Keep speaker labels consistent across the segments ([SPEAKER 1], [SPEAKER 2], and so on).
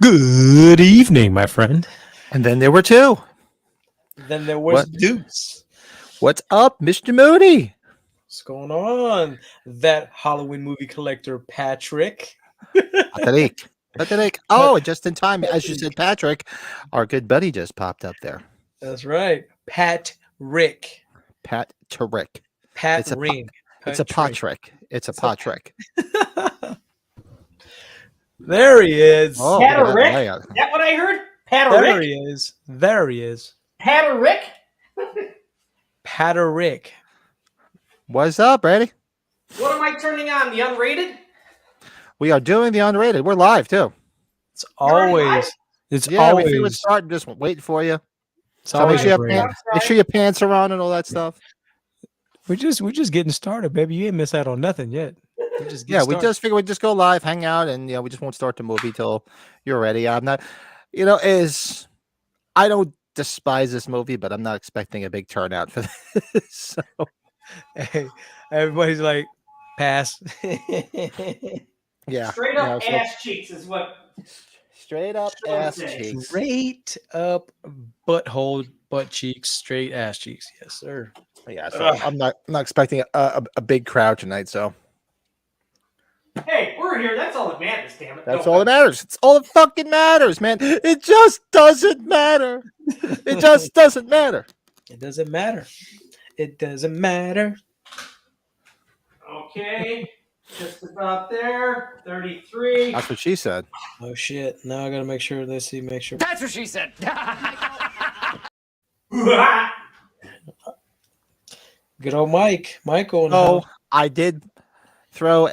[SPEAKER 1] Good evening, my friend.
[SPEAKER 2] And then there were two.
[SPEAKER 1] Then there was
[SPEAKER 2] What?
[SPEAKER 1] Deuce.
[SPEAKER 2] What's up, Mr. Moody?
[SPEAKER 1] What's going on? That Halloween movie collector, Patrick.
[SPEAKER 2] Patrick. Oh, just in time. As you said, Patrick, our good buddy just popped up there.
[SPEAKER 1] That's right. Pat Rick.
[SPEAKER 2] Patrick.
[SPEAKER 1] Pat
[SPEAKER 2] It's a
[SPEAKER 1] Ring.
[SPEAKER 2] It's a Patrick. It's a Patrick.
[SPEAKER 1] There he is.
[SPEAKER 2] Oh, look at that
[SPEAKER 3] Patrick?
[SPEAKER 2] layout.
[SPEAKER 3] Is that what I heard?
[SPEAKER 1] There
[SPEAKER 3] Patrick?
[SPEAKER 1] he is. There he is.
[SPEAKER 3] Patrick?
[SPEAKER 1] Patrick.
[SPEAKER 2] What's up, Brady?
[SPEAKER 3] What am I turning on? The unrated?
[SPEAKER 2] We are doing the unrated. We're live too.
[SPEAKER 1] It's
[SPEAKER 3] already live?
[SPEAKER 1] always. It's
[SPEAKER 2] Yeah, we figured we'd
[SPEAKER 1] always.
[SPEAKER 2] start just waiting for you.
[SPEAKER 1] It's
[SPEAKER 2] So make
[SPEAKER 1] always
[SPEAKER 2] sure, you
[SPEAKER 1] a
[SPEAKER 2] have
[SPEAKER 1] break.
[SPEAKER 2] make sure your pants are on and all that stuff.
[SPEAKER 1] We're just getting started, baby. You ain't miss out on nothing yet. We just
[SPEAKER 2] Yeah, we just figured we'd just go live, hang out, and we just won't start the movie till you're ready. I'm not, I don't despise this movie, but I'm not expecting a big turnout for this. So
[SPEAKER 1] Hey, everybody's like, pass.
[SPEAKER 2] yeah,
[SPEAKER 3] Straight up ass cheeks is what.
[SPEAKER 2] straight up
[SPEAKER 3] What I'm
[SPEAKER 2] ass
[SPEAKER 3] saying.
[SPEAKER 2] cheeks.
[SPEAKER 1] Straight up butthole, butt cheeks, straight ass cheeks. Yes, sir.
[SPEAKER 2] Yeah, so I'm not expecting a big crowd tonight. So
[SPEAKER 3] Hey, we're here. That's all that matters, damn it.
[SPEAKER 2] that's all that matters. It's all that fucking matters, man. It just doesn't matter. It just doesn't matter.
[SPEAKER 1] It doesn't matter. It doesn't matter.
[SPEAKER 3] Okay. Just about there. 33.
[SPEAKER 2] That's what she said.
[SPEAKER 1] Oh shit! Now I gotta make sure. Let's see. Make sure.
[SPEAKER 4] That's what she said.
[SPEAKER 1] Good old Mike. Michael.
[SPEAKER 2] Oh, I did throw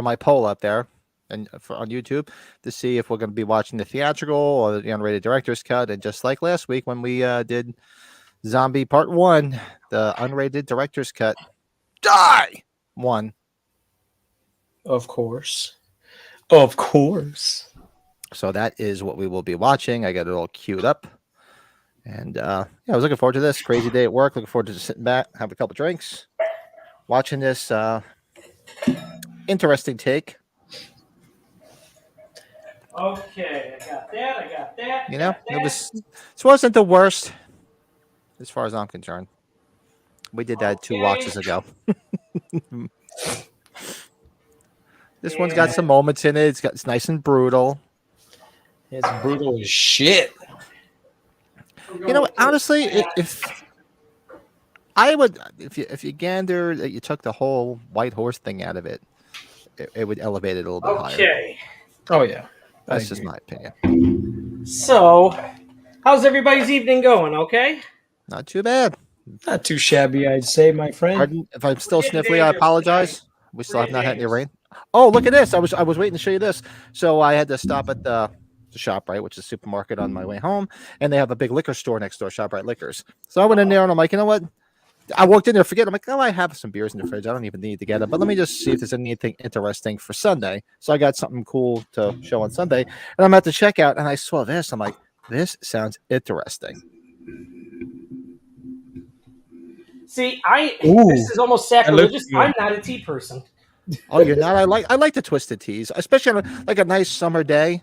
[SPEAKER 2] my poll up there and on YouTube to see if we're going to be watching the theatrical or the unrated director's cut. And just like last week when we did Zombie Part 1, the unrated director's cut won.
[SPEAKER 1] Of course. Of course.
[SPEAKER 2] So that is what we will be watching. I got it all queued up. And I was looking forward to this. Crazy day at work. Looking forward to just sitting back, have a couple drinks, watching this interesting take.
[SPEAKER 3] Okay, I got that.
[SPEAKER 2] This wasn't the worst as far as I'm concerned. We did that 2 watches ago. This one's got some moments in it. It's nice and brutal.
[SPEAKER 1] It's brutal as shit.
[SPEAKER 2] Honestly, if you gander that you took the whole white horse thing out of it, it would elevate it a little bit higher.
[SPEAKER 3] Okay.
[SPEAKER 1] Oh yeah.
[SPEAKER 2] That's just my opinion.
[SPEAKER 3] So, how's everybody's evening going? Okay.
[SPEAKER 2] Not too bad.
[SPEAKER 1] Not too shabby, I'd say, my friend.
[SPEAKER 2] Pardon if I'm still sniffly. I apologize. We still have not had any rain. Oh, look at this! I was waiting to show you this. So I had to stop at the shop, right, which is a supermarket on my way home, and they have a big liquor store next door, ShopRite Liquors. So I went in there and I'm like, you know what? I walked in there, I'm like, oh, I have some beers in the fridge. I don't even need to get them, but let me just see if there's anything interesting for Sunday. So I got something cool to show on Sunday, and I'm at the checkout, and I saw this. I'm like, this sounds interesting.
[SPEAKER 3] See, this is almost sacrilegious. I'm not a tea person.
[SPEAKER 2] Oh, you're not? I like the twisted teas, especially on like a nice summer day.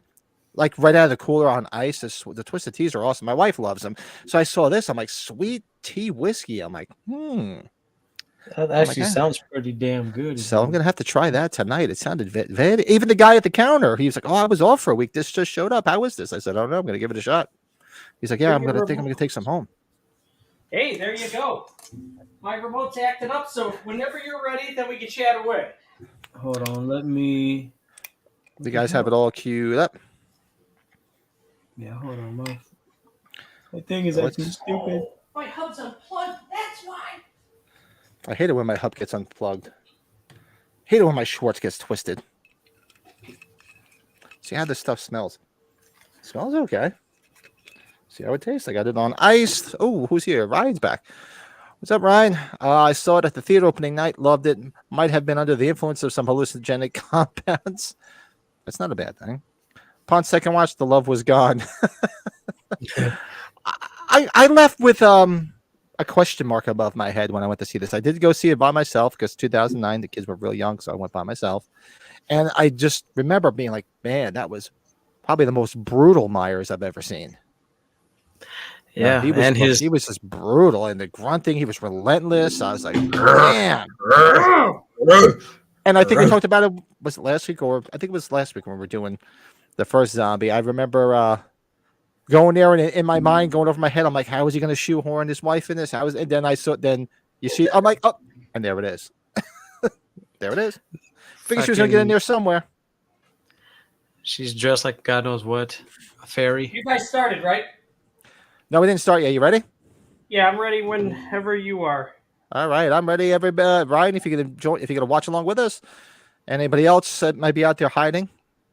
[SPEAKER 2] Like right out of the cooler on ice. The twisted teas are awesome. My wife loves them. So I saw this. I'm like, sweet tea whiskey. I'm like,
[SPEAKER 1] That actually sounds pretty damn good.
[SPEAKER 2] So I'm going to have to try that tonight. It sounded very, even the guy at the counter, he was like, oh, I was off for a week. This just showed up. How is this? I said, I don't know. I'm going to give it a shot. He's like, yeah, I'm going to take some home.
[SPEAKER 3] Hey, there you go. My remote's acting up, so whenever you're ready, then we can chat away.
[SPEAKER 1] Hold on. Let me.
[SPEAKER 2] You guys have it all queued up.
[SPEAKER 1] Yeah, hold on, my thing is acting stupid.
[SPEAKER 3] My hub's unplugged. That's why.
[SPEAKER 2] I hate it when my hub gets unplugged. Hate it when my Schwartz gets twisted. See how this stuff smells. It smells okay. See how it tastes. I got it on ice. Oh, who's here? Ryan's back. What's up, Ryan? I saw it at the theater opening night. Loved it. Might have been under the influence of some hallucinogenic compounds. That's not a bad thing. Upon second watch, the love was gone. I left with a question mark above my head when I went to see this. I did go see it by myself because 2009, the kids were real young, so I went by myself. And I just remember being like, man, that was probably the most brutal Myers I've ever seen.
[SPEAKER 4] Yeah,
[SPEAKER 2] he was just brutal, and the grunting, he was relentless. I was like, man. And I think we talked about it. Was it last week, or I think it was last week when we were doing the first zombie? I remember going there, and in my mind, going over my head, I'm like, how is he going to shoehorn his wife in this? And then then you see, I'm like, oh, and there it is. There it is. Figured she was going to get in there somewhere.
[SPEAKER 4] She's dressed like God knows what, a fairy.
[SPEAKER 3] You guys started, right?
[SPEAKER 2] No, we didn't start yet. You ready?
[SPEAKER 3] Yeah, I'm ready whenever you are.
[SPEAKER 2] All right, I'm ready. Everybody, Ryan, if you're gonna join, if you're gonna watch along with us, anybody else that might be out there hiding,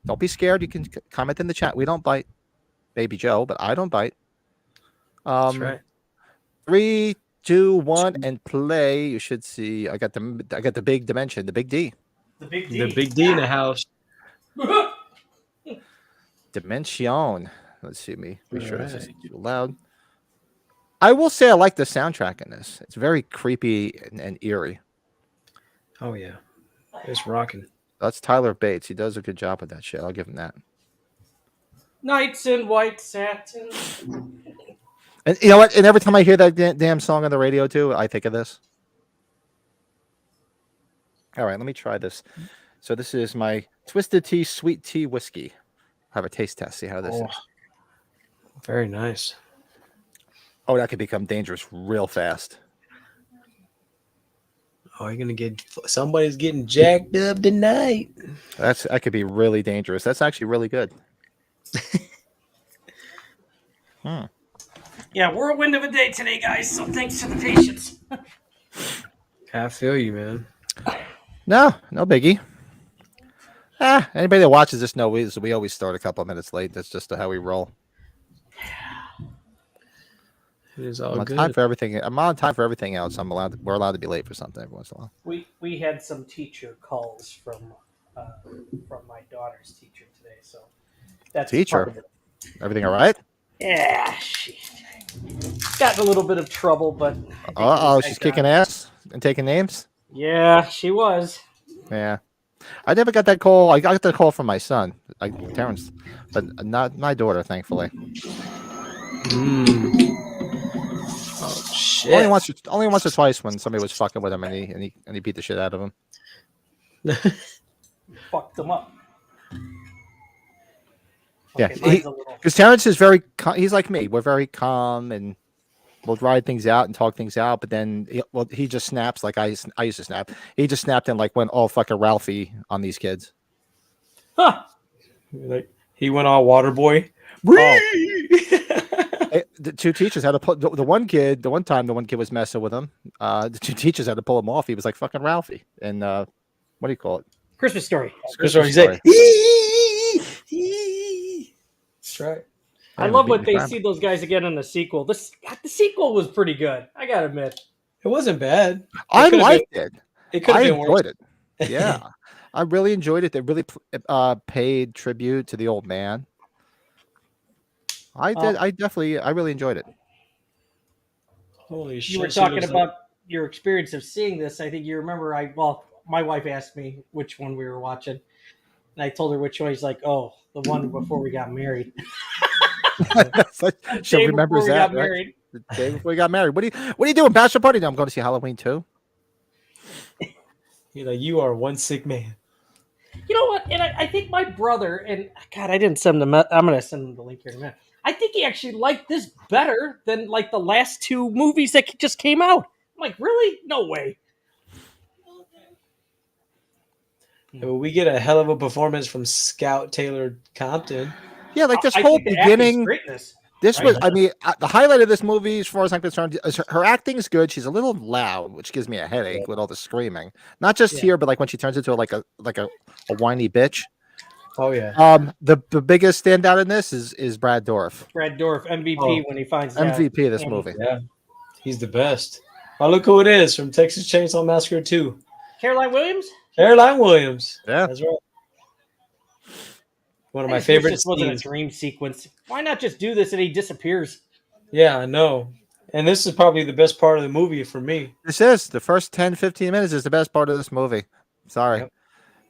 [SPEAKER 2] don't be scared. You can comment in the chat. We don't bite, Baby Joe, but I don't bite.
[SPEAKER 4] That's right.
[SPEAKER 2] 3, 2, 1, and play. You should see. I got the big dimension, the big D.
[SPEAKER 3] The big D.
[SPEAKER 4] The big D in the house.
[SPEAKER 2] Dimension. Let's see me. Be sure this isn't too loud. I will say I like the soundtrack in this. It's very creepy and eerie.
[SPEAKER 4] Oh yeah, it's rocking.
[SPEAKER 2] That's Tyler Bates. He does a good job with that shit. I'll give him that.
[SPEAKER 3] Nights in white satin.
[SPEAKER 2] And you know what? And every time I hear that damn song on the radio too, I think of this. All right, let me try this. So this is my Twisted Tea Sweet Tea Whiskey. Have a taste test. See how this is.
[SPEAKER 4] Very nice.
[SPEAKER 2] Oh, that could become dangerous real fast.
[SPEAKER 4] Oh, you're gonna get somebody's getting jacked up tonight.
[SPEAKER 2] That could be really dangerous. That's actually really good.
[SPEAKER 3] Yeah, whirlwind of a day today, guys. So thanks for the patience.
[SPEAKER 4] I feel you, man.
[SPEAKER 2] No biggie. Anybody that watches this knows we always start a couple of minutes late. That's just how we roll.
[SPEAKER 4] It is all
[SPEAKER 2] I'm on
[SPEAKER 4] good.
[SPEAKER 2] time for everything. I'm on time for everything else. We're allowed to be late for something every once in a while.
[SPEAKER 3] We had some teacher calls from my daughter's teacher today, so that's
[SPEAKER 2] Teacher?
[SPEAKER 3] part of it.
[SPEAKER 2] Everything all right?
[SPEAKER 3] Yeah, she got in a little bit of trouble, but
[SPEAKER 2] She's kicking ass and taking names.
[SPEAKER 3] Yeah, she was.
[SPEAKER 2] Yeah, I never got that call. I got the call from my son, Terrence, but not my daughter, thankfully.
[SPEAKER 4] Oh shit!
[SPEAKER 2] Only once or twice when somebody was fucking with him and he beat the shit out of him.
[SPEAKER 3] Fucked them up.
[SPEAKER 2] Yeah,
[SPEAKER 3] Okay,
[SPEAKER 2] because Terrence is he's like me. We're very calm and we'll ride things out and talk things out. But then, he just snaps like I used to snap. He just snapped and went all fucking Ralphie on these kids.
[SPEAKER 4] Huh? Like he went all water boy.
[SPEAKER 2] The two teachers had to pull the one kid. The one time the one kid was messing with him. The two teachers had to pull him off. He was like fucking Ralphie. And what do you call it?
[SPEAKER 3] Christmas story.
[SPEAKER 4] Christmas story. That's right.
[SPEAKER 3] I love when they see those guys again in the sequel. The sequel was pretty good. I gotta admit,
[SPEAKER 4] it wasn't bad.
[SPEAKER 2] I liked it.
[SPEAKER 4] It could have been worse.
[SPEAKER 2] I enjoyed it. Yeah, I really enjoyed it. They really paid tribute to the old man. I did. I really enjoyed it.
[SPEAKER 4] Holy shit!
[SPEAKER 3] You were talking about your experience of seeing this. I think you remember. My wife asked me which one we were watching, and I told her which one. He's like, "Oh, the one before we got married."
[SPEAKER 2] She remembers that. Right? The day before we got married. What are you doing? Bachelor party? No, I'm going to see Halloween 2.
[SPEAKER 4] You are one sick man.
[SPEAKER 3] You know what? And I think my brother, and God, I didn't send him. I'm going to send him the link here in a minute. I think he actually liked this better than like the last two movies that just came out. I'm like, really? No way.
[SPEAKER 4] We get a hell of a performance from Scout Taylor Compton.
[SPEAKER 2] Yeah, like this whole beginning. This was,
[SPEAKER 3] right.
[SPEAKER 2] I mean, the highlight of this movie, as far as I'm concerned, is her acting is good. She's a little loud, which gives me a headache with all the screaming. Not just here, but like when she turns into like a whiny bitch.
[SPEAKER 4] Oh yeah.
[SPEAKER 2] The biggest standout in this is Brad Dourif.
[SPEAKER 3] Brad Dourif, MVP when he finds
[SPEAKER 2] MVP of this movie.
[SPEAKER 4] Yeah, he's the best. Oh, look who it is from Texas Chainsaw Massacre 2.
[SPEAKER 3] Caroline Williams.
[SPEAKER 4] Caroline Williams.
[SPEAKER 2] Yeah,
[SPEAKER 4] that's right. One of my favorite
[SPEAKER 3] scenes. Wasn't a dream sequence. Why not just do this and he disappears?
[SPEAKER 4] Yeah, I know. And this is probably the best part of the movie for me.
[SPEAKER 2] This is the first 10, 15 minutes is the best part of this movie. Sorry.
[SPEAKER 4] Yep.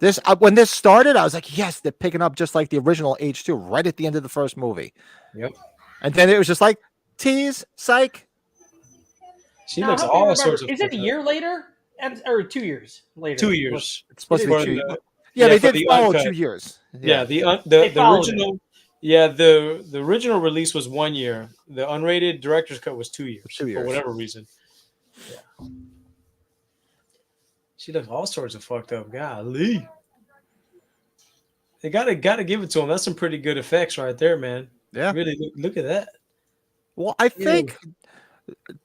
[SPEAKER 2] This when this started, I was like, yes, they're picking up just like the original H2 right at the end of the first movie.
[SPEAKER 4] Yep.
[SPEAKER 2] And then it was just like tease, psych.
[SPEAKER 4] She
[SPEAKER 3] Now,
[SPEAKER 4] looks
[SPEAKER 3] help me
[SPEAKER 4] all
[SPEAKER 3] remember,
[SPEAKER 4] sorts of.
[SPEAKER 3] is it a
[SPEAKER 4] fucked up.
[SPEAKER 3] year later? Or 2 years later?
[SPEAKER 4] 2 years.
[SPEAKER 2] It's supposed to
[SPEAKER 3] It
[SPEAKER 2] be
[SPEAKER 3] is
[SPEAKER 2] 2
[SPEAKER 4] For the-
[SPEAKER 2] Yeah, they
[SPEAKER 4] for
[SPEAKER 2] did
[SPEAKER 4] the
[SPEAKER 2] follow
[SPEAKER 4] uncut.
[SPEAKER 2] 2 years.
[SPEAKER 4] Yeah,
[SPEAKER 3] They
[SPEAKER 4] the
[SPEAKER 3] followed
[SPEAKER 4] original. Yeah, the original release was 1 year. The unrated director's cut was 2 years.
[SPEAKER 2] 2 years.
[SPEAKER 4] For whatever reason. Yeah. She looks all sorts of fucked up. Golly. They gotta give it to him. That's some pretty good effects right there, man.
[SPEAKER 2] Yeah.
[SPEAKER 4] Really look at that.
[SPEAKER 2] Well, I think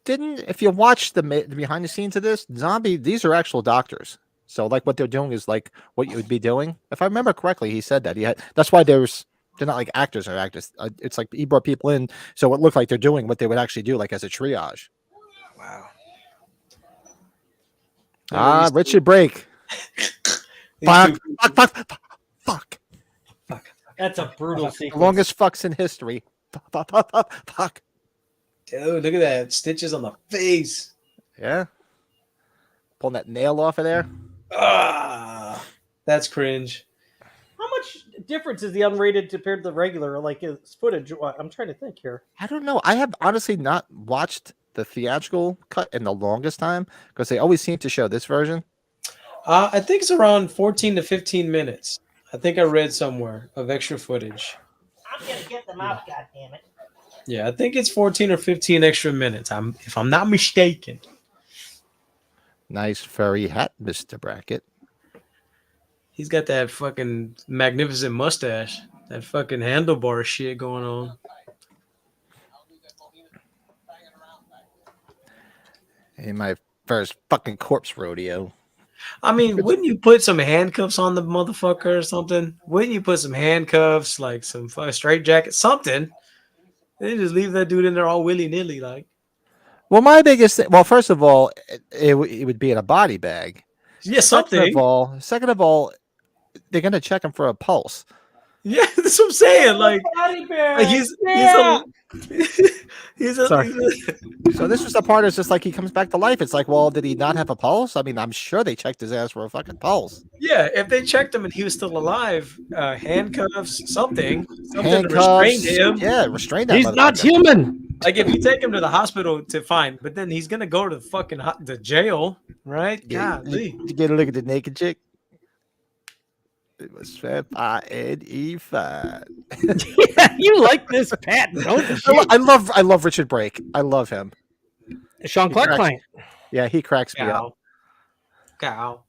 [SPEAKER 2] if you watch the behind the scenes of this zombie, these are actual doctors. So like what they're doing is like what you would be doing. If I remember correctly, he said that that's why they're not like actors or actors. It's like he brought people in, so it looked like they're doing what they would actually do, like as a triage.
[SPEAKER 4] Wow.
[SPEAKER 2] Richard Brake. Fuck.
[SPEAKER 3] That's a brutal
[SPEAKER 2] The
[SPEAKER 3] sequence.
[SPEAKER 2] longest fucks in history. Fuck.
[SPEAKER 4] Dude, look at that. Stitches on the face.
[SPEAKER 2] Yeah. Pulling that nail off of there.
[SPEAKER 4] Ah, that's cringe.
[SPEAKER 3] How much difference is the unrated compared to the regular? Like its footage? I'm trying to think here.
[SPEAKER 2] I don't know. I have honestly not watched the theatrical cut in the longest time because they always seem to show this version.
[SPEAKER 4] I think it's around 14 to 15 minutes. I think I read somewhere of extra footage.
[SPEAKER 3] I'm gonna get them out, goddammit.
[SPEAKER 4] Yeah, I think it's 14 or 15 extra minutes. If I'm not mistaken.
[SPEAKER 2] Nice furry hat, Mr. Brackett.
[SPEAKER 4] He's got that fucking magnificent mustache. That fucking handlebar shit going on.
[SPEAKER 2] In my first fucking corpse rodeo.
[SPEAKER 4] I mean, wouldn't you put some handcuffs on the motherfucker or something? Wouldn't you put some handcuffs, like some straight jacket, something? They just leave that dude in there all willy nilly, like.
[SPEAKER 2] Well, my biggest thing. Well, first of all, it would be in a body bag.
[SPEAKER 4] Yeah, something.
[SPEAKER 2] Second of all, they're gonna check him for a pulse.
[SPEAKER 4] Yeah, that's what I'm saying. Like he's a
[SPEAKER 2] Sorry. So this was the part. It's just like he comes back to life. It's like, well, did he not have a pulse? I mean, I'm sure they checked his ass for a fucking pulse.
[SPEAKER 4] yeah. If they checked him and he was still alive, handcuffs, something to
[SPEAKER 2] Handcuffs.
[SPEAKER 4] restrain him.
[SPEAKER 2] Yeah, restrain that.
[SPEAKER 3] He's not human.
[SPEAKER 4] Like if you take him to the hospital to find, but then he's gonna go to the fucking the jail, right? Golly.
[SPEAKER 2] You get a look at the naked chick. It was fat and E5.
[SPEAKER 3] Yeah, you like this, Pat, don't you?
[SPEAKER 2] I love Richard Brake. I love him.
[SPEAKER 3] Sean Clark
[SPEAKER 2] cracks-
[SPEAKER 3] client.
[SPEAKER 2] Yeah, he cracks me up.
[SPEAKER 4] Cow.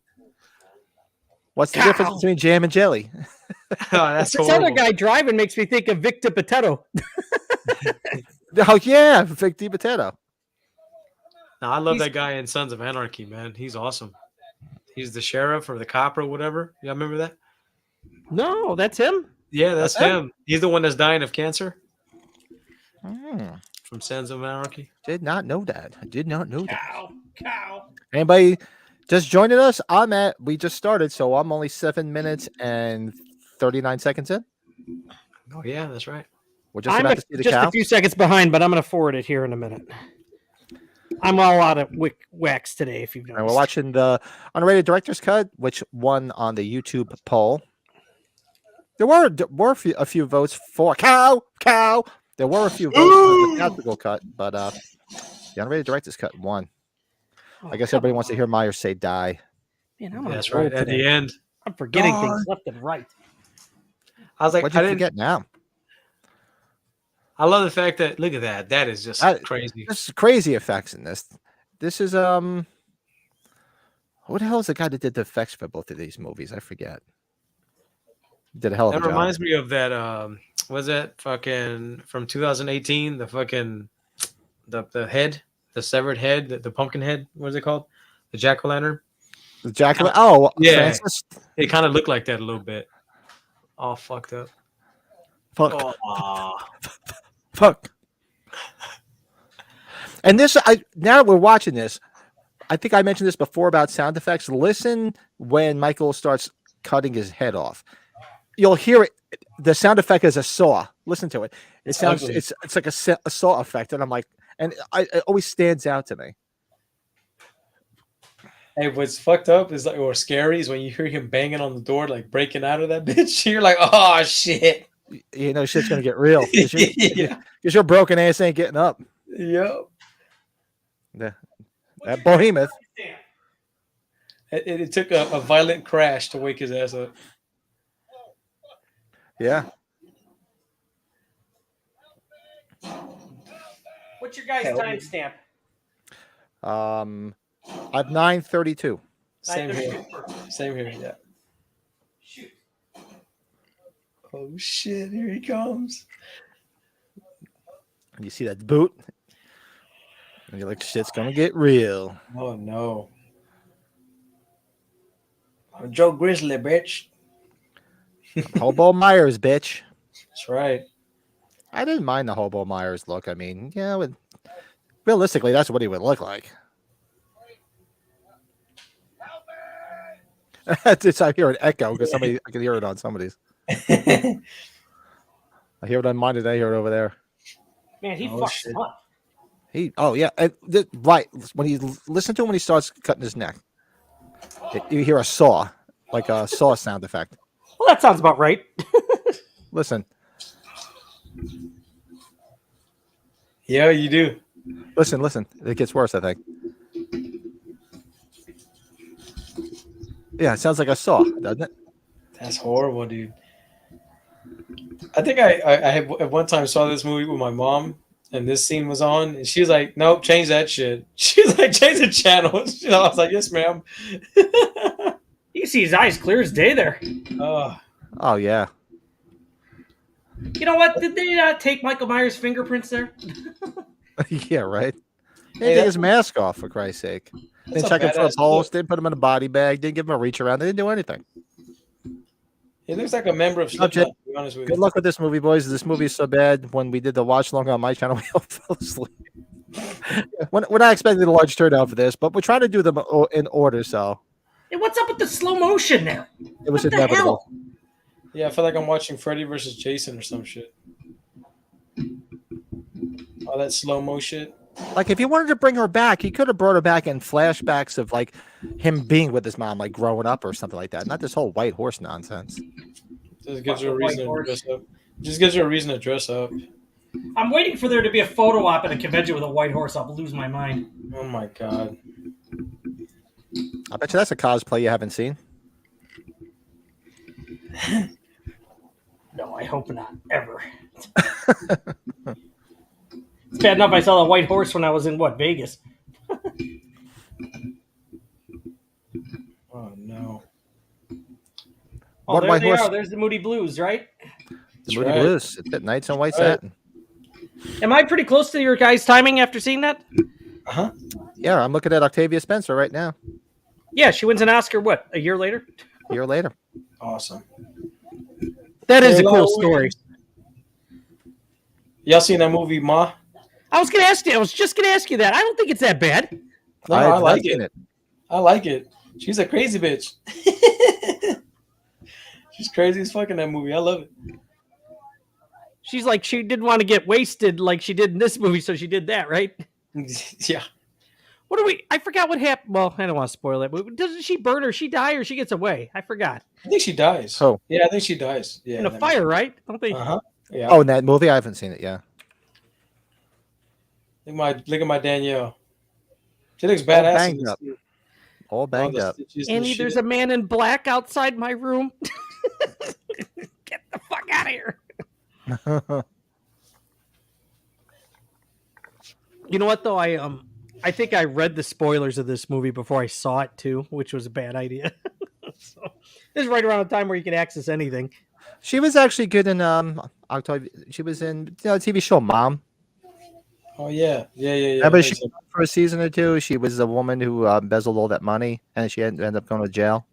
[SPEAKER 2] What's the difference between jam and jelly?
[SPEAKER 4] Oh, that's
[SPEAKER 3] This
[SPEAKER 4] horrible.
[SPEAKER 3] other guy driving makes me think of Victor Potato.
[SPEAKER 2] Oh yeah, Vic DiPotato.
[SPEAKER 4] No, I love that guy in Sons of Anarchy, man. He's awesome. He's the sheriff or the cop or whatever. Y'all remember that?
[SPEAKER 3] No, that's him.
[SPEAKER 4] Yeah, that's
[SPEAKER 2] That's
[SPEAKER 4] him. He's the one that's dying of cancer
[SPEAKER 2] Did
[SPEAKER 4] from Sons of Anarchy.
[SPEAKER 2] not know that. I did not know that.
[SPEAKER 3] Cow.
[SPEAKER 2] Anybody just joining us? We just started, so I'm only 7 minutes and 39 seconds in.
[SPEAKER 4] Oh yeah, that's right.
[SPEAKER 2] We're just
[SPEAKER 3] I'm
[SPEAKER 2] about to see the
[SPEAKER 3] just
[SPEAKER 2] cow.
[SPEAKER 3] a few seconds behind, but I'm going to forward it here in a minute. I'm all out of wax today, if you've noticed.
[SPEAKER 2] And we're watching the unrated director's cut, which won on the YouTube poll. There were a few votes for cow. There were a few votes for the theatrical cut, but the unrated director's cut won. I guess everybody wants to hear Myers say die.
[SPEAKER 3] Man, I'm on
[SPEAKER 4] That's
[SPEAKER 3] a roll
[SPEAKER 4] right. At
[SPEAKER 3] today.
[SPEAKER 4] the end,
[SPEAKER 3] I'm forgetting
[SPEAKER 4] God.
[SPEAKER 3] things left and right.
[SPEAKER 4] I was like,
[SPEAKER 2] What'd
[SPEAKER 4] I
[SPEAKER 2] you
[SPEAKER 4] didn't.
[SPEAKER 2] forget now?
[SPEAKER 4] I love the fact that look at that. That is just crazy.
[SPEAKER 2] There's crazy effects in this. This is who the hell is the guy that did the effects for both of these movies? I forget. Did a hell of a
[SPEAKER 4] That
[SPEAKER 2] job.
[SPEAKER 4] reminds me of that. Was that fucking from 2018? The fucking the head, the severed head, the pumpkin head. What is it called? The jack-o'-lantern.
[SPEAKER 2] The Jacqueline. Oh,
[SPEAKER 4] Yeah.
[SPEAKER 2] Francis.
[SPEAKER 4] It kind of looked like that a little bit. All fucked up.
[SPEAKER 2] Fuck.
[SPEAKER 4] Oh,
[SPEAKER 2] Fuck. And this, now that we're watching this, I think I mentioned this before about sound effects. Listen when Michael starts cutting his head off. You'll hear it. The sound effect is a saw. Listen to it. It sounds.
[SPEAKER 4] ugly.
[SPEAKER 2] It's like a saw effect, and I'm like, and it always stands out to me.
[SPEAKER 4] Hey, what's fucked up is like, or scary is when you hear him banging on the door, like breaking out of that bitch. You're like, oh shit.
[SPEAKER 2] You know, shit's gonna get real because
[SPEAKER 4] Yeah.
[SPEAKER 2] your broken ass ain't getting up.
[SPEAKER 4] Yep.
[SPEAKER 2] That behemoth.
[SPEAKER 4] It took a violent crash to wake his ass up.
[SPEAKER 2] Yeah.
[SPEAKER 3] What's your guys'
[SPEAKER 4] Hell.
[SPEAKER 3] timestamp?
[SPEAKER 2] I've 9:32.
[SPEAKER 4] Same here.
[SPEAKER 3] 9:32.
[SPEAKER 4] Same here. Yeah.
[SPEAKER 3] Shoot.
[SPEAKER 4] Oh shit! Here he comes.
[SPEAKER 2] And you see that boot, and you're like, shit's gonna get real.
[SPEAKER 4] Oh no. I'm Joe Grizzly, bitch.
[SPEAKER 2] Hobo Myers, bitch.
[SPEAKER 4] That's right.
[SPEAKER 2] I didn't mind the Hobo Myers look. I mean, yeah, realistically, that's what he would look like. I hear an echo because I can hear it on somebody's. I hear it on mine today. I hear it over there.
[SPEAKER 3] Man, he
[SPEAKER 4] Oh,
[SPEAKER 3] fucks
[SPEAKER 4] shit.
[SPEAKER 3] up.
[SPEAKER 2] Yeah, right. When you listen to him when he starts cutting his neck, you hear a saw, like a saw sound effect.
[SPEAKER 3] Well, that sounds about right.
[SPEAKER 2] Listen,
[SPEAKER 4] Yeah, you do.
[SPEAKER 2] listen. It gets worse, I think. Yeah, it sounds like a saw, doesn't it?
[SPEAKER 4] That's horrible, dude. I think I had at one time saw this movie with my mom, and this scene was on, and she was like, "Nope, change that shit." She was like, "Change the channel." I was like, "Yes, ma'am."
[SPEAKER 3] You can see his eyes clear as day there.
[SPEAKER 4] Oh,
[SPEAKER 2] Oh yeah.
[SPEAKER 3] You know what? Did they take Michael Myers' fingerprints there?
[SPEAKER 2] Yeah, right. They
[SPEAKER 4] Hey,
[SPEAKER 2] take his mask off, for Christ's sake.
[SPEAKER 4] that's
[SPEAKER 2] Didn't
[SPEAKER 4] a
[SPEAKER 2] check him for a
[SPEAKER 4] badass
[SPEAKER 2] pulse.
[SPEAKER 4] look.
[SPEAKER 2] Didn't put him in a body bag. Didn't give him a reach around. They didn't do anything.
[SPEAKER 4] He looks like a member of
[SPEAKER 2] Jay,
[SPEAKER 4] Slipknot, to be honest with
[SPEAKER 2] Good
[SPEAKER 4] you.
[SPEAKER 2] luck with this movie, boys. This movie is so bad. When we did the watch along on my channel, we all fell asleep. We're not expecting a large turnout for this, but we're trying to do them in order. So
[SPEAKER 3] Hey, what's up with the slow motion there?
[SPEAKER 2] it was
[SPEAKER 3] What the
[SPEAKER 2] inevitable.
[SPEAKER 3] hell?
[SPEAKER 4] Yeah, I feel like I'm watching Freddy versus Jason or some shit. All that slow mo shit.
[SPEAKER 2] Like, if he wanted to bring her back, he could have brought her back in flashbacks of like him being with his mom, like growing up or something like that. Not this whole white horse nonsense.
[SPEAKER 4] Just gives her a
[SPEAKER 3] Fucking
[SPEAKER 4] reason
[SPEAKER 3] white
[SPEAKER 4] to
[SPEAKER 3] horse.
[SPEAKER 4] dress up. Just gives her a reason to dress up.
[SPEAKER 3] I'm waiting for there to be a photo op at a convention with a white horse. I'll lose my mind.
[SPEAKER 4] Oh my god.
[SPEAKER 2] I bet you that's a cosplay you haven't seen.
[SPEAKER 3] No, I hope not. Ever. It's bad enough I saw the white horse when I was in, Vegas?
[SPEAKER 4] Oh no.
[SPEAKER 3] Oh,
[SPEAKER 2] What
[SPEAKER 3] there
[SPEAKER 2] white
[SPEAKER 3] they
[SPEAKER 2] horse?
[SPEAKER 3] are. There's the Moody Blues, right?
[SPEAKER 2] The
[SPEAKER 4] That's
[SPEAKER 2] Moody
[SPEAKER 4] right.
[SPEAKER 2] Blues. It's at Knights on White
[SPEAKER 4] Right.
[SPEAKER 2] Satin.
[SPEAKER 3] Am I pretty close to your guys' timing after seeing that?
[SPEAKER 4] Uh-huh.
[SPEAKER 2] Yeah, I'm looking at Octavia Spencer right now.
[SPEAKER 3] Yeah, she wins an Oscar, a year later?
[SPEAKER 2] A year later.
[SPEAKER 4] Awesome.
[SPEAKER 3] That is a
[SPEAKER 4] Hello.
[SPEAKER 3] cool story.
[SPEAKER 4] Y'all seen that movie Ma?
[SPEAKER 3] I was just gonna ask you that. I don't think it's that bad.
[SPEAKER 4] No, I
[SPEAKER 2] have not
[SPEAKER 4] like
[SPEAKER 2] seen
[SPEAKER 4] it. I like it. She's a crazy bitch. She's crazy as fuck in that movie. I love it.
[SPEAKER 3] She's like, she didn't want to get wasted like she did in this movie, so she did that, right?
[SPEAKER 4] Yeah.
[SPEAKER 3] I forgot what happened. Well, I don't want to spoil it, but doesn't she burn or she die or she gets away? I forgot.
[SPEAKER 4] I think she dies.
[SPEAKER 2] Oh.
[SPEAKER 4] Yeah, I think she dies. Yeah.
[SPEAKER 3] In a fire, right? Don't they?
[SPEAKER 4] Uh-huh. Yeah.
[SPEAKER 2] Oh, in that movie, I haven't seen it. Yeah.
[SPEAKER 4] Look at my Danielle. She looks badass.
[SPEAKER 2] banged
[SPEAKER 4] in this
[SPEAKER 2] up.
[SPEAKER 4] too.
[SPEAKER 2] All
[SPEAKER 4] All
[SPEAKER 2] banged
[SPEAKER 4] the
[SPEAKER 2] up.
[SPEAKER 4] stitches and
[SPEAKER 3] Annie, there's
[SPEAKER 4] shit.
[SPEAKER 3] a man in black outside my room. Get the fuck out of here. You know what though? I think I read the spoilers of this movie before I saw it too, which was a bad idea. So, this is right around the time where you can access anything.
[SPEAKER 2] She was actually good in Octavia. She was in TV show Mom.
[SPEAKER 4] Oh yeah. Yeah.
[SPEAKER 2] Remember
[SPEAKER 4] I
[SPEAKER 2] she
[SPEAKER 4] think so.
[SPEAKER 2] for a season or two. She was a woman who embezzled all that money, and she ended up going to jail.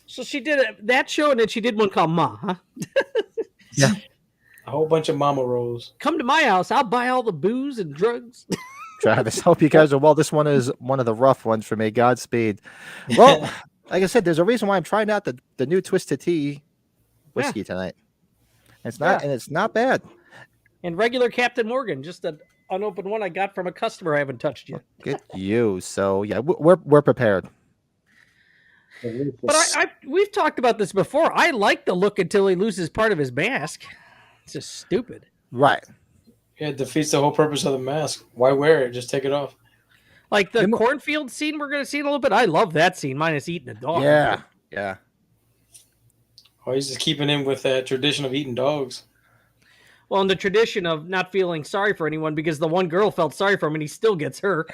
[SPEAKER 3] So she did that show, and then she did one called Ma. Huh?
[SPEAKER 2] Yeah.
[SPEAKER 4] A whole bunch of mama rolls.
[SPEAKER 3] Come to my house. I'll buy all the booze and drugs.
[SPEAKER 2] Travis, hope you guys are well. This one is one of the rough ones for me. Godspeed. Well, like I said, there's a reason why I'm trying out the new Twisted Tea whiskey tonight. It's not bad.
[SPEAKER 3] And regular Captain Morgan, just an unopened one I got from a customer I haven't touched yet.
[SPEAKER 2] Good you. So yeah, we're prepared.
[SPEAKER 3] But we've talked about this before. I like the look until he loses part of his mask. It's just stupid.
[SPEAKER 2] Right.
[SPEAKER 4] Yeah, it defeats the whole purpose of the mask. Why wear it? Just take it off.
[SPEAKER 3] Like the cornfield scene we're going to see in a little bit. I love that scene, minus eating a dog.
[SPEAKER 2] Yeah. Yeah.
[SPEAKER 4] Oh, he's just keeping in with that tradition of eating dogs.
[SPEAKER 3] Well, in the tradition of not feeling sorry for anyone because the one girl felt sorry for him and he still gets her.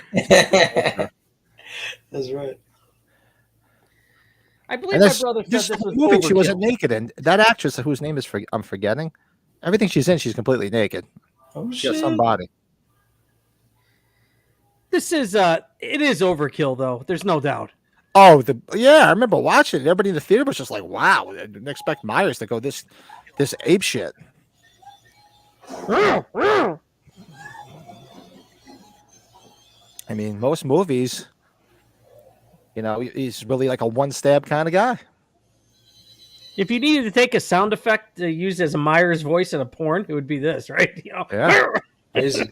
[SPEAKER 4] That's right.
[SPEAKER 3] I believe my brother said this was
[SPEAKER 2] movie. She
[SPEAKER 3] overkill.
[SPEAKER 2] wasn't naked, and that actress whose name is I'm forgetting. Everything she's in, she's completely naked.
[SPEAKER 4] Oh
[SPEAKER 2] She
[SPEAKER 4] shit!
[SPEAKER 2] has some body.
[SPEAKER 3] This is it is overkill though. There's no doubt.
[SPEAKER 2] Oh, I remember watching it. Everybody in the theater was just like, "Wow!" I didn't expect Myers to go this ape shit. I mean, most movies, he's really like a one stab kind of guy.
[SPEAKER 3] If you needed to take a sound effect to use as a Myers voice in a porn, it would be this, right?
[SPEAKER 2] Yeah.
[SPEAKER 4] Crazy.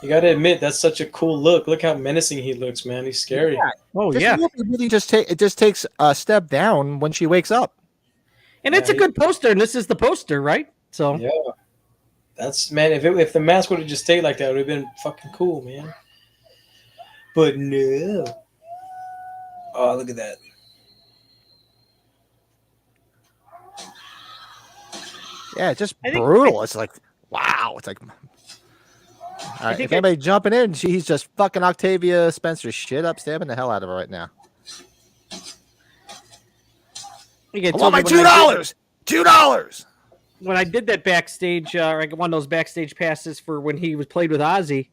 [SPEAKER 4] You got to admit that's such a cool look. Look how menacing he looks, man. He's scary.
[SPEAKER 3] Yeah. Oh
[SPEAKER 2] This
[SPEAKER 3] yeah.
[SPEAKER 2] movie really just takes a step down when she wakes up.
[SPEAKER 3] And it's a good poster, and this is the poster, right? So
[SPEAKER 4] yeah, that's man. If the mask would have just stayed like that, it would have been fucking cool, man. But no. Oh, look at that.
[SPEAKER 2] Yeah, it's just brutal. It's like, wow. It's like, all right, if anybody jumping in, he's just fucking Octavia Spencer shit up, stabbing the hell out of her right now. I want my $2. $2.
[SPEAKER 3] When I did that backstage, I got one of those backstage passes for when he was played with Ozzy,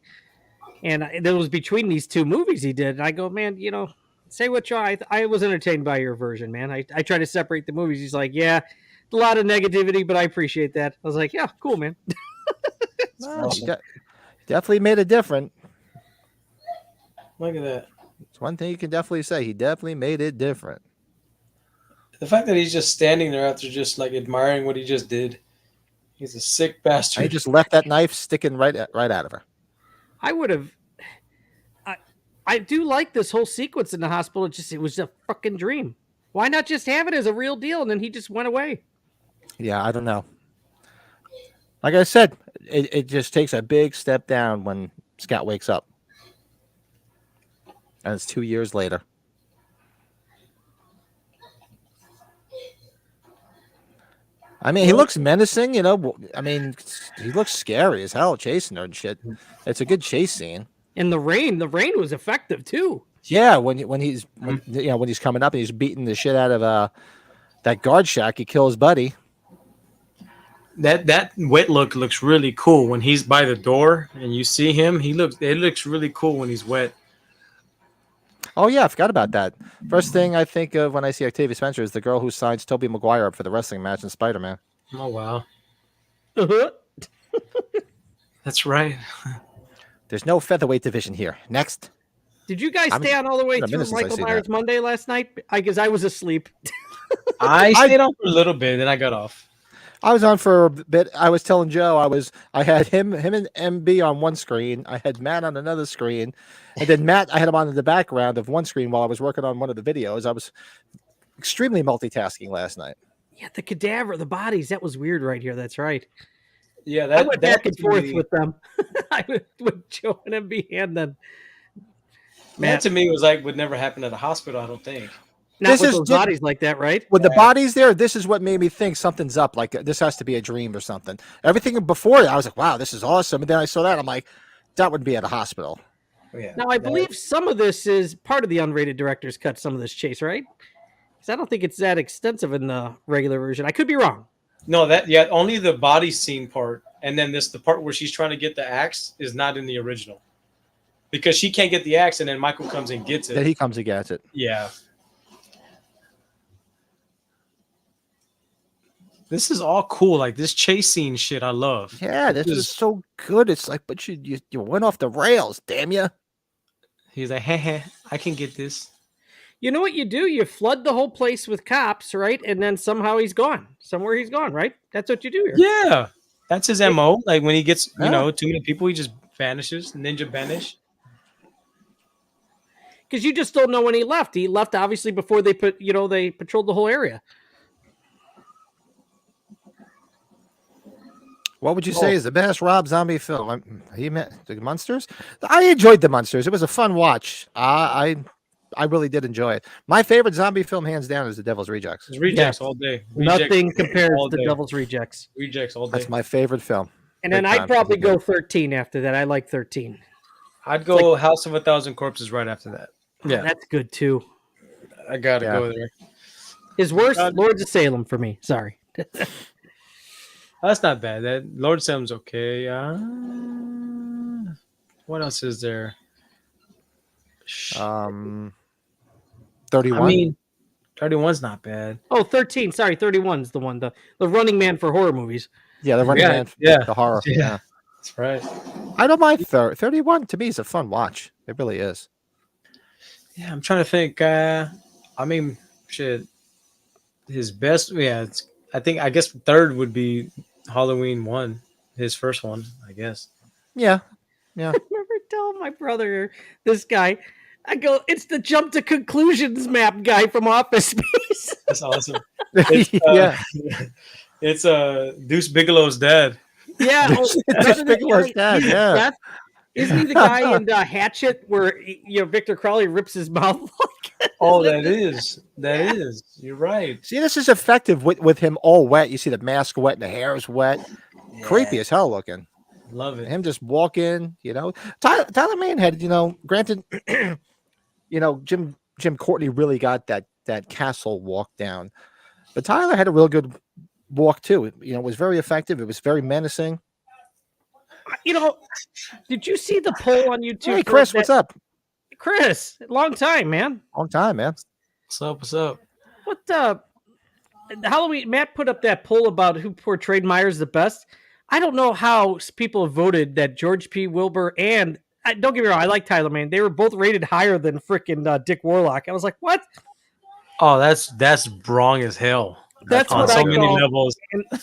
[SPEAKER 3] and that was between these two movies he did. And I go, man, say what you I was entertained by your version, man. I try to separate the movies. He's like, yeah, a lot of negativity, but I appreciate that. I was like, yeah, cool, man.
[SPEAKER 2] Awesome. Definitely made it different.
[SPEAKER 4] Look at that.
[SPEAKER 2] It's one thing you can definitely say. He definitely made it different.
[SPEAKER 4] The fact that he's just standing there after just like admiring what he just did. He's a sick bastard.
[SPEAKER 2] He just left that knife sticking right out of her.
[SPEAKER 3] I would have. I do like this whole sequence in the hospital. It was a fucking dream. Why not just have it as a real deal? And then he just went away.
[SPEAKER 2] Yeah, I don't know. Like I said, it just takes a big step down when Scott wakes up. And it's 2 years later. I mean, he looks menacing, I mean, he looks scary as hell chasing her and shit. It's a good chase scene.
[SPEAKER 3] And the rain was effective too.
[SPEAKER 2] Yeah, when he's coming up and he's beating the shit out of that guard shack, he kills Buddy.
[SPEAKER 4] That wet look looks really cool when he's by the door and you see him. It looks really cool when he's wet.
[SPEAKER 2] Oh yeah, I forgot about that. First thing I think of when I see Octavia Spencer is the girl who signs Tobey Maguire up for the wrestling match in Spider-Man.
[SPEAKER 4] Oh wow. That's right.
[SPEAKER 2] There's no featherweight division here. Next.
[SPEAKER 3] Did you guys stay on all the way through Michael Myers Monday last night? I guess I was asleep.
[SPEAKER 4] I stayed on for a little bit, then I got off.
[SPEAKER 2] I was on for a bit. I was telling Joe I had him and MB on one screen. I had Matt on another screen, and then Matt I had him on in the background of one screen while I was working on one of the videos. I was extremely multitasking last night.
[SPEAKER 3] Yeah, the cadaver, the bodies. That was weird right here. That's right.
[SPEAKER 4] Yeah,
[SPEAKER 3] I went back and forth with them. I went with Joe and MB, and then
[SPEAKER 4] Matt to me would never happen at a hospital. I don't think.
[SPEAKER 3] Not with those bodies like that, right?
[SPEAKER 2] With the bodies there, this is what made me think something's up. Like this has to be a dream or something. Everything before I was like, wow, this is awesome. And then I saw that. I'm like, that would be at a hospital.
[SPEAKER 4] Yeah.
[SPEAKER 3] Now, I believe some of this is part of the unrated director's cut, some of this chase, right? Because I don't think it's that extensive in the regular version. I could be wrong.
[SPEAKER 4] No, only the body scene part. And then the part where she's trying to get the axe is not in the original. Because she can't get the axe and then Michael comes and gets it.
[SPEAKER 2] Then he comes and gets it.
[SPEAKER 4] Yeah. This is all cool. Like this chase scene shit, I love.
[SPEAKER 2] Yeah, this is so good. It's like, but you went off the rails, damn you.
[SPEAKER 4] He's like, hey, I can get this.
[SPEAKER 3] You know what you do? You flood the whole place with cops, right? And then somehow he's gone. Somewhere he's gone, right? That's what you do here.
[SPEAKER 4] Yeah. That's his MO. Like when he gets, too many people, he just vanishes. Ninja vanish.
[SPEAKER 3] because you just don't know when he left. He left obviously before they they patrolled the whole area.
[SPEAKER 2] What would you say is the best Rob Zombie film? He met the Munsters. I enjoyed the Munsters. It was a fun watch. I really did enjoy it. My favorite zombie film, hands down, is The Devil's Rejects.
[SPEAKER 4] It's Rejects all day.
[SPEAKER 3] Nothing compares
[SPEAKER 4] all
[SPEAKER 3] to
[SPEAKER 4] day.
[SPEAKER 3] Devil's Rejects.
[SPEAKER 4] Rejects all day.
[SPEAKER 2] That's my favorite film.
[SPEAKER 3] And then I'd probably go 13 after that. I like 13.
[SPEAKER 4] I'd go House of a Thousand Corpses right after that.
[SPEAKER 3] Yeah, that's good too.
[SPEAKER 4] I gotta go there.
[SPEAKER 3] His worst, Lords of Salem for me. Sorry.
[SPEAKER 4] That's not bad. That Lord Salem's okay. What else is there?
[SPEAKER 2] 31.
[SPEAKER 4] I mean, 31's not bad.
[SPEAKER 3] Oh, 13. Sorry, 31's the one. The Running Man for horror movies.
[SPEAKER 2] Yeah, the Running Man.
[SPEAKER 4] Yeah,
[SPEAKER 2] the horror.
[SPEAKER 4] Yeah, that's right.
[SPEAKER 2] I don't mind 31. To me, is a fun watch. It really is.
[SPEAKER 4] Yeah, I'm trying to think. I mean, shit. His best. Yeah, I guess third would be Halloween 1. His first one, I guess.
[SPEAKER 2] Yeah.
[SPEAKER 3] I remember telling my brother, this guy, I go, it's the jump to conclusions map guy from Office Space.
[SPEAKER 4] That's awesome. It's Deuce Bigelow's dad.
[SPEAKER 3] Yeah,
[SPEAKER 2] Deuce Bigelow's dad. Yeah.
[SPEAKER 3] Isn't he the guy in Hatchet where Victor Crowley rips his mouth?
[SPEAKER 4] Oh, that is. You're right.
[SPEAKER 2] See, this is effective with him all wet. You see the mask wet and the hair is wet. Yeah. Creepy as hell looking.
[SPEAKER 4] Love it.
[SPEAKER 2] Him just walking, Tyler Mane had, granted, Jim Courtney really got that castle walk down, but Tyler had a real good walk too. It was very effective. It was very menacing.
[SPEAKER 3] Did you see the poll on YouTube?
[SPEAKER 2] Hey, Chris, what's up?
[SPEAKER 3] Chris, long time, man.
[SPEAKER 2] Long time, man.
[SPEAKER 4] What's up?
[SPEAKER 3] What Halloween? Matt put up that poll about who portrayed Myers the best. I don't know how people have voted that George P. Wilbur and don't get me wrong, I like Tyler Mane. They were both rated higher than freaking Dick Warlock. I was like, what?
[SPEAKER 4] Oh, that's wrong as hell.
[SPEAKER 3] That's
[SPEAKER 4] on
[SPEAKER 3] what
[SPEAKER 4] so
[SPEAKER 3] I
[SPEAKER 4] many
[SPEAKER 3] call,
[SPEAKER 4] levels.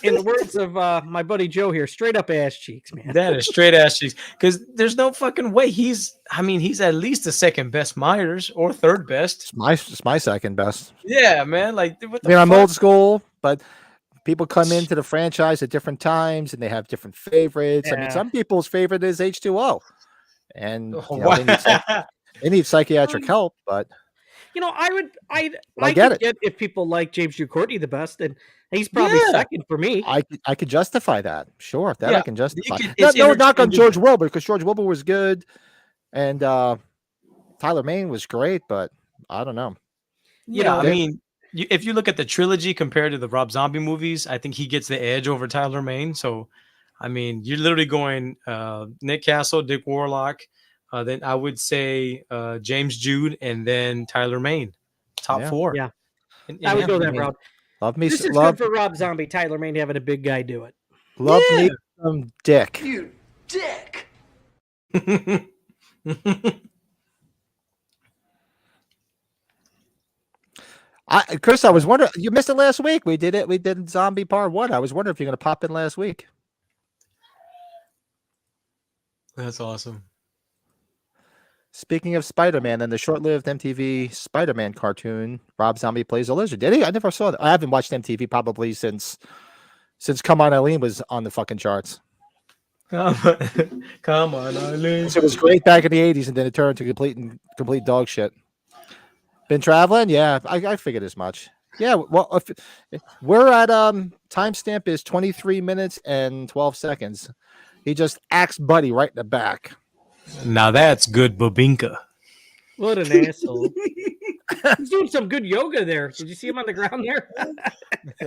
[SPEAKER 3] In the words of my buddy Joe here, straight up ass cheeks, man.
[SPEAKER 4] That is straight ass cheeks. Because there's no fucking way he's at least the second best Myers or third best.
[SPEAKER 2] It's my second best.
[SPEAKER 4] Yeah, man. Like, what the
[SPEAKER 2] I'm old school, but people come into the franchise at different times and they have different favorites. Yeah. I mean, some people's favorite is H2O, and they need psychiatric help. But
[SPEAKER 3] I get if people like James Hugh Courtney the best, and he's probably second for me.
[SPEAKER 2] I could justify that. Sure, I can justify.
[SPEAKER 4] No
[SPEAKER 2] knock on George Wilbur, because George Wilbur was good, and Tyler Mane was great, but I don't know.
[SPEAKER 4] I mean, if you look at the trilogy compared to the Rob Zombie movies, I think he gets the edge over Tyler Mane. So, I mean, you're literally going Nick Castle, Dick Warlock, then I would say James Jude, and then Tyler Mane, top 4.
[SPEAKER 3] Yeah, I would go that route.
[SPEAKER 2] Love me.
[SPEAKER 3] This is good for Rob Zombie. Tyler Mane having a big guy do it.
[SPEAKER 2] Love me some Dick.
[SPEAKER 5] You dick.
[SPEAKER 2] Chris, I was wondering, you missed it last week. We did Zombie Part 1. I was wondering if you're going to pop in last week.
[SPEAKER 4] That's awesome.
[SPEAKER 2] Speaking of Spider-Man, and the short-lived MTV Spider-Man cartoon, Rob Zombie plays a lizard. Did he? I never saw that. I haven't watched MTV probably since Come On Eileen was on the fucking charts.
[SPEAKER 4] Come on, Eileen.
[SPEAKER 2] So it was great back in the 80s, and then it turned to complete dog shit. Been traveling? Yeah, I figured as much. Yeah, well, if we're at timestamp is 23 minutes and 12 seconds. He just axed Buddy right in the back.
[SPEAKER 4] Now that's good babinka.
[SPEAKER 3] What an asshole. He's doing some good yoga there. Did you see him on the ground there?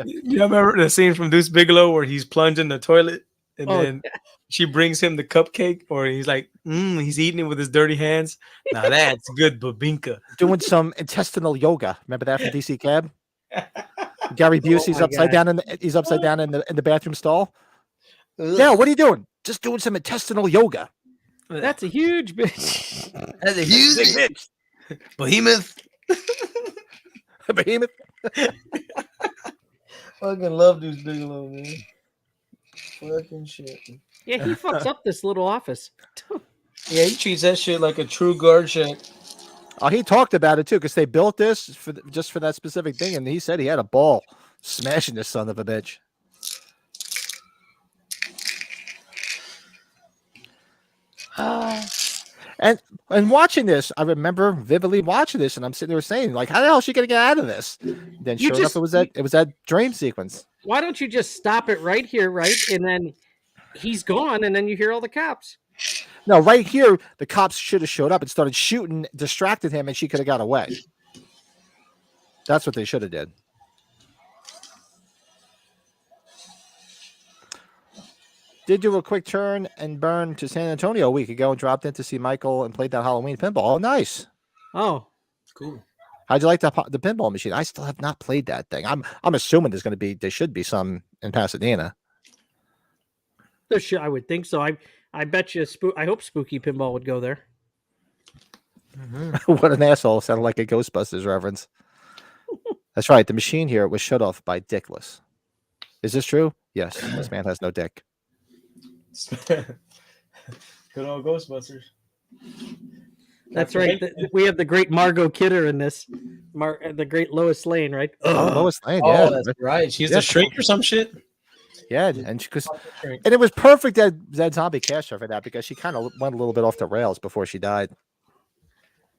[SPEAKER 4] You remember the scene from Deuce Bigelow where he's plunging the toilet and then she brings him the cupcake, or he's like, he's eating it with his dirty hands. Now that's good babinka.
[SPEAKER 2] Doing some intestinal yoga. Remember that from DC Cab? Gary Busey's upside down in the bathroom stall. Yeah, what are you doing? Just doing some intestinal yoga.
[SPEAKER 3] That's a huge bitch.
[SPEAKER 5] That's a huge bitch. Behemoth.
[SPEAKER 2] Behemoth.
[SPEAKER 4] Fucking love Deuce Bigelow, man. Fucking shit.
[SPEAKER 3] Yeah, he fucks up this little office.
[SPEAKER 4] Yeah, he treats that shit like a true guard shack.
[SPEAKER 2] He talked about it too because they built this just for that specific thing, and he said he had a ball smashing this son of a bitch. And watching this, I remember vividly watching this, and I'm sitting there saying, like, how the hell is she gonna get out of this? Then sure enough, it was that dream sequence.
[SPEAKER 3] Why don't you just stop it right here, right? And then he's gone, and then you hear all the cops.
[SPEAKER 2] No, right here, the cops should have showed up and started shooting, distracted him, and she could have got away. That's what they should have did. Did do a quick turn and burn to San Antonio a week ago and dropped in to see Michael and played that Halloween pinball. Oh, nice.
[SPEAKER 3] Oh,
[SPEAKER 4] Cool.
[SPEAKER 2] How'd you like the pinball machine? I still have not played that thing. I'm assuming there should be some in Pasadena.
[SPEAKER 3] I would think so. I bet you. I hope Spooky Pinball would go there.
[SPEAKER 2] What an asshole! Sounded like a Ghostbusters reference. That's right. The machine here was shut off by Dickless. Is this true? Yes. This man has no dick.
[SPEAKER 4] Good old Ghostbusters.
[SPEAKER 3] That's right. We have the great Margot Kidder in this. The great Lois Lane, right?
[SPEAKER 2] Lois Lane.
[SPEAKER 4] Oh,
[SPEAKER 2] Yeah,
[SPEAKER 4] that's right. She's the shrink or some shit.
[SPEAKER 2] yeah, and it was perfect that zombie cast her for that because she kind of went a little bit off the rails before she died.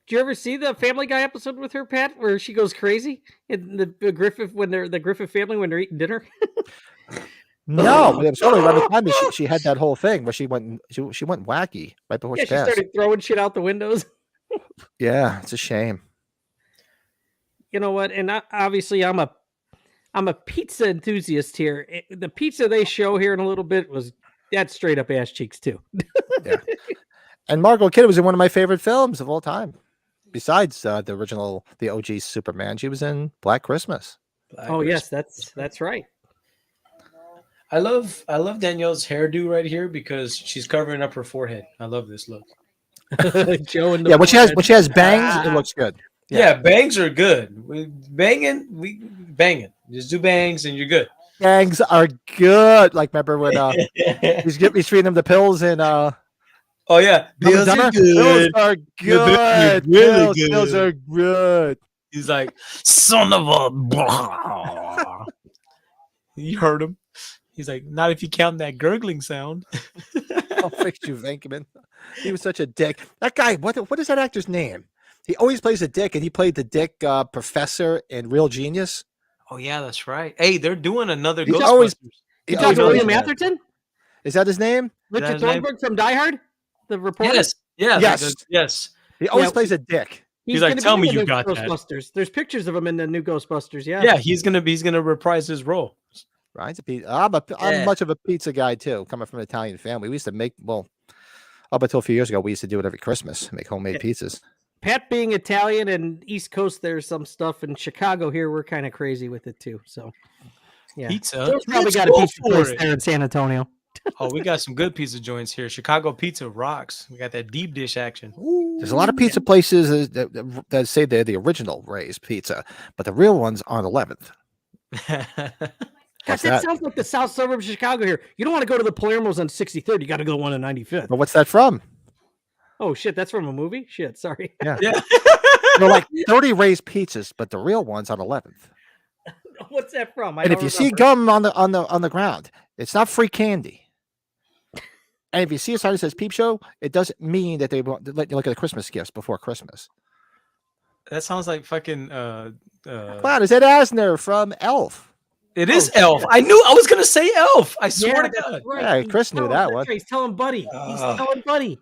[SPEAKER 3] Did you ever see the Family Guy episode with her, Pat, where she goes crazy in the Griffith the Griffith family when they're eating dinner?
[SPEAKER 2] No, but it was only around the time that she had that whole thing where she went wacky right before
[SPEAKER 3] Yeah,
[SPEAKER 2] she
[SPEAKER 3] she
[SPEAKER 2] passed.
[SPEAKER 3] started throwing shit out the windows.
[SPEAKER 2] Yeah, it's a shame.
[SPEAKER 3] You know what? And obviously, I'm a pizza enthusiast here. The pizza they show here in a little bit that's straight up ass cheeks too.
[SPEAKER 2] Yeah, and Margot Kidder was in one of my favorite films of all time. Besides the original, the OG Superman, she was in Black Christmas.
[SPEAKER 3] Yes, that's right.
[SPEAKER 4] I love Danielle's hairdo right here because she's covering up her forehead. I love this look.
[SPEAKER 3] Joe and
[SPEAKER 2] Yeah, when she has bangs, it looks good.
[SPEAKER 4] Yeah, bangs are good. We banging. Just do bangs and you're good.
[SPEAKER 2] Bangs are good. Like remember when he's feeding them the pills and
[SPEAKER 4] Oh yeah,
[SPEAKER 2] Pills are good.
[SPEAKER 4] Really good.
[SPEAKER 2] Pills are good.
[SPEAKER 4] He's like, son of a. You heard him. He's like, not if you count that gurgling sound.
[SPEAKER 2] I'll fix you, Venkman. He was such a dick. That guy. What is that actor's name? He always plays a dick, and he played the dick professor in Real Genius.
[SPEAKER 4] Oh yeah, that's right. Hey, they're doing another
[SPEAKER 2] He's
[SPEAKER 4] Ghostbusters.
[SPEAKER 2] always-
[SPEAKER 3] You
[SPEAKER 2] Oh,
[SPEAKER 3] talking
[SPEAKER 2] no,
[SPEAKER 3] William
[SPEAKER 2] yeah.
[SPEAKER 3] Atherton?
[SPEAKER 2] Is that his name?
[SPEAKER 3] Richard
[SPEAKER 4] his name?
[SPEAKER 3] Thornburg from Die Hard? The reporter?
[SPEAKER 4] Yes. Yeah.
[SPEAKER 2] Yes.
[SPEAKER 4] Yes.
[SPEAKER 2] He always
[SPEAKER 3] Yeah.
[SPEAKER 2] plays a dick.
[SPEAKER 4] He's like,
[SPEAKER 3] gonna
[SPEAKER 4] tell
[SPEAKER 3] be
[SPEAKER 4] me
[SPEAKER 3] in the
[SPEAKER 4] you got that.
[SPEAKER 3] Ghostbusters. There's pictures of him in the new Ghostbusters. Yeah.
[SPEAKER 4] Yeah, he's gonna reprise his role.
[SPEAKER 2] Ryan's a pizza. I'm much of a pizza guy too. Coming from an Italian family, we used to make up until a few years ago, we used to do it every Christmas. Make homemade pizzas.
[SPEAKER 3] Pat being Italian and East Coast, there's some stuff in Chicago here. We're kind of crazy with it too. So, yeah.
[SPEAKER 4] Pizza.
[SPEAKER 3] Joe's probably
[SPEAKER 4] Let's
[SPEAKER 3] got a
[SPEAKER 4] go
[SPEAKER 3] pizza
[SPEAKER 4] for
[SPEAKER 3] place
[SPEAKER 4] it.
[SPEAKER 3] there in San Antonio.
[SPEAKER 4] Oh, we got some good pizza joints here. Chicago pizza rocks. We got that deep dish action.
[SPEAKER 2] There's a lot of pizza places that say they're the original Ray's pizza, but the real ones aren't 11th.
[SPEAKER 3] Gosh,
[SPEAKER 2] that?
[SPEAKER 3] that sounds like the south suburb of Chicago here. You don't want to go to the Palermo's on 63rd. You got to go to one on 95th.
[SPEAKER 2] But what's that from?
[SPEAKER 3] Oh, shit. That's from a movie? Shit. Sorry.
[SPEAKER 2] Yeah.
[SPEAKER 4] Yeah.
[SPEAKER 2] They're like 30 Ray's pizzas, but the real one's on 11th.
[SPEAKER 3] What's that from?
[SPEAKER 2] And if you see gum on the ground, it's not free candy. And if you see a sign that says Peep Show, it doesn't mean that they want to let you look at the Christmas gifts before Christmas.
[SPEAKER 4] That sounds like fucking
[SPEAKER 2] Clown, is Ed Asner from Elf?
[SPEAKER 4] It is Elf. I knew I was gonna say Elf. I swear to God.
[SPEAKER 2] Yeah, Chris knew that one.
[SPEAKER 3] He's telling Buddy. He's telling Buddy.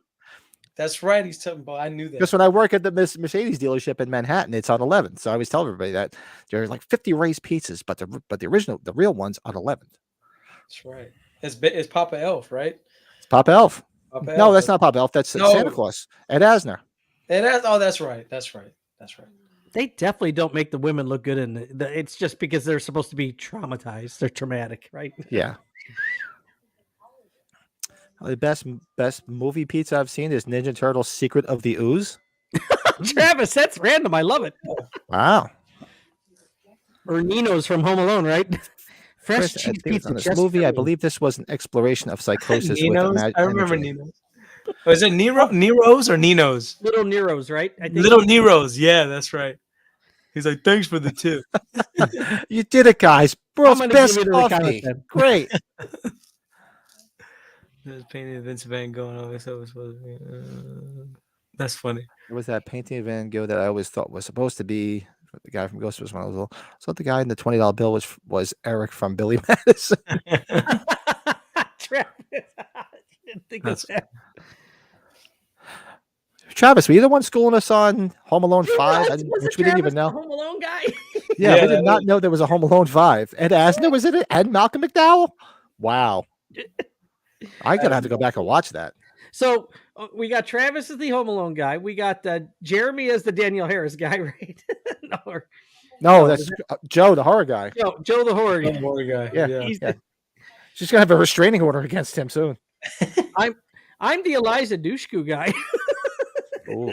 [SPEAKER 4] That's right. He's telling, but I knew that.
[SPEAKER 2] Just when I work at the Mercedes dealership in Manhattan, it's on 11th. So I always tell everybody that there are like 50 Ray's pizzas, but the real one's on 11th.
[SPEAKER 4] That's right. It's Papa Elf, right?
[SPEAKER 2] It's Papa Elf.
[SPEAKER 4] Papa
[SPEAKER 2] No,
[SPEAKER 4] Elf.
[SPEAKER 2] that's not Papa Elf. That's
[SPEAKER 4] No.
[SPEAKER 2] Santa Claus. Ed Asner.
[SPEAKER 4] Oh, that's right. That's right. That's right.
[SPEAKER 3] They definitely don't make the women look good. It's just because they're supposed to be traumatized. They're traumatic, right?
[SPEAKER 2] Yeah. The best movie pizza I've seen is Ninja Turtles: Secret of the Ooze.
[SPEAKER 3] Travis, that's random. I love it.
[SPEAKER 2] Wow.
[SPEAKER 3] Or Nino's from Home Alone, right? Fresh
[SPEAKER 2] Chris, I
[SPEAKER 3] cheese
[SPEAKER 2] think it's
[SPEAKER 3] pizza.
[SPEAKER 2] on this
[SPEAKER 3] just
[SPEAKER 2] movie,
[SPEAKER 3] for
[SPEAKER 2] I
[SPEAKER 3] me.
[SPEAKER 2] believe this was an exploration of psychosis.
[SPEAKER 4] Nino's.
[SPEAKER 2] With
[SPEAKER 4] I remember
[SPEAKER 2] imagery.
[SPEAKER 4] Nino's. Oh, is it Nero's or Nino's?
[SPEAKER 3] Little Nero's, right? I think
[SPEAKER 4] Little Nero's. Yeah, that's right. He's like, thanks for the tip.
[SPEAKER 2] You did it, guys. World's
[SPEAKER 3] gonna
[SPEAKER 2] best
[SPEAKER 3] give you the comment
[SPEAKER 2] coffee.
[SPEAKER 3] then.
[SPEAKER 2] Great.
[SPEAKER 4] There's painting of Vince Van Gogh and all this stuff was supposed to be. That's funny.
[SPEAKER 2] It was that painting of Van Gogh that I always thought was supposed to be the guy from Ghostbusters when I was little. So the guy in the $20 bill was Eric from Billy Madison.
[SPEAKER 3] Travis, I didn't think of that.
[SPEAKER 2] Travis, were you the one schooling us on Home Alone 5?
[SPEAKER 3] Was
[SPEAKER 2] Which
[SPEAKER 3] it
[SPEAKER 2] we didn't even
[SPEAKER 3] Travis,
[SPEAKER 2] know.
[SPEAKER 3] the Home Alone guy?
[SPEAKER 2] Yeah,
[SPEAKER 4] Yeah,
[SPEAKER 2] we did not know there was a Home Alone 5. Ed Asner was in it, and Malcolm McDowell. Wow. I'm going to have to go back and watch that.
[SPEAKER 3] So we got Travis as the Home Alone guy. We got Jeremy as the Daniel Harris guy, right?
[SPEAKER 2] No, that's Joe, the horror guy.
[SPEAKER 3] Joe the horror guy.
[SPEAKER 4] Horror guy.
[SPEAKER 2] Yeah.
[SPEAKER 3] He's
[SPEAKER 2] Yeah. She's going to have a restraining order against him soon.
[SPEAKER 3] I'm the Eliza Dushku guy.
[SPEAKER 2] Ooh.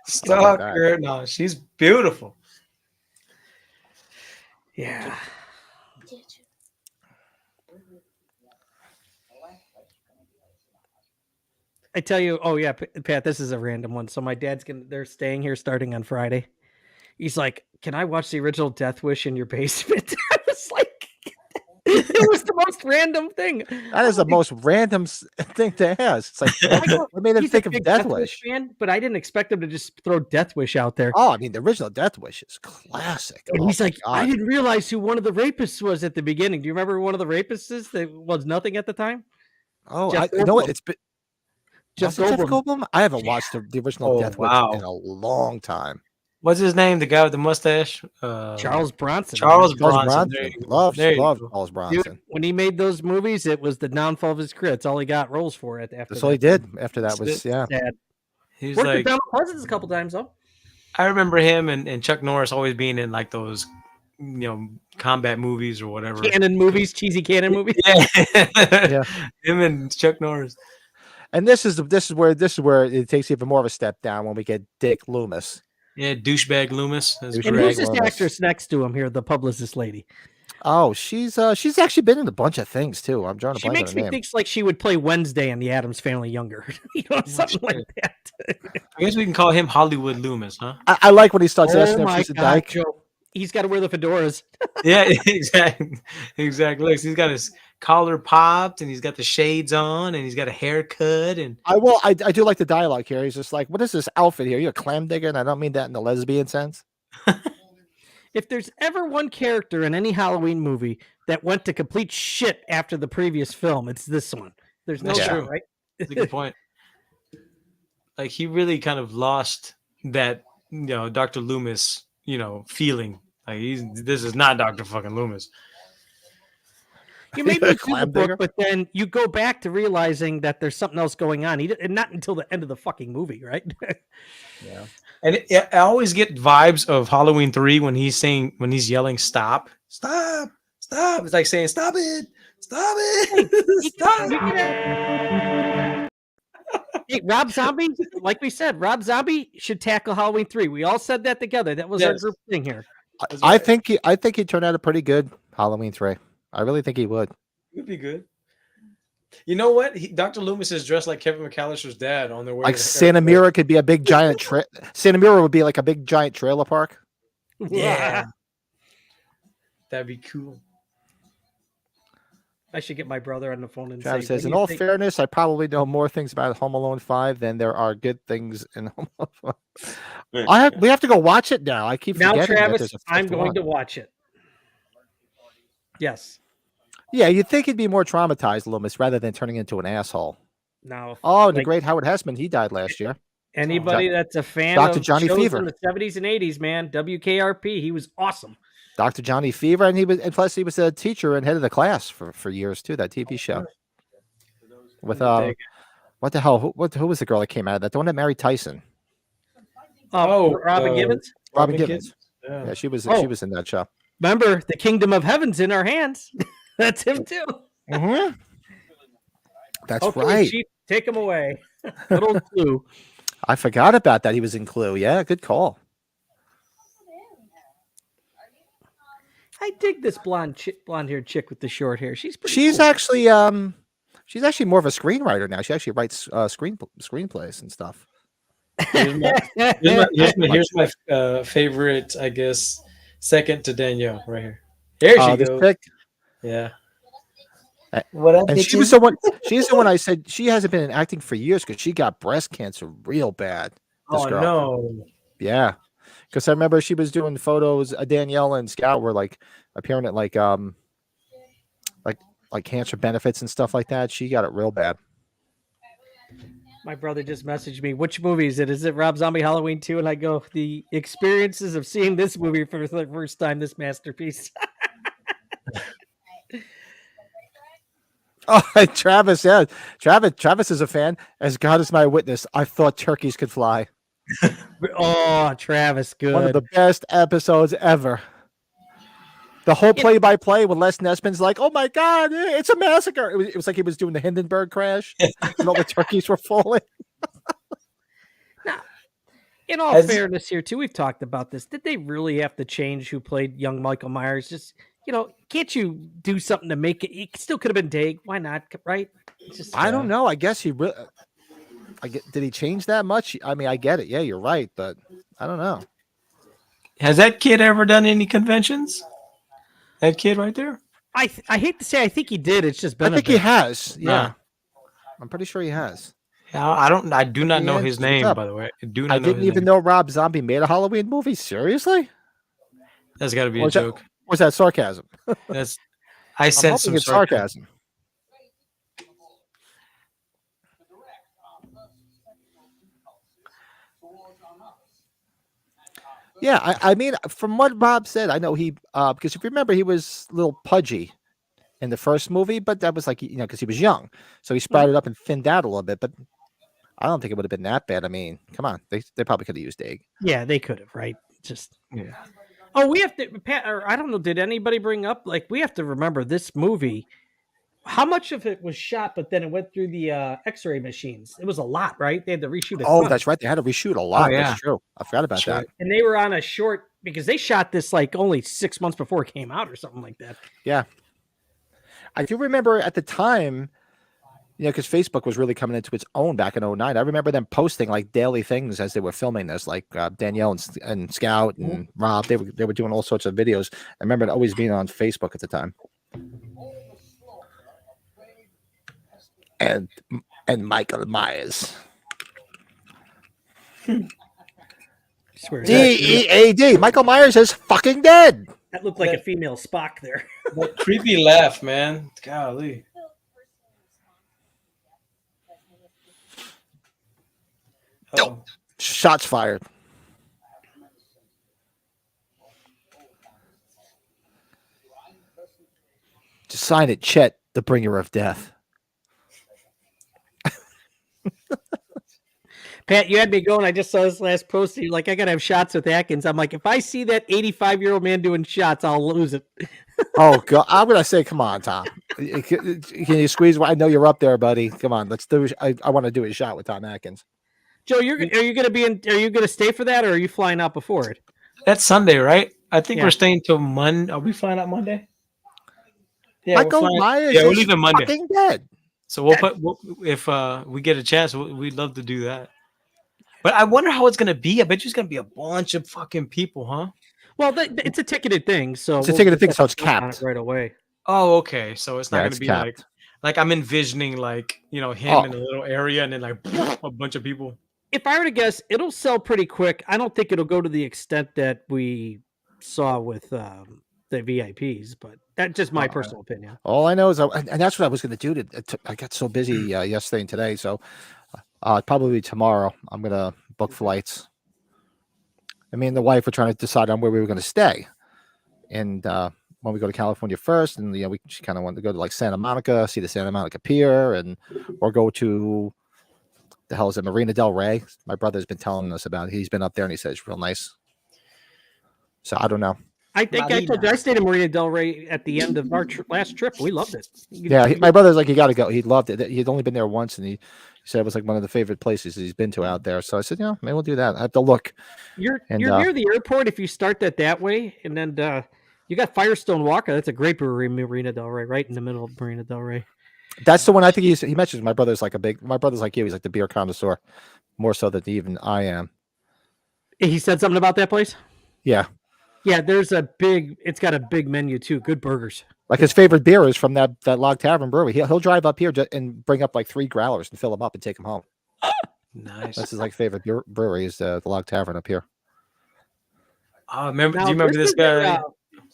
[SPEAKER 4] Stalker. No, she's beautiful.
[SPEAKER 3] Yeah. I tell you, oh yeah, Pat, this is a random one. So my dad's they're staying here starting on Friday. He's like, "Can I watch the original Death Wish in your basement?" I was like, it was the most random thing.
[SPEAKER 2] That is the most random thing to ask. It's like, what made him
[SPEAKER 3] He's
[SPEAKER 2] think
[SPEAKER 3] a
[SPEAKER 2] of
[SPEAKER 3] big
[SPEAKER 2] Death Wish?
[SPEAKER 3] fan, but I didn't expect him to just throw Death Wish out there.
[SPEAKER 2] Oh, I mean, the original Death Wish is classic.
[SPEAKER 3] And
[SPEAKER 2] Oh,
[SPEAKER 3] he's
[SPEAKER 2] my
[SPEAKER 3] like, I
[SPEAKER 2] God.
[SPEAKER 3] didn't realize who one of the rapists was at the beginning. Do you remember who one of the rapists is that was nothing at the time?
[SPEAKER 2] Oh,
[SPEAKER 3] Jeff
[SPEAKER 2] you know what?
[SPEAKER 3] Goldblum.
[SPEAKER 2] It's been
[SPEAKER 3] Jeff
[SPEAKER 2] was it Jeff
[SPEAKER 3] Goldblum.
[SPEAKER 2] Goldblum? I haven't watched the original
[SPEAKER 4] Oh,
[SPEAKER 2] Death
[SPEAKER 4] wow.
[SPEAKER 2] Wish in a long time.
[SPEAKER 4] What's his name? The guy with the mustache?
[SPEAKER 3] Charles Bronson.
[SPEAKER 4] Charles
[SPEAKER 2] Charles
[SPEAKER 4] Bronson. There
[SPEAKER 2] Bronson.
[SPEAKER 4] you go.
[SPEAKER 2] Love
[SPEAKER 4] There you go.
[SPEAKER 2] Charles
[SPEAKER 3] Dude,
[SPEAKER 2] Bronson.
[SPEAKER 3] when he made those movies, it was the downfall of his career. That's all he got roles for it after
[SPEAKER 2] That's all he did after that
[SPEAKER 4] That's
[SPEAKER 2] was,
[SPEAKER 4] it.
[SPEAKER 2] yeah.
[SPEAKER 3] Sad.
[SPEAKER 4] He's
[SPEAKER 3] Worked with
[SPEAKER 4] like,
[SPEAKER 3] Donald Pleasance a couple times though.
[SPEAKER 4] I remember him and Chuck Norris always being in like those, combat movies or whatever.
[SPEAKER 3] Cannon movies, cheesy cannon movies.
[SPEAKER 4] Yeah. Him and Chuck Norris.
[SPEAKER 2] And this is where it takes even more of a step down when we get Dick Loomis.
[SPEAKER 4] Yeah, douchebag Loomis. That's
[SPEAKER 3] And
[SPEAKER 2] Douchebag
[SPEAKER 3] who's
[SPEAKER 4] great.
[SPEAKER 3] this
[SPEAKER 2] Loomis.
[SPEAKER 3] actress next to him here, the publicist lady?
[SPEAKER 2] Oh, she's actually been in a bunch of things too. I'm trying to
[SPEAKER 3] She
[SPEAKER 2] blank on
[SPEAKER 3] makes
[SPEAKER 2] her
[SPEAKER 3] me
[SPEAKER 2] name.
[SPEAKER 3] think like she would play Wednesday in the Addams Family younger. Something like that.
[SPEAKER 4] I guess we can call him Hollywood Loomis, huh?
[SPEAKER 2] I like when he starts
[SPEAKER 3] Oh
[SPEAKER 2] asking if
[SPEAKER 3] my
[SPEAKER 2] she's a
[SPEAKER 3] God,
[SPEAKER 2] dyke.
[SPEAKER 3] Joe. He's got to wear the fedoras.
[SPEAKER 4] Yeah, exactly. Exactly. Look, he's got his collar popped and he's got the shades on and he's got a haircut and
[SPEAKER 2] I do like the dialogue here. He's just like, what is this outfit here? You're a clam digger, and I don't mean that in the lesbian sense.
[SPEAKER 3] If there's ever one character in any Halloween movie that went to complete shit after the previous film, it's this one. There's no
[SPEAKER 4] That's
[SPEAKER 3] doubt,
[SPEAKER 4] true.
[SPEAKER 3] right?
[SPEAKER 4] that's a good point. Like he really kind of lost that, Dr. Loomis, feeling. Like this is not Dr. fucking Loomis.
[SPEAKER 3] You maybe
[SPEAKER 2] You're a
[SPEAKER 3] do the
[SPEAKER 2] clam digger?
[SPEAKER 3] book, but then you go back to realizing that there's something else going on. And not until the end of the fucking movie, right?
[SPEAKER 2] Yeah.
[SPEAKER 4] And I always get vibes of Halloween 3 when he's yelling, stop, stop, stop. It's like saying, stop it, stop.
[SPEAKER 3] Hey, Rob Zombie, like we said, Rob Zombie should tackle Halloween 3. We all said that together. That was our
[SPEAKER 4] Yes.
[SPEAKER 3] group thing here.
[SPEAKER 2] I think he turned out a pretty good Halloween 3. I really think he would.
[SPEAKER 4] It would be good. You know what? Dr. Loomis is dressed like Kevin McAllister's dad on their way.
[SPEAKER 2] Like
[SPEAKER 4] to
[SPEAKER 2] Santa Mira could be a big giant Santa Mira would be like a big giant trailer park.
[SPEAKER 4] Yeah. That'd be cool.
[SPEAKER 3] I should get my brother on the phone and
[SPEAKER 2] Travis
[SPEAKER 3] say,
[SPEAKER 2] says,
[SPEAKER 3] "What
[SPEAKER 2] in
[SPEAKER 3] do you
[SPEAKER 2] all
[SPEAKER 3] think?"
[SPEAKER 2] fairness, I probably know more things about Home Alone 5 than there are good things in Home Alone 5. We have to go watch it now. I keep
[SPEAKER 3] Now,
[SPEAKER 2] forgetting that
[SPEAKER 3] Travis,
[SPEAKER 2] there's a
[SPEAKER 3] I'm
[SPEAKER 2] fifth
[SPEAKER 3] going
[SPEAKER 2] one.
[SPEAKER 3] to watch it. Yes.
[SPEAKER 2] Yeah, you'd think he'd be more traumatized, Loomis, rather than turning into an asshole.
[SPEAKER 3] Now,
[SPEAKER 2] Oh, and the
[SPEAKER 3] like,
[SPEAKER 2] great Howard Hessman, he died last year.
[SPEAKER 3] anybody that's a fan
[SPEAKER 2] Dr.
[SPEAKER 3] of
[SPEAKER 2] Johnny
[SPEAKER 3] shows
[SPEAKER 2] Fever.
[SPEAKER 3] in the 70s and 80s, man, WKRP, he was awesome.
[SPEAKER 2] Dr. Johnny Fever, and plus he was a teacher and head of the class for years too. That TV show with what the hell? Who was the girl that came out of that? The one that married Tyson.
[SPEAKER 3] Robin Gibbons.
[SPEAKER 2] Robin Gibbons.
[SPEAKER 4] Yeah.
[SPEAKER 2] Yeah, she was in that show.
[SPEAKER 3] Remember, the kingdom of heaven's in our hands. That's him too.
[SPEAKER 2] Mm-hmm. That's
[SPEAKER 3] Okay,
[SPEAKER 2] right.
[SPEAKER 3] Chief, take him away. Little clue.
[SPEAKER 2] I forgot about that. He was in Clue. Yeah, good call.
[SPEAKER 3] I dig this blonde-haired chick with the short hair. She's pretty
[SPEAKER 2] She's
[SPEAKER 3] cool.
[SPEAKER 2] actually She's actually more of a screenwriter now. She actually writes screenplays and stuff.
[SPEAKER 4] Here's my favorite, I guess, second to Danielle right here. There she
[SPEAKER 2] This
[SPEAKER 4] goes.
[SPEAKER 2] chick,
[SPEAKER 4] Yeah.
[SPEAKER 1] What up,
[SPEAKER 2] and she was the one. She's the one I said she hasn't been in acting for years because she got breast cancer real bad. This
[SPEAKER 4] Oh
[SPEAKER 2] girl.
[SPEAKER 4] no.
[SPEAKER 2] Yeah, because I remember she was doing photos. Danielle and Scout were like appearing at like cancer benefits and stuff like that. She got it real bad.
[SPEAKER 3] My brother just messaged me, which movie is it? Is it Rob Zombie Halloween 2? And I go, the experiences of seeing this movie for the first time, this masterpiece.
[SPEAKER 2] Oh, Travis, yeah. Travis is a fan. As God is my witness, I thought turkeys could fly.
[SPEAKER 3] Oh, Travis, good.
[SPEAKER 2] One of the best episodes ever. The whole play-by-play when Les Nessman's like, "Oh my God, it's a massacre!" It was like he was doing the Hindenburg crash, and all the turkeys were falling.
[SPEAKER 3] Now, in all fairness, here too, we've talked about this. Did they really have to change who played young Michael Myers? Just can't you do something to make it? It still could have been Dague. Why not? Right?
[SPEAKER 2] I don't know. I guess he really. Did he change that much? I mean, I get it. Yeah, you're right, but I don't know.
[SPEAKER 4] Has that kid ever done any conventions? That kid right there?
[SPEAKER 3] I hate to say, I think he did. It's just been.
[SPEAKER 2] I think he has. Yeah,
[SPEAKER 4] Nah.
[SPEAKER 2] I'm pretty sure he has.
[SPEAKER 4] Yeah, I do not know his name, by the way. I
[SPEAKER 2] didn't even know Rob Zombie made a Halloween movie. Seriously?
[SPEAKER 4] That's got to be a joke.
[SPEAKER 2] Was that sarcasm?
[SPEAKER 4] I sense some sarcasm.
[SPEAKER 2] Yeah, I mean, from what Rob said, I know he because if you remember, he was a little pudgy in the first movie, but that was like because he was young, so he sprouted up and thinned out a little bit. But I don't think it would have been that bad. I mean, come on, they probably could have used Dague.
[SPEAKER 3] Yeah, they could have, right? Just Oh, we have to, Pat, or I don't know. Did anybody bring up we have to remember this movie? How much of it was shot, but then it went through the X-ray machines? It was a lot, right? They had to reshoot.
[SPEAKER 2] That's right. They had to reshoot a lot.
[SPEAKER 4] Yeah.
[SPEAKER 2] That's true. I forgot about that.
[SPEAKER 4] Right.
[SPEAKER 3] And they were on a short because they shot this only 6 months before it came out or something like that.
[SPEAKER 2] Yeah, I do remember at the time, because Facebook was really coming into its own back in 2009. I remember them posting daily things as they were filming this, Danielle and Scout and Rob. They were doing all sorts of videos. I remember it always being on Facebook at the time. And Michael Myers. DEAD. Michael Myers is fucking dead.
[SPEAKER 3] That looked like a female Spock there.
[SPEAKER 4] That creepy laugh, man. Golly.
[SPEAKER 2] Oh. Shots fired. Just sign it, Chet, the bringer of death.
[SPEAKER 3] Pat, you had me going. I just saw this last post. You're like, I got to have shots with Atkins. I'm like, if I see that 85-year-old man doing shots, I'll lose it.
[SPEAKER 2] Oh, God. I'm going to say, come on, Tom. Can you squeeze? I know you're up there, buddy. Come on. Let's do it. I want to do a shot with Tom Atkins.
[SPEAKER 3] Joe, are you going to stay for that, or are you flying out before it?
[SPEAKER 4] That's Sunday, right? I think we're staying till Monday. Are we flying out Monday? Yeah,
[SPEAKER 2] Michael Myers
[SPEAKER 4] we're
[SPEAKER 2] is
[SPEAKER 4] leaving Monday.
[SPEAKER 2] Fucking dead.
[SPEAKER 4] So if we get a chance, we'd love to do that. But I wonder how it's going to be. I bet you it's going to be a bunch of fucking people, huh?
[SPEAKER 3] Well, it's a ticketed thing, so
[SPEAKER 2] it's a ticketed thing, so it's capped
[SPEAKER 3] right away.
[SPEAKER 4] Oh, okay. So it's not going to be
[SPEAKER 2] capped.
[SPEAKER 4] like I'm envisioning him in a little area and then a bunch of people.
[SPEAKER 3] If I were to guess, it'll sell pretty quick. I don't think it'll go to the extent that we saw with the VIPs, but that's just my personal opinion.
[SPEAKER 2] All I know is, and that's what I was going to do. I got so busy yesterday and today, so probably tomorrow I'm going to book flights. I mean, the wife were trying to decide on where we were going to stay, and when we go to California first, and she kind of wanted to go to Santa Monica, see the Santa Monica Pier, or go to the hell is it, Marina Del Rey. My brother's been telling us about it. He's been up there and he said it's real nice. So I don't know.
[SPEAKER 3] I think I told you I stayed in Marina Del Rey at the end of our last trip. We loved it.
[SPEAKER 2] My brother's like, you got to go. He loved it. He'd only been there once, and he said it was one of the favorite places he's been to out there. So I said, maybe we'll do that. I have to look.
[SPEAKER 3] You're near the airport if you start that way, and then you got Firestone Walker. That's a great brewery, Marina Del Rey, right in the middle of Marina Del Rey.
[SPEAKER 2] That's the one I think he mentions. My brother's like you. He's like the beer connoisseur, more so than even I am.
[SPEAKER 3] He said something about that place.
[SPEAKER 2] Yeah,
[SPEAKER 3] Yeah, it's got a big menu too. Good burgers.
[SPEAKER 2] like his favorite beer is from that Log Tavern Brewery. He'll drive up here and bring up like 3 growlers and fill them up and take them home.
[SPEAKER 4] Nice.
[SPEAKER 2] That's his like favorite brewery is the Log Tavern up here.
[SPEAKER 4] Oh, remember?
[SPEAKER 3] Now,
[SPEAKER 4] do you remember this guy?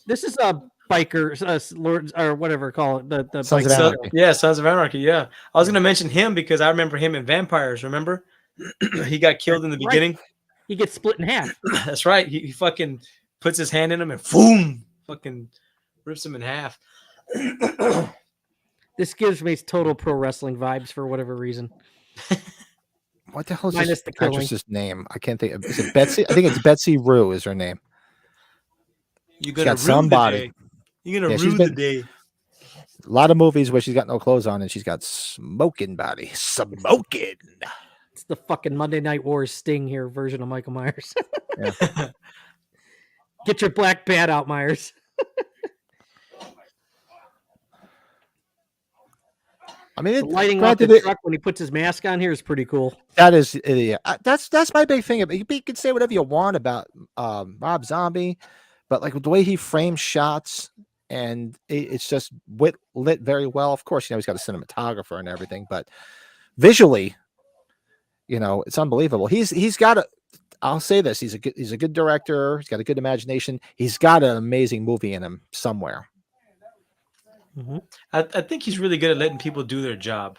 [SPEAKER 3] This is a biker, lords or whatever call it. The
[SPEAKER 2] Sons of
[SPEAKER 3] biker
[SPEAKER 2] Anarchy.
[SPEAKER 4] Yeah, Sons of Anarchy. Yeah, I was gonna mention him because I remember him in Vampires. Remember, he got killed in the beginning.
[SPEAKER 3] He gets split in half.
[SPEAKER 4] That's right. He fucking puts his hand in him and boom, fucking rips him in half.
[SPEAKER 3] This gives me total pro wrestling vibes for whatever reason.
[SPEAKER 2] What the hell is
[SPEAKER 3] Minus
[SPEAKER 2] this
[SPEAKER 3] the killing.
[SPEAKER 2] actress's name? I can't think. Is it Betsy? I think it's Betsy Rue is her name.
[SPEAKER 4] You're
[SPEAKER 2] She's
[SPEAKER 4] gonna
[SPEAKER 2] got somebody.
[SPEAKER 4] You're gonna
[SPEAKER 2] Yeah, she's
[SPEAKER 4] rue the
[SPEAKER 2] been-
[SPEAKER 4] day.
[SPEAKER 2] A lot of movies where she's got no clothes on and she's got smoking body. Smoking.
[SPEAKER 3] It's the fucking Monday Night Wars Sting here version of Michael Myers.
[SPEAKER 2] Yeah.
[SPEAKER 3] Get your black bat out, Myers.
[SPEAKER 2] I mean,
[SPEAKER 3] The lighting off the
[SPEAKER 2] granted,
[SPEAKER 3] truck when he puts his mask on here is pretty cool.
[SPEAKER 2] that is, yeah, that's my big thing. You can say whatever you want about Rob Zombie, but like the way he frames shots and it's just lit very well. Of course, he's got a cinematographer and everything, but visually, it's unbelievable. He's got a. I'll say this: he's a good director. He's got a good imagination. He's got an amazing movie in him somewhere.
[SPEAKER 3] Mm-hmm.
[SPEAKER 4] I think he's really good at letting people do their job.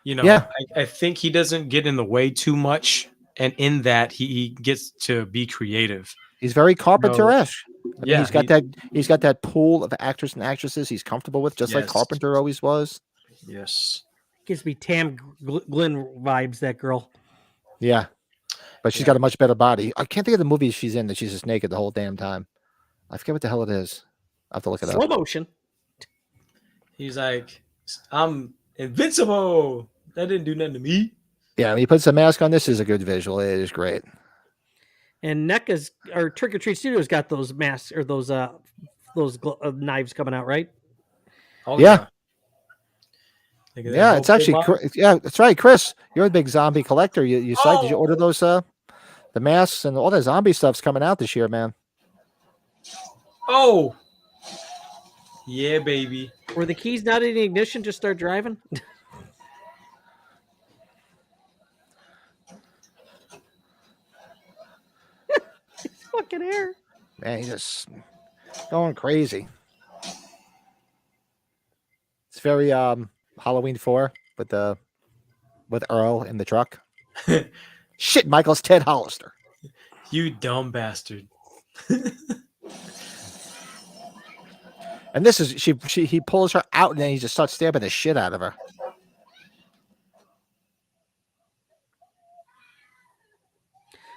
[SPEAKER 2] Yeah.
[SPEAKER 4] I think he doesn't get in the way too much, and in that he gets to be creative.
[SPEAKER 2] He's very Carpenter-esque. I mean, he's got that pool of actors and actresses he's comfortable with, just like
[SPEAKER 4] Yes.
[SPEAKER 2] Carpenter always was.
[SPEAKER 4] Yes.
[SPEAKER 3] Gives me Tam Glenn vibes, that girl.
[SPEAKER 2] Yeah. But she's got a much better body. I can't think of the movie she's in that she's just naked the whole damn time. I forget what the hell it is. I have to look it
[SPEAKER 3] Slow
[SPEAKER 2] up.
[SPEAKER 3] motion.
[SPEAKER 4] He's like, I'm invincible. That didn't do nothing to me.
[SPEAKER 2] Yeah, when he puts a mask on, this is a good visual. It is great.
[SPEAKER 3] And NECA's or Trick or Treat Studios got those masks or those knives coming out, right?
[SPEAKER 4] Oh,
[SPEAKER 2] Yeah.
[SPEAKER 4] Look at that
[SPEAKER 2] Yeah,
[SPEAKER 4] whole
[SPEAKER 2] it's actually,
[SPEAKER 4] box.
[SPEAKER 2] yeah, that's right. Chris, you're a big zombie collector. Did you order those, the masks and all that zombie stuff's coming out this year, man?
[SPEAKER 4] Oh. Yeah, baby.
[SPEAKER 3] Were the keys not in the ignition? Just start driving? His fucking hair.
[SPEAKER 2] Man, he's just going crazy. It's very Halloween 4 with Earl in the truck. Shit, Michael's Ted Hollister.
[SPEAKER 4] You dumb bastard.
[SPEAKER 2] And this is he pulls her out and then he just starts stabbing the shit out of her.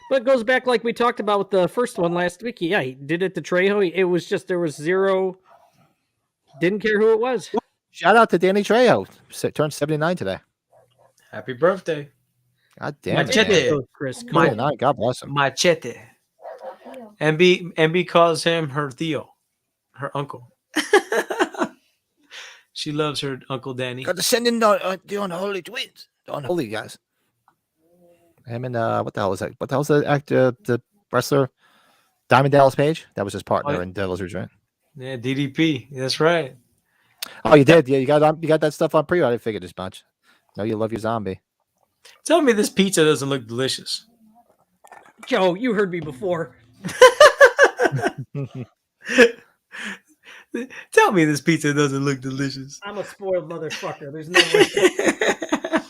[SPEAKER 3] But it goes back like we talked about with the first one last week. Yeah, he did it to Trejo. It was just there was zero. Didn't care who it was.
[SPEAKER 2] Shout out to Danny Trejo. Turned 79 today.
[SPEAKER 4] Happy birthday.
[SPEAKER 2] God damn
[SPEAKER 4] Machete.
[SPEAKER 2] it, man.
[SPEAKER 3] Chris, cool.
[SPEAKER 2] 79. God bless him.
[SPEAKER 4] Machete. MB calls him her Theo, her uncle. She loves her Uncle Danny.
[SPEAKER 2] Got to send in the unholy twins. The unholy guys. Him and what the hell was that? What the hell's the actor, the wrestler? Diamond Dallas Page? That was his partner in Devil's Reject.
[SPEAKER 4] Yeah, DDP. That's right.
[SPEAKER 2] Oh, you did? Yeah, you got that stuff on pre-order. I figured as much. No, you love your zombie.
[SPEAKER 4] Tell me this pizza doesn't look delicious.
[SPEAKER 3] Joe, you heard me before.
[SPEAKER 4] Tell me this pizza doesn't look delicious.
[SPEAKER 3] I'm a spoiled motherfucker. There's no way.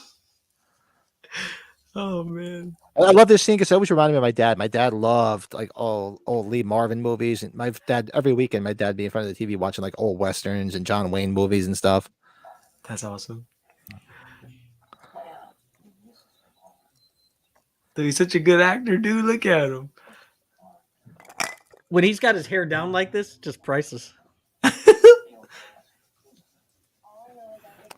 [SPEAKER 4] Oh man.
[SPEAKER 2] I love this scene because it always reminded me of my dad. My dad loved like old Lee Marvin movies, and my dad every weekend my dad be in front of the TV watching like old westerns and John Wayne movies and stuff.
[SPEAKER 4] That's awesome. Dude, he's such a good actor, dude. Look at him.
[SPEAKER 3] When he's got his hair down like this, just priceless.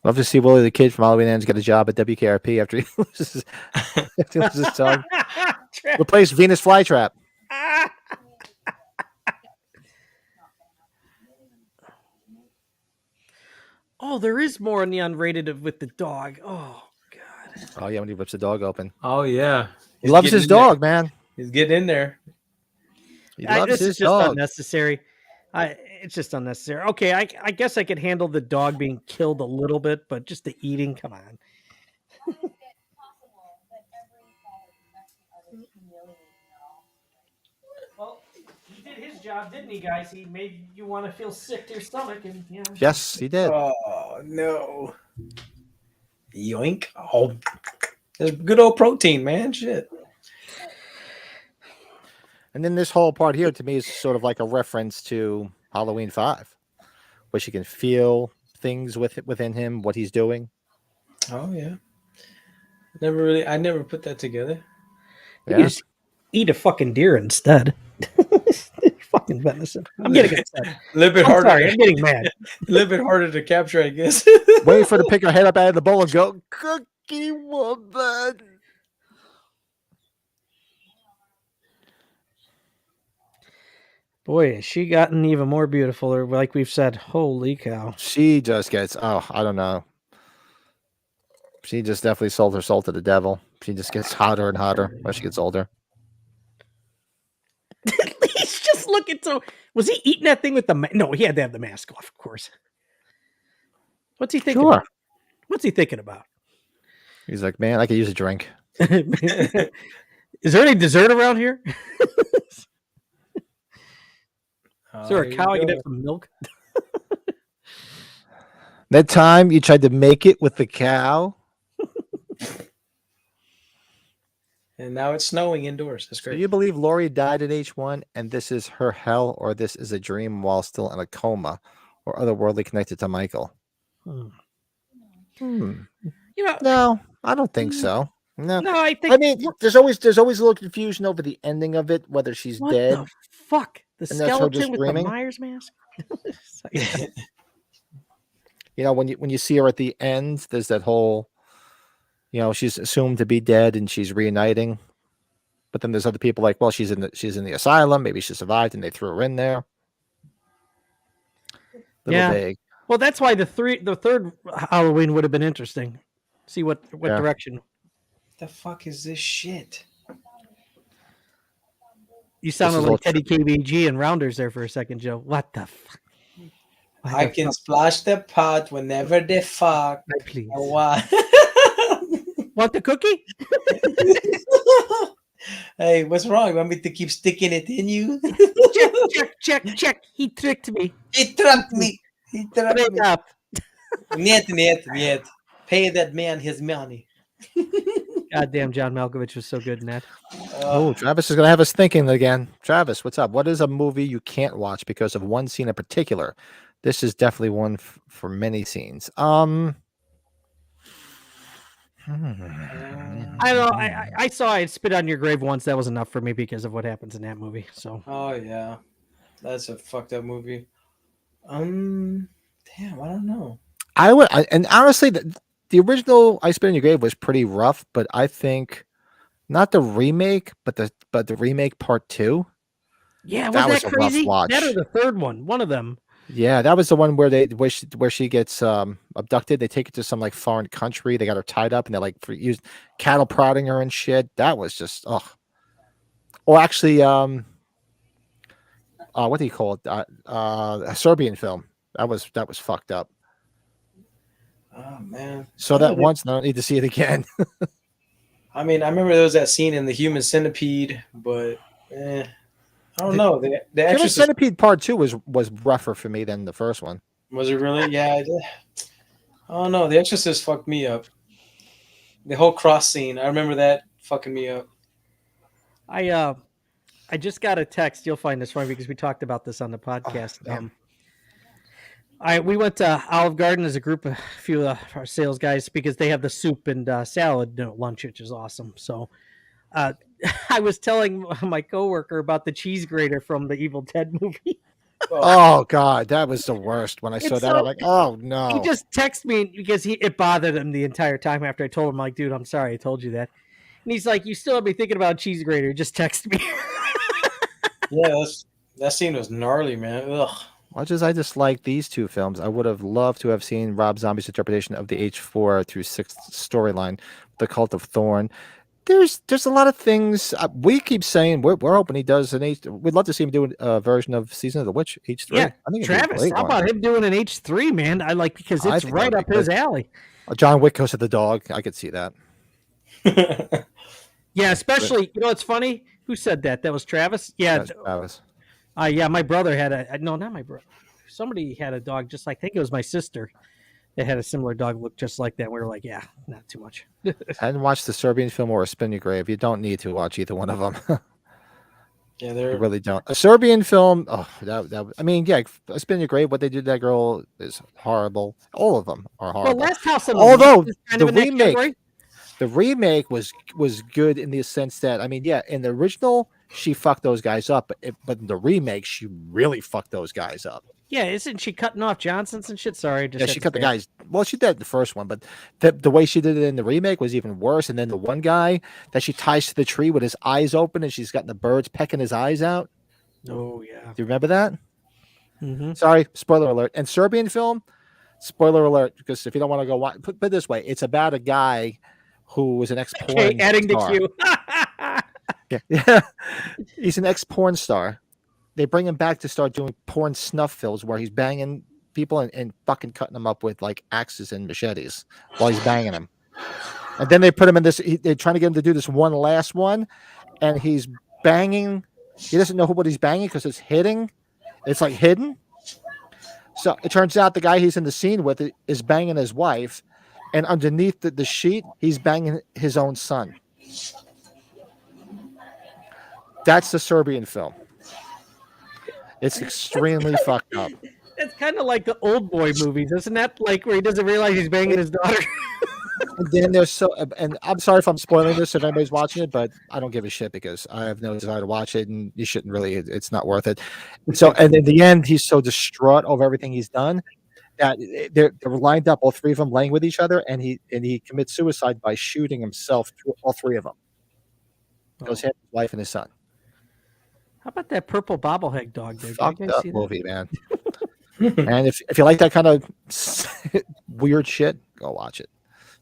[SPEAKER 2] Love to see Willie the Kid from Halloween Ends get a job at WKRP after he loses his tongue. Replace Venus Flytrap.
[SPEAKER 3] Oh, there is more on the unrated with the dog. Oh God.
[SPEAKER 2] Oh yeah, when he rips the dog open.
[SPEAKER 4] Oh yeah,
[SPEAKER 2] He loves
[SPEAKER 4] getting
[SPEAKER 2] his
[SPEAKER 4] in there.
[SPEAKER 2] dog, man.
[SPEAKER 4] He's getting in there.
[SPEAKER 2] He loves
[SPEAKER 3] This is
[SPEAKER 2] his
[SPEAKER 3] just
[SPEAKER 2] dog.
[SPEAKER 3] unnecessary. It's just unnecessary. Okay, I guess I could handle the dog being killed a little bit, but just the eating, come on. Well, he did his job, didn't he, guys? He made you want to feel sick to your stomach, and yeah.
[SPEAKER 2] Yes, he did.
[SPEAKER 4] Oh no! Yoink! Oh, there's good old protein, man. Shit.
[SPEAKER 2] And then this whole part here to me is sort of like a reference to Halloween 5, where she can feel things within him, what he's doing.
[SPEAKER 4] Oh yeah. I never put that together.
[SPEAKER 3] You
[SPEAKER 2] Yeah.
[SPEAKER 3] just eat a fucking deer instead. Fucking venison. I'm getting upset.
[SPEAKER 4] A little bit
[SPEAKER 3] I'm
[SPEAKER 4] harder.
[SPEAKER 3] sorry, I'm getting mad.
[SPEAKER 4] A little bit harder to capture, I guess.
[SPEAKER 2] Wait for her to pick her head up out of the bowl and go, Cookie Woman.
[SPEAKER 3] Boy, has she gotten even more beautiful, or like we've said, holy cow.
[SPEAKER 2] She just gets, I don't know. She just definitely sold her soul to the devil. She just gets hotter and hotter as she gets older.
[SPEAKER 3] He's just looking so. Was he eating that thing with the no? He had to have the mask off, of course. What's he thinking?
[SPEAKER 2] Sure.
[SPEAKER 3] About? What's he thinking about?
[SPEAKER 2] He's like, man, I could use a drink.
[SPEAKER 3] Is there any dessert around here? Is there a cow I can have some milk?
[SPEAKER 2] That time you tried to make it with the cow.
[SPEAKER 4] And now it's snowing indoors. That's
[SPEAKER 2] Do
[SPEAKER 4] great.
[SPEAKER 2] you believe Lori died at age 1 and this is her hell, or this is a dream while still in a coma or otherworldly connected to Michael?
[SPEAKER 3] You know,
[SPEAKER 2] No, I don't think so. No.
[SPEAKER 3] no, I think.
[SPEAKER 2] I mean, there's always a little confusion over the ending of it, whether she's
[SPEAKER 3] what
[SPEAKER 2] dead.
[SPEAKER 3] the fuck? The
[SPEAKER 2] And that's her just
[SPEAKER 3] skeleton with
[SPEAKER 2] dreaming?
[SPEAKER 3] the Myers mask.
[SPEAKER 2] You know, when you see her at the end, there's that whole, you know, she's assumed to be dead and she's reuniting. But then there's other people like, well, she's in the asylum, maybe she survived and they threw her in there.
[SPEAKER 3] Yeah.
[SPEAKER 2] Vague.
[SPEAKER 3] Well, that's why the third Halloween would have been interesting. See what
[SPEAKER 2] Yeah.
[SPEAKER 3] direction.
[SPEAKER 4] The fuck is this shit?
[SPEAKER 3] You sounded
[SPEAKER 2] is
[SPEAKER 3] like
[SPEAKER 2] all
[SPEAKER 3] Teddy KBG and Rounders there for a second, Joe. What the fuck?
[SPEAKER 4] I can splash the pot whenever they fuck.
[SPEAKER 3] Please.
[SPEAKER 4] Why?
[SPEAKER 3] Want the cookie?
[SPEAKER 4] Hey, what's wrong? You want me to keep sticking it in you?
[SPEAKER 3] Check. He tricked me.
[SPEAKER 4] He trapped me. He trapped
[SPEAKER 3] Straight
[SPEAKER 4] me.
[SPEAKER 3] up.
[SPEAKER 4] Niet. Pay that man his money.
[SPEAKER 3] Goddamn, John Malkovich was so good in that.
[SPEAKER 2] Oh, Travis is going to have us thinking again. Travis, what's up? What is a movie you can't watch because of one scene in particular? This is definitely one for many scenes.
[SPEAKER 3] I don't know. I saw it spit on your grave once. That was enough for me because of what happens in that movie. So.
[SPEAKER 4] Oh yeah, that's a fucked up movie. Damn, I don't know.
[SPEAKER 2] And honestly, the original I Spit on Your Grave was pretty rough, but I think not the remake, but the remake part 2.
[SPEAKER 3] Yeah,
[SPEAKER 2] That
[SPEAKER 3] was
[SPEAKER 2] was
[SPEAKER 3] that
[SPEAKER 2] a rough
[SPEAKER 3] crazy?
[SPEAKER 2] watch.
[SPEAKER 3] That or the third one? One of them.
[SPEAKER 2] Yeah, that was the one where she gets abducted. They take her to some like foreign country. They got her tied up and they're like used cattle prodding her and shit. That was just Or actually, what do you call it? A Serbian film. That was fucked up.
[SPEAKER 4] Oh man.
[SPEAKER 2] So that once, and I don't need to see it again.
[SPEAKER 4] I mean, I remember there was that scene in the Human Centipede, but I don't know. The
[SPEAKER 2] Human
[SPEAKER 4] Exorcist,
[SPEAKER 2] Centipede Part 2 was rougher for me than the first one.
[SPEAKER 4] was it really? Yeah. I don't know. The Exorcist fucked me up. The whole cross scene. I remember that fucking me up.
[SPEAKER 3] I just got a text. You'll find this funny because we talked about this on the podcast. We went to Olive Garden as a group, a few of our sales guys, because they have the soup and salad lunch, which is awesome. So I was telling my coworker about the cheese grater from the Evil Dead movie.
[SPEAKER 2] Oh God, that was the worst. When I saw that, I'm like, oh no.
[SPEAKER 3] He just texted me because it bothered him the entire time after I told him, like, dude, I'm sorry I told you that. And he's like, you still have me thinking about cheese grater. Just text me.
[SPEAKER 4] Yeah, that scene was gnarly, man. Ugh.
[SPEAKER 2] Much as I dislike these two films, I would have loved to have seen Rob Zombie's interpretation of the H4 through 6 storyline, The Cult of Thorn. There's a lot of things we keep saying we're hoping he does an H. We'd love to see him do a version of Season of the Witch H3.
[SPEAKER 3] Yeah,
[SPEAKER 2] I think it'd be a
[SPEAKER 3] Travis,
[SPEAKER 2] great
[SPEAKER 3] how
[SPEAKER 2] one.
[SPEAKER 3] about him doing an H3, man? I like because
[SPEAKER 2] I
[SPEAKER 3] it's
[SPEAKER 2] think
[SPEAKER 3] right
[SPEAKER 2] that'd
[SPEAKER 3] up
[SPEAKER 2] be
[SPEAKER 3] his
[SPEAKER 2] good.
[SPEAKER 3] alley.
[SPEAKER 2] John Wick goes to the dog. I could see that.
[SPEAKER 3] Yeah, especially it's funny. Who said that? That was Travis. Yeah,
[SPEAKER 2] That's Travis.
[SPEAKER 3] yeah. My brother had not my brother. Somebody had a dog just like I think it was my sister. They had a similar dog look just like that. We were like, yeah, not too much.
[SPEAKER 2] I hadn't watched the Serbian film or A Spin Your Grave. You don't need to watch either one of them.
[SPEAKER 4] Yeah,
[SPEAKER 2] You
[SPEAKER 4] they're
[SPEAKER 2] really don't. A Serbian film. Oh, that. I mean, yeah, A Spin Your Grave. What they did to that girl is horrible. All of them are
[SPEAKER 3] Well,
[SPEAKER 2] horrible.
[SPEAKER 3] Last House on the
[SPEAKER 2] Although
[SPEAKER 3] Left is kind of
[SPEAKER 2] the
[SPEAKER 3] in that
[SPEAKER 2] remake,
[SPEAKER 3] category.
[SPEAKER 2] the remake was good in the sense that I mean, yeah, in the original she fucked those guys up, but in the remake she really fucked those guys up.
[SPEAKER 3] Yeah, isn't she cutting off Johnsons and shit? Sorry, just
[SPEAKER 2] Yeah,
[SPEAKER 3] had
[SPEAKER 2] she
[SPEAKER 3] to
[SPEAKER 2] cut the
[SPEAKER 3] say it.
[SPEAKER 2] guys. Well, she did the first one, but the way she did it in the remake was even worse. And then the one guy that she ties to the tree with his eyes open, and she's got the birds pecking his eyes out.
[SPEAKER 3] Oh yeah.
[SPEAKER 2] Do you remember that?
[SPEAKER 3] Mm-hmm.
[SPEAKER 2] Sorry, spoiler alert. And Serbian film, spoiler alert, because if you don't want to go watch, put it this way, it's about a guy who was an ex-porn
[SPEAKER 3] Okay, adding
[SPEAKER 2] star.
[SPEAKER 3] the queue.
[SPEAKER 2] Yeah. He's an ex-porn star. They bring him back to start doing porn snuff films where he's banging people and fucking cutting them up with like axes and machetes while he's banging them. And then they put him in this, they're trying to get him to do this one last one, and he's banging. He doesn't know what he's banging because it's hidden. It's like hidden. So it turns out the guy he's in the scene with is banging his wife, and underneath the sheet, he's banging his own son. That's the Serbian film. It's extremely fucked up.
[SPEAKER 3] It's kind of like the old boy movies, isn't that? Like where he doesn't realize he's banging his daughter.
[SPEAKER 2] And then there's and I'm sorry if I'm spoiling this if anybody's watching it, but I don't give a shit because I have no desire to watch it, and you shouldn't really. It's not worth it. So, and in the end, he's so distraught over everything he's done that they're lined up, all three of them laying with each other, and he commits suicide by shooting himself through all three of them. It was him, his wife, and his son.
[SPEAKER 3] How about that purple bobblehead dog? There,
[SPEAKER 2] Fucked
[SPEAKER 3] did you guys
[SPEAKER 2] up
[SPEAKER 3] see that?
[SPEAKER 2] movie, man. And if you like that kind of weird shit, go watch it.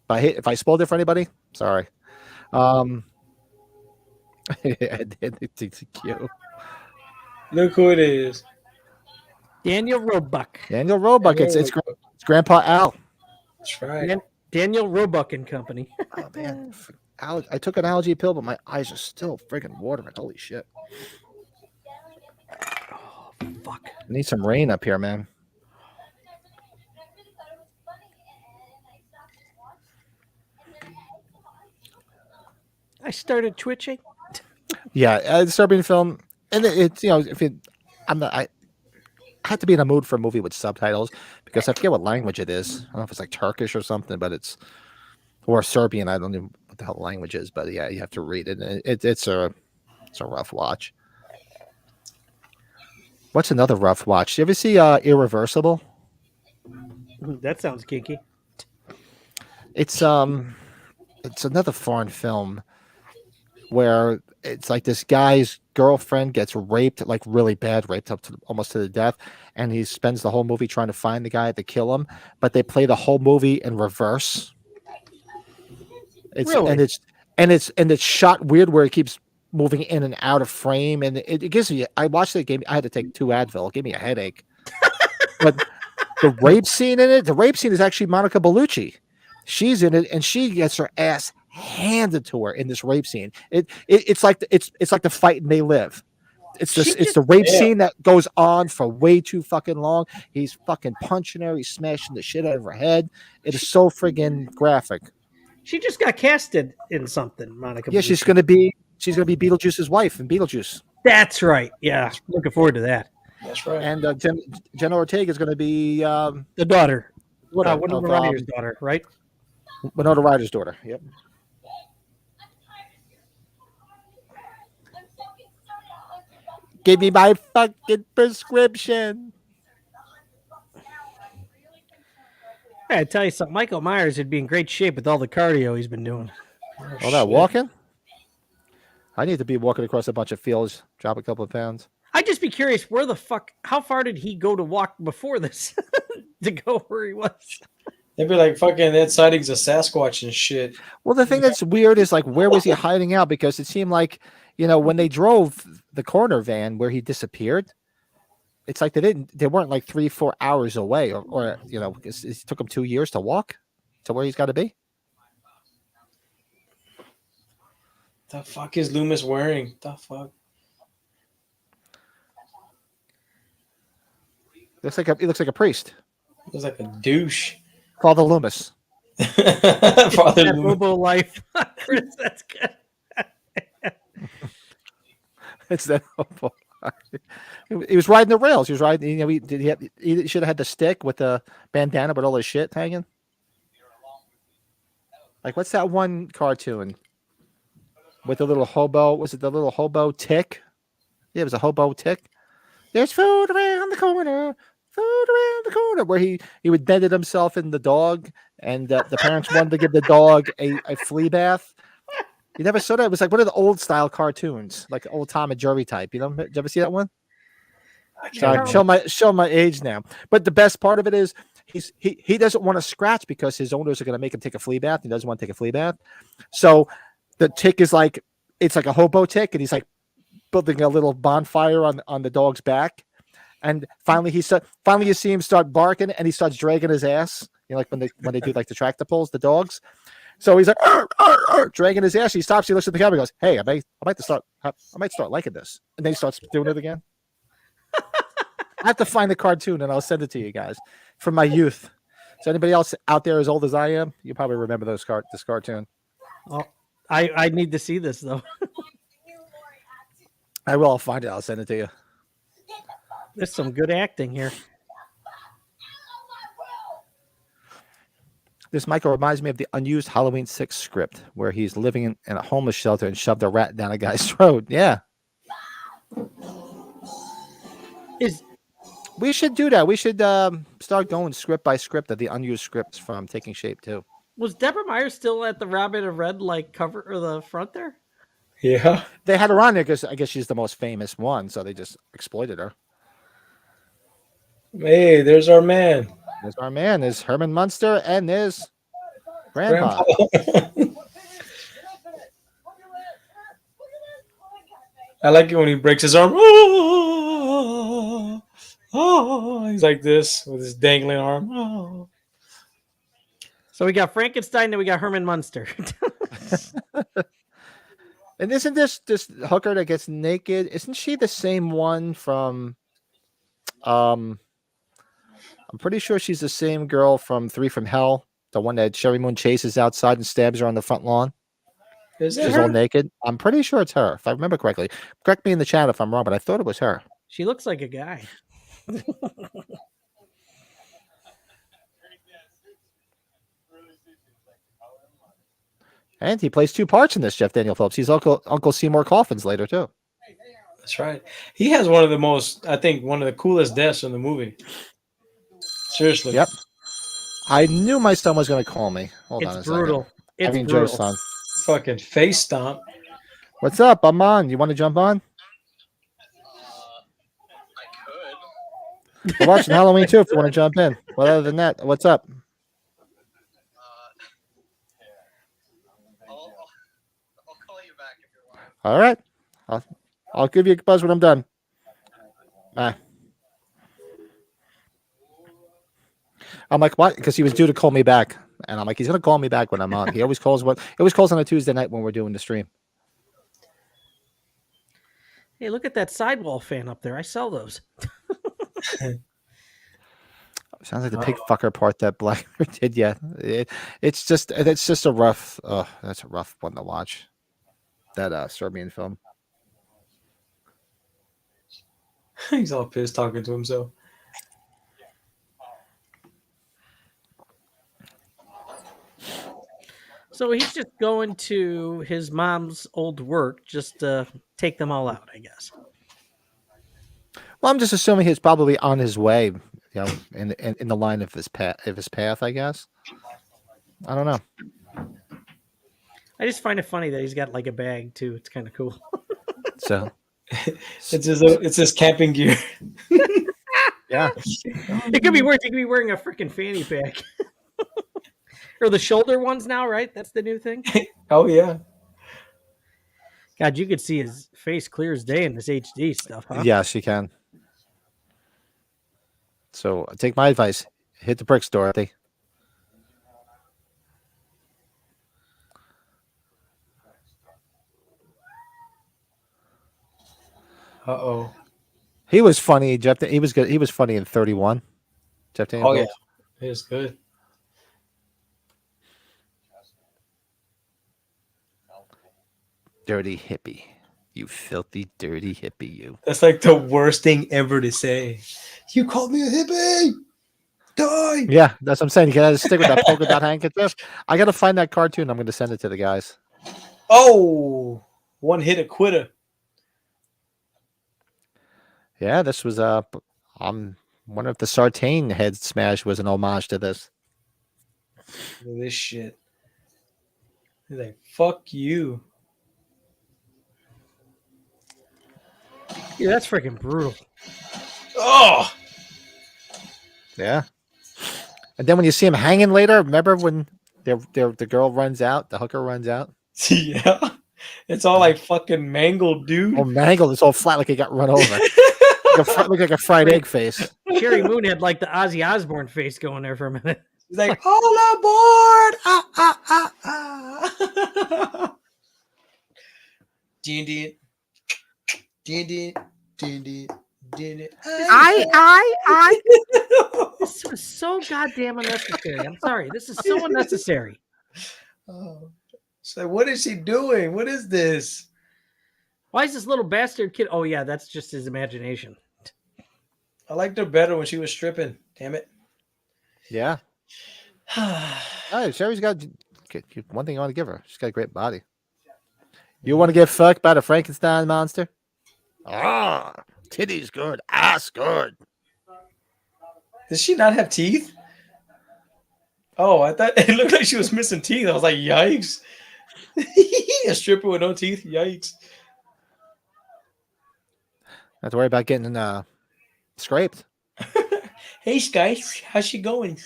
[SPEAKER 2] But if I spoiled it for anybody, sorry. It's cute.
[SPEAKER 4] look who it is.
[SPEAKER 3] Daniel Roebuck.
[SPEAKER 2] Daniel Roebuck. It's Grandpa Al.
[SPEAKER 4] That's right.
[SPEAKER 3] Daniel Roebuck and Company.
[SPEAKER 2] Oh man, I took an allergy pill, but my eyes are still freaking watering. Holy shit!
[SPEAKER 3] Oh fuck!
[SPEAKER 2] I need some rain up here, man.
[SPEAKER 3] I started twitching.
[SPEAKER 2] Yeah, Serbian film, and it's if it, I had to be in a mood for a movie with subtitles because I forget what language it is. I don't know if it's like Turkish or something, but or Serbian. I don't know what the hell the language is, but yeah, you have to read it. And it's a rough watch. What's another rough watch? You ever see Irreversible?
[SPEAKER 3] That sounds kinky.
[SPEAKER 2] It's another foreign film where it's like this guy's girlfriend gets raped, like really bad, raped up to almost to the death, and he spends the whole movie trying to find the guy to kill him. But they play the whole movie in reverse.
[SPEAKER 3] Really?
[SPEAKER 2] And it's shot weird where it keeps moving in and out of frame, and it gives me. I watched it. I had to take 2 Advil. It gave me a headache. But the rape scene in it, the rape scene is actually Monica Bellucci. She's in it, and she gets her ass handed to her in this rape scene. It's like the Fight and They Live. It's the rape scene that goes on for way too fucking long. He's fucking punching her. He's smashing the shit out of her head. It is so friggin' graphic.
[SPEAKER 3] She just got casted in something, Monica.
[SPEAKER 2] Yeah,
[SPEAKER 3] Bellucci.
[SPEAKER 2] she's gonna be Beetlejuice's wife in Beetlejuice.
[SPEAKER 3] That's right. Yeah, looking forward to that.
[SPEAKER 4] That's right.
[SPEAKER 2] And Jenna Ortega is gonna be
[SPEAKER 3] The daughter.
[SPEAKER 2] Winona
[SPEAKER 3] Ryder's daughter, right?
[SPEAKER 2] Winona Ryder's daughter. Yep. Give me my fucking prescription.
[SPEAKER 3] I tell you something. Michael Myers would be in great shape with all the cardio he's been doing.
[SPEAKER 2] All that walking? I need to be walking across a bunch of fields, drop a couple of pounds.
[SPEAKER 3] I'd just be curious, how far did he go to walk before this to go where he was?
[SPEAKER 4] They'd be like, fucking that sighting's a Sasquatch and shit.
[SPEAKER 2] Well, the thing that's weird is like, where was he hiding out? Because it seemed like, when they drove the corner van where he disappeared, it's like they weren't like 3-4 hours away, or it took him 2 years to walk to where he's got to be.
[SPEAKER 4] The fuck is Loomis wearing? The fuck?
[SPEAKER 2] He looks like a priest.
[SPEAKER 4] Looks like a douche.
[SPEAKER 2] Father Loomis.
[SPEAKER 4] Father
[SPEAKER 3] That
[SPEAKER 4] Loomis.
[SPEAKER 3] Bobo life. Chris, that's good.
[SPEAKER 2] It's that hobo. He was riding the rails. He was riding. He should have had the stick with the bandana with all his shit hanging. Like, what's that one cartoon with the little hobo? Was it the little hobo tick? Yeah, it was a hobo tick. There's food around the corner. Food around the corner. Where he would bedded himself in the dog, and the parents wanted to give the dog a flea bath. You never saw that? It was like one of the old style cartoons, like old Tom and Jerry type. Did you ever see that one? Sorry, show my age now. But the best part of it is he doesn't want to scratch because his owners are going to make him take a flea bath. He doesn't want to take a flea bath. So the tick is like, it's like a hobo tick, and he's like building a little bonfire on the dog's back. And finally you see him start barking, and he starts dragging his ass. Like when they do like the tractor pulls, the dogs. So he's like arr, arr, arr, dragging his ass. He stops. He looks at the camera. And goes, "Hey, I might start liking this." And then he starts doing it again. I have to find the cartoon, and I'll send it to you guys from my youth. So anybody else out there as old as I am, you probably remember this cartoon.
[SPEAKER 3] Oh, I need to see this though.
[SPEAKER 2] I will. I'll find it. I'll send it to you.
[SPEAKER 3] There's some good acting here.
[SPEAKER 2] This Michael reminds me of the unused Halloween 6 script where he's living in a homeless shelter and shoved a rat down a guy's throat. Yeah. We should do that. We should start going script by script of the unused scripts from Taking Shape too.
[SPEAKER 3] Was Deborah Meyer still at the Robin of Red cover or the front there?
[SPEAKER 4] Yeah.
[SPEAKER 2] They had her on there because I guess she's the most famous one, so they just exploited her.
[SPEAKER 4] Hey, there's our man.
[SPEAKER 2] There's our man. There's Herman Munster, and there's Grandpa.
[SPEAKER 4] I like it when he breaks his arm. Oh, oh, he's like this with his dangling arm. Oh.
[SPEAKER 3] So we got Frankenstein, and we got Herman Munster.
[SPEAKER 2] And isn't this hooker that gets naked? Isn't she the same one from? I'm pretty sure she's the same girl from 3 from Hell, the one that Sherry Moon chases outside and stabs her on the front lawn.
[SPEAKER 4] Is it
[SPEAKER 2] She's
[SPEAKER 4] her?
[SPEAKER 2] all naked. I'm pretty sure it's her, if I remember correctly. Correct me in the chat if I'm wrong, but I thought it was her.
[SPEAKER 3] She looks like a guy.
[SPEAKER 2] And he plays 2 parts in this, Jeff Daniel Phillips. He's Uncle Seymour Coffins later, too.
[SPEAKER 4] That's right. He has one of the coolest deaths in the movie. Seriously.
[SPEAKER 2] Yep. I knew my son was going to call me. Hold on a
[SPEAKER 3] It's brutal.
[SPEAKER 2] second.
[SPEAKER 3] It's
[SPEAKER 2] I mean,
[SPEAKER 3] brutal.
[SPEAKER 2] Joe's son.
[SPEAKER 4] Fucking face stomp.
[SPEAKER 2] What's up? I'm on. You want to jump on?
[SPEAKER 5] I could.
[SPEAKER 2] We're watching Halloween, too, if you want to jump in. But other than that, what's up?
[SPEAKER 5] I'll call you back if you want.
[SPEAKER 2] All right. I'll give you a buzz when I'm done. Bye. I'm like, what? Because he was due to call me back. And I'm like, he's going to call me back when I'm on. He always calls on a Tuesday night when we're doing the stream.
[SPEAKER 3] Hey, look at that sidewall fan up there. I sell those.
[SPEAKER 2] Sounds like the pig fucker part that Blackbeard did. Yeah. It's just a rough, that's a rough one to watch. That Serbian film.
[SPEAKER 4] He's all pissed talking to himself.
[SPEAKER 3] So he's just going to his mom's old work just to take them all out, I guess.
[SPEAKER 2] Well, I'm just assuming he's probably on his way, in the line of his path, I guess. I don't know.
[SPEAKER 3] I just find it funny that he's got like a bag too. It's kind of cool.
[SPEAKER 2] So
[SPEAKER 4] It's just camping gear.
[SPEAKER 2] Yeah.
[SPEAKER 3] It could be worse. He could be wearing a freaking fanny pack. Or the shoulder ones now, right? That's the new thing.
[SPEAKER 4] Oh yeah.
[SPEAKER 3] God, you could see his face clear as day in this HD stuff, huh?
[SPEAKER 2] Yes, you can. So take my advice. Hit the bricks, Dorothy.
[SPEAKER 4] Uh-oh.
[SPEAKER 2] He was funny, Jeff. He was good. He was funny in 31. Jeff Daniels.
[SPEAKER 4] Oh yeah. It's good.
[SPEAKER 2] Dirty hippie. You filthy, dirty hippie, you.
[SPEAKER 4] That's like the worst thing ever to say. You called me a hippie. Die.
[SPEAKER 2] Yeah, that's what I'm saying. You gotta stick with that polka dot handkerchief. I gotta find that cartoon. I'm gonna send it to the guys.
[SPEAKER 4] Oh, one hit a quitter.
[SPEAKER 2] Yeah, this was wonder if the Sartain head smash was an homage to this.
[SPEAKER 4] Look at this shit. He's like, fuck you.
[SPEAKER 3] Yeah, that's freaking brutal.
[SPEAKER 4] Oh,
[SPEAKER 2] Yeah. And then when you see him hanging later, remember when the girl runs out, the hooker runs out?
[SPEAKER 4] yeah. It's all like fucking mangled, dude.
[SPEAKER 2] Oh, mangled. It's all flat like he got run over. Look like a fried egg face.
[SPEAKER 3] Sherry Moon had like the Ozzy Osbourne face going there for a minute.
[SPEAKER 4] He's like, all aboard! Ah, ah, ah, ah. Ding, ding. Ding, ding. Ding, ding. Ding, ding.
[SPEAKER 2] I.
[SPEAKER 3] This was so goddamn unnecessary. I'm sorry. This is so unnecessary.
[SPEAKER 4] Oh. So what is she doing? What is this?
[SPEAKER 3] Why is this little bastard kid? Oh, yeah, that's just his imagination.
[SPEAKER 4] I liked her better when she was stripping. Damn it.
[SPEAKER 2] Yeah. Oh, Sherry's got one thing I want to give her. She's got a great body. You want to get fucked by the Frankenstein monster? Ah, titties good, ass good.
[SPEAKER 4] Does she not have teeth? Oh, I thought it looked like she was missing teeth. I was like, yikes. A stripper with no teeth? Yikes.
[SPEAKER 2] Not to worry about getting scraped.
[SPEAKER 4] Hey, Sky, how's she going?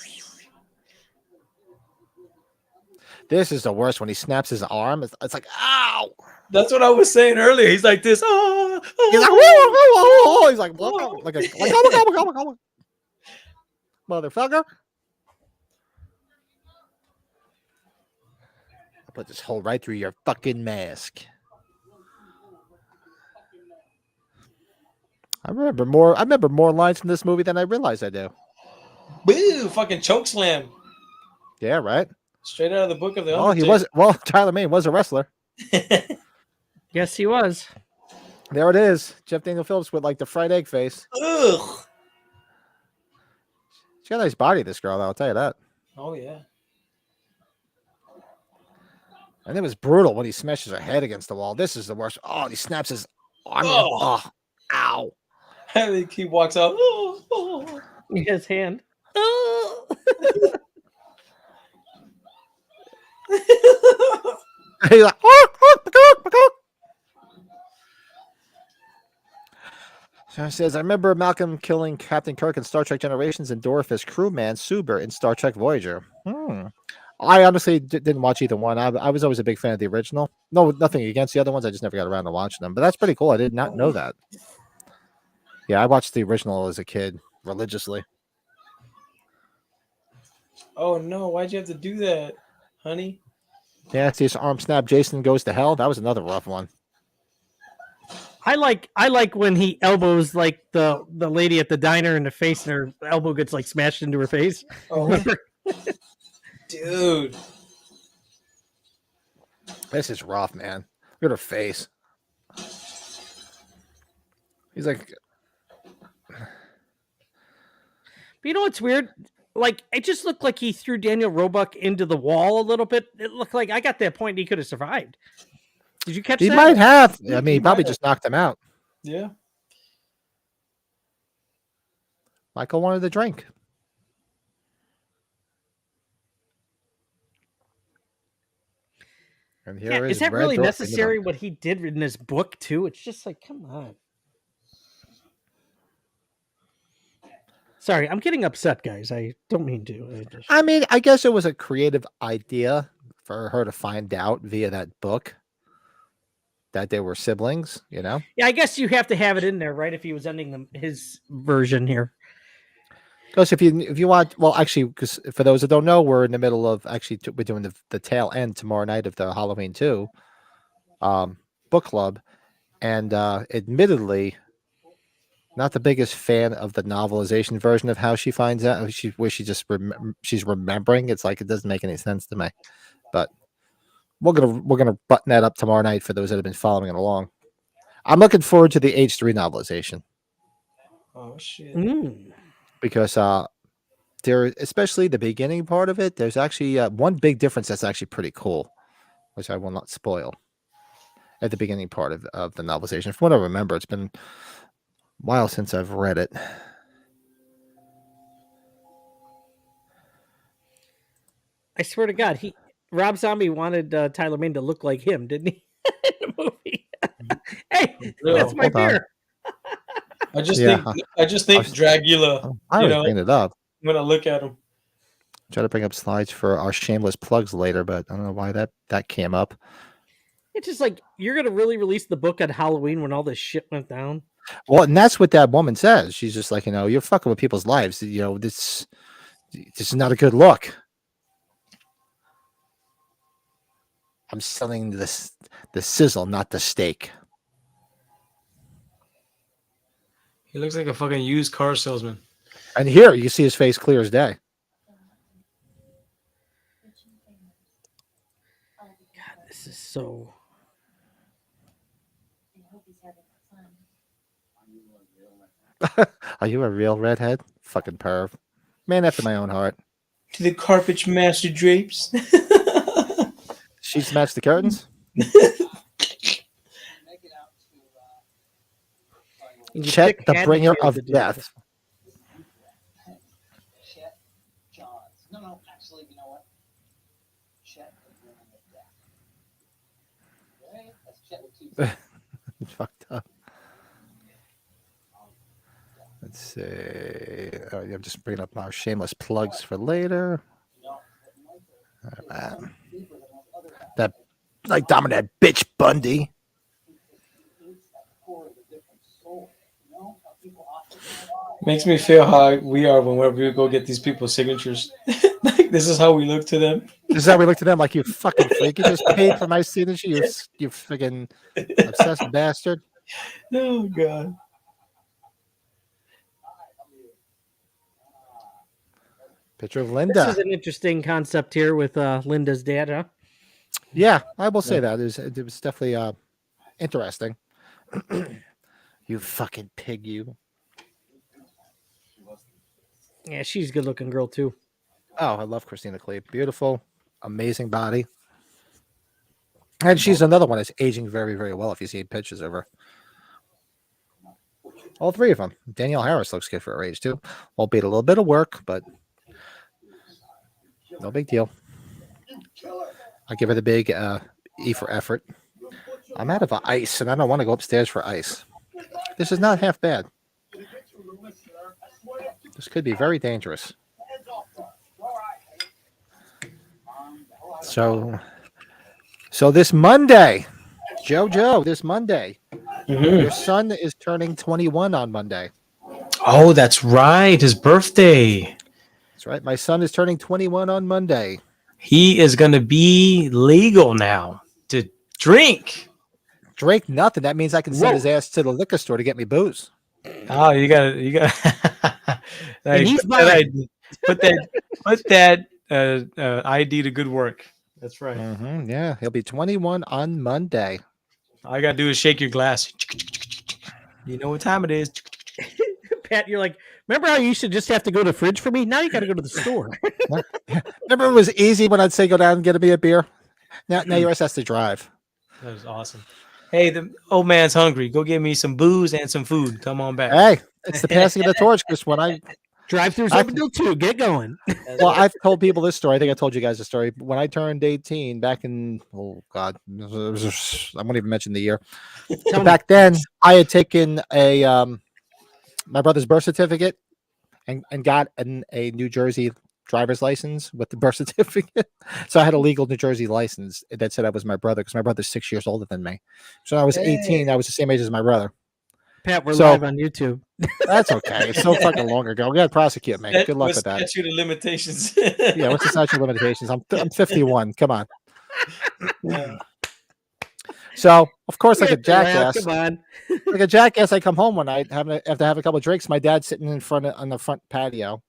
[SPEAKER 2] This is the worst when he snaps his arm. It's like, ow.
[SPEAKER 4] That's what I was saying earlier. He's like this. Oh,
[SPEAKER 2] He's like, whoa, whoa, whoa, whoa. He's like, whoa, like oh, motherfucker. I'll put this hole right through your fucking mask. I remember more lines from this movie than I realized I do.
[SPEAKER 4] boo, fucking choke slam.
[SPEAKER 2] Yeah, right.
[SPEAKER 4] Straight out of the book of the
[SPEAKER 2] Tyler Mane was a wrestler.
[SPEAKER 3] Yes, he was.
[SPEAKER 2] There it is. Jeff Daniel Phillips with like the fried egg face.
[SPEAKER 4] Ugh.
[SPEAKER 2] She's got a nice body, this girl, I'll tell you that.
[SPEAKER 4] Oh, yeah.
[SPEAKER 2] And it was brutal when he smashes her head against the wall. This is the worst. Oh, he snaps his arm.
[SPEAKER 4] Oh.
[SPEAKER 2] Oh, ow.
[SPEAKER 4] I think he walks out. Oh, oh.
[SPEAKER 3] His hand.
[SPEAKER 2] He's like, So it says, I remember Malcolm killing Captain Kirk in Star Trek Generations and Dorfus crewman Suber in Star Trek Voyager. I honestly didn't watch either one. I was always a big fan of the original. No, nothing against the other ones. I just never got around to watching them. But that's pretty cool. I did not know that. Yeah, I watched the original as a kid religiously.
[SPEAKER 4] Oh, no. Why'd you have to do that, honey?
[SPEAKER 2] Yeah, see his arm snap. Jason goes to hell. That was another rough one.
[SPEAKER 3] I like when he elbows like the lady at the diner in the face, and her elbow gets like smashed into her face.
[SPEAKER 4] Oh, dude.
[SPEAKER 2] This is rough, man. Look at her face. He's like,
[SPEAKER 3] But you know what's weird? Like, it just looked like he threw Daniel Roebuck into the wall a little bit. It looked like I got that point he could have survived. Did you catch
[SPEAKER 2] he
[SPEAKER 3] that?
[SPEAKER 2] might have. I mean, he
[SPEAKER 4] He
[SPEAKER 2] probably
[SPEAKER 4] might
[SPEAKER 2] just knocked him out.
[SPEAKER 4] Yeah.
[SPEAKER 2] Michael wanted the drink. And
[SPEAKER 3] Yeah, is that
[SPEAKER 2] Red
[SPEAKER 3] really
[SPEAKER 2] Dwarf.
[SPEAKER 3] necessary what he did in this book too? It's just like, come on. Sorry, I'm getting upset, guys. I don't mean to.
[SPEAKER 2] I mean, I guess it was a creative idea for her to find out via that book that they were siblings, you know?
[SPEAKER 3] Yeah, I guess you have to have it in there, right? If he was ending his version here.
[SPEAKER 2] Because if you want, well, actually, because for those that don't know, we're in the middle of we're doing the tail end tomorrow night of the Halloween 2 book club, and admittedly, not the biggest fan of the novelization version of how she finds out. Where she just she's remembering. It's like it doesn't make any sense to me. But we're gonna button that up tomorrow night for those that have been following it along. I'm looking forward to the H3 novelization.
[SPEAKER 4] Oh shit!
[SPEAKER 2] Because there, especially the beginning part of it, there's actually one big difference that's actually pretty cool, which I will not spoil. At the beginning part of the novelization, from what I remember, it's been a while since I've read it.
[SPEAKER 3] I swear to God, Rob Zombie wanted Tyler Mane to look like him, didn't he? In the movie. Hey, that's my beer.
[SPEAKER 4] I just think Dragula.
[SPEAKER 2] I was bringing it up
[SPEAKER 4] when I look at him.
[SPEAKER 2] Try to bring up slides for our shameless plugs later, but I don't know why that came up.
[SPEAKER 3] It's just like you're gonna really release the book on Halloween when all this shit went down.
[SPEAKER 2] Well, and that's what that woman says. She's just like, you're fucking with people's lives. This is not a good look. I'm selling the sizzle, not the steak.
[SPEAKER 4] He looks like a fucking used car salesman.
[SPEAKER 2] And here you see his face clear as day.
[SPEAKER 3] God, this is so.
[SPEAKER 2] Are you a real redhead? Fucking perv. Man after my own heart.
[SPEAKER 4] To the carpet master drapes.
[SPEAKER 2] Sheets match the curtains? Chet, the bringer of death.
[SPEAKER 5] Chet Johns. No, actually, you know what? Chet, the bringer of death. Right? That's Chet with two.
[SPEAKER 2] Fucked up. Let's see. Oh, I'm just bringing up our shameless plugs for later. That, like, dominant bitch Bundy.
[SPEAKER 4] Makes me feel how we are whenever we go get these people's signatures. Like, this is how we look to them.
[SPEAKER 2] This is how we look to them, like, you fucking freak. You just paid for my signature, you freaking obsessed bastard.
[SPEAKER 4] Oh, God.
[SPEAKER 2] Picture of Linda.
[SPEAKER 3] This is an interesting concept here with Linda's dad, huh?
[SPEAKER 2] Yeah, I will say that. It was definitely interesting. You fucking pig, you.
[SPEAKER 3] Yeah, she's a good looking girl, too.
[SPEAKER 2] Oh, I love Christina Clee. Beautiful, amazing body. And she's another one that's aging very, very well if you see pictures of her. All three of them. Danielle Harris looks good for her age, too. Albeit a little bit of work, but no big deal. I'll give her the big E for effort. I'm out of ice, and I don't want to go upstairs for ice. This is not half bad. This could be very dangerous. So this Monday, JoJo, this Monday, your son is turning 21 on Monday.
[SPEAKER 4] Oh, that's right. His birthday.
[SPEAKER 2] That's right. My son is turning 21 on Monday.
[SPEAKER 4] He is going to be legal now to drink.
[SPEAKER 2] Drink nothing. That means I can send his ass to the liquor store to get me booze.
[SPEAKER 4] Oh, you got. Put that ID to good work. That's right.
[SPEAKER 2] Mm-hmm, yeah, he'll be 21 on Monday.
[SPEAKER 4] All I got to do is shake your glass. You know what time it is.
[SPEAKER 3] Pat, you're like, remember how you used to just have to go to the fridge for me? Now you got to go to the store.
[SPEAKER 2] Remember it was easy when I'd say go down and get me a beer? Now your ass has to drive.
[SPEAKER 4] That was awesome. Hey, the old man's hungry. Go get me some booze and some food. Come on back.
[SPEAKER 2] Hey, it's the passing of the torch, Chris. When
[SPEAKER 3] Drive-throughs
[SPEAKER 2] I-
[SPEAKER 3] open till 2. Get going.
[SPEAKER 2] Well, I've told people this story. I think I told you guys the story. When I turned 18 back in, oh God, I won't even mention the year.
[SPEAKER 3] Tell
[SPEAKER 2] But
[SPEAKER 3] me.
[SPEAKER 2] back then, I had taken my brother's birth certificate and got a New Jersey driver's license with the birth certificate. So I had a legal New Jersey license that said I was my brother because my brother's 6 years older than me. So when I was 18, I was the same age as my brother.
[SPEAKER 3] Pat, we're
[SPEAKER 2] So-
[SPEAKER 3] live on YouTube.
[SPEAKER 2] That's okay. It's so fucking long ago. We got to prosecute me. Good luck with that.
[SPEAKER 4] Statute of limitations.
[SPEAKER 2] Yeah, what's the statute of limitations? I'm 51. Come on. So of course, like a jackass,
[SPEAKER 3] Come on.
[SPEAKER 2] I come home one night, after have a couple of drinks. My dad's sitting in front on the front patio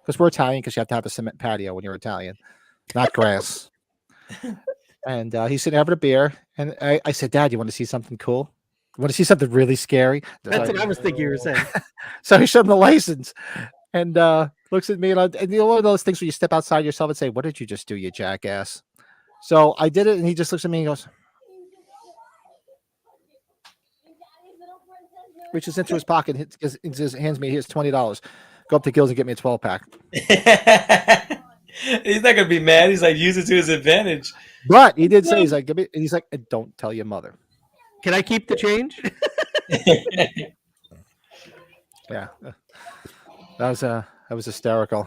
[SPEAKER 2] because we're Italian. Because you have to have a cement patio when you're Italian, not grass. And he's sitting having a beer, and I said, "Dad, you want to see something cool? You want to see something really scary?"
[SPEAKER 3] That's what I was thinking you were saying.
[SPEAKER 2] So he showed him the license, and looks at me, and you know, one of those things where you step outside yourself and say, "What did you just do, you jackass?" So I did it, and he just looks at me and goes, reaches into his pocket, hands me, here's $20. Go up to Gills and get me a 12-pack.
[SPEAKER 4] He's not gonna be mad. He's like, use it to his advantage.
[SPEAKER 2] But he did say, he's like, don't tell your mother.
[SPEAKER 3] Can I keep the change?
[SPEAKER 2] Yeah, that was hysterical.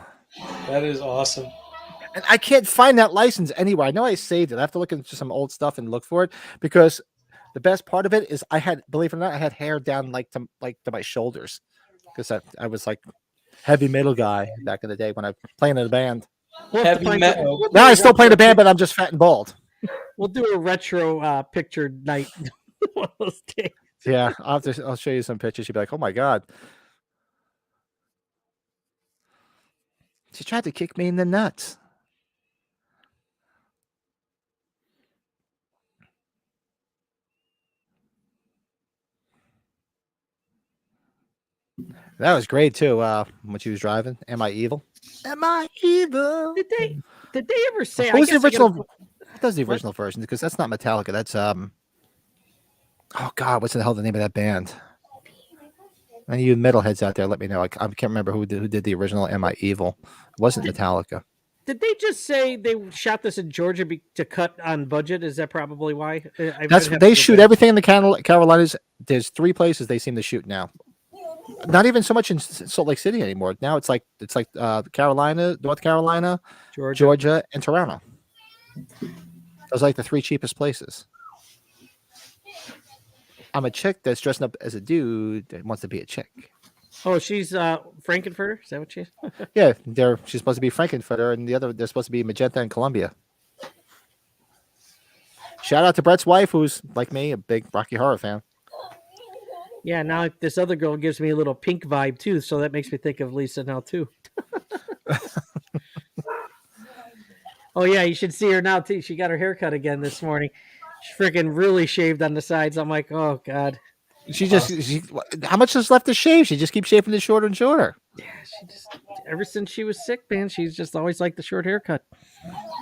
[SPEAKER 4] That is awesome.
[SPEAKER 2] And I can't find that license anywhere. I know I saved it. I have to look into some old stuff and look for it because the best part of it is I had, believe it or not, I had hair down to my shoulders because I was like heavy metal guy back in the day when I was playing in a band.
[SPEAKER 3] We'll have to
[SPEAKER 4] Heavy
[SPEAKER 3] find
[SPEAKER 4] metal.
[SPEAKER 3] some-
[SPEAKER 2] Now I still play in a band, but I'm just fat and bald.
[SPEAKER 3] We'll do a retro picture night one of those days.
[SPEAKER 2] Yeah, I'll show you some pictures. You'll be like, oh my God. She tried to kick me in the nuts. That was great too. When she was driving, "Am I evil? Am I evil?"
[SPEAKER 3] Did they ever say?
[SPEAKER 2] Who's the
[SPEAKER 3] I guess I gotta-
[SPEAKER 2] original? What does the original version? Because that's not Metallica. That's oh God, what's the hell the name of that band? Any of you metalheads out there, let me know. I can't remember who did the original "Am I Evil." It wasn't Metallica.
[SPEAKER 3] Did they just say they shot this in Georgia to cut on budget? Is that probably why?
[SPEAKER 2] They shoot everything in the Carolinas. There's 3 places they seem to shoot now. Not even so much in Salt Lake City anymore. Now it's like Carolina, North Carolina, Georgia, and Toronto. Those are like the 3 cheapest places. I'm a chick that's dressing up as a dude that wants to be a chick.
[SPEAKER 3] Oh, she's Frankenfurter. Is that what she is?
[SPEAKER 2] Yeah, she's supposed to be Frankenfurter, and they're supposed to be Magenta and Columbia. Shout out to Brett's wife, who's like me, a big Rocky Horror fan.
[SPEAKER 3] Yeah. Now this other girl gives me a little pink vibe too, so that makes me think of Lisa now too. Oh yeah, you should see her now too. She got her haircut again this morning. She freaking really shaved on the sides. I'm like, oh God.
[SPEAKER 2] How much is left to shave? She just keeps shaving it shorter and shorter.
[SPEAKER 3] Yeah, she just ever since she was sick, man, she's just always liked the short haircut.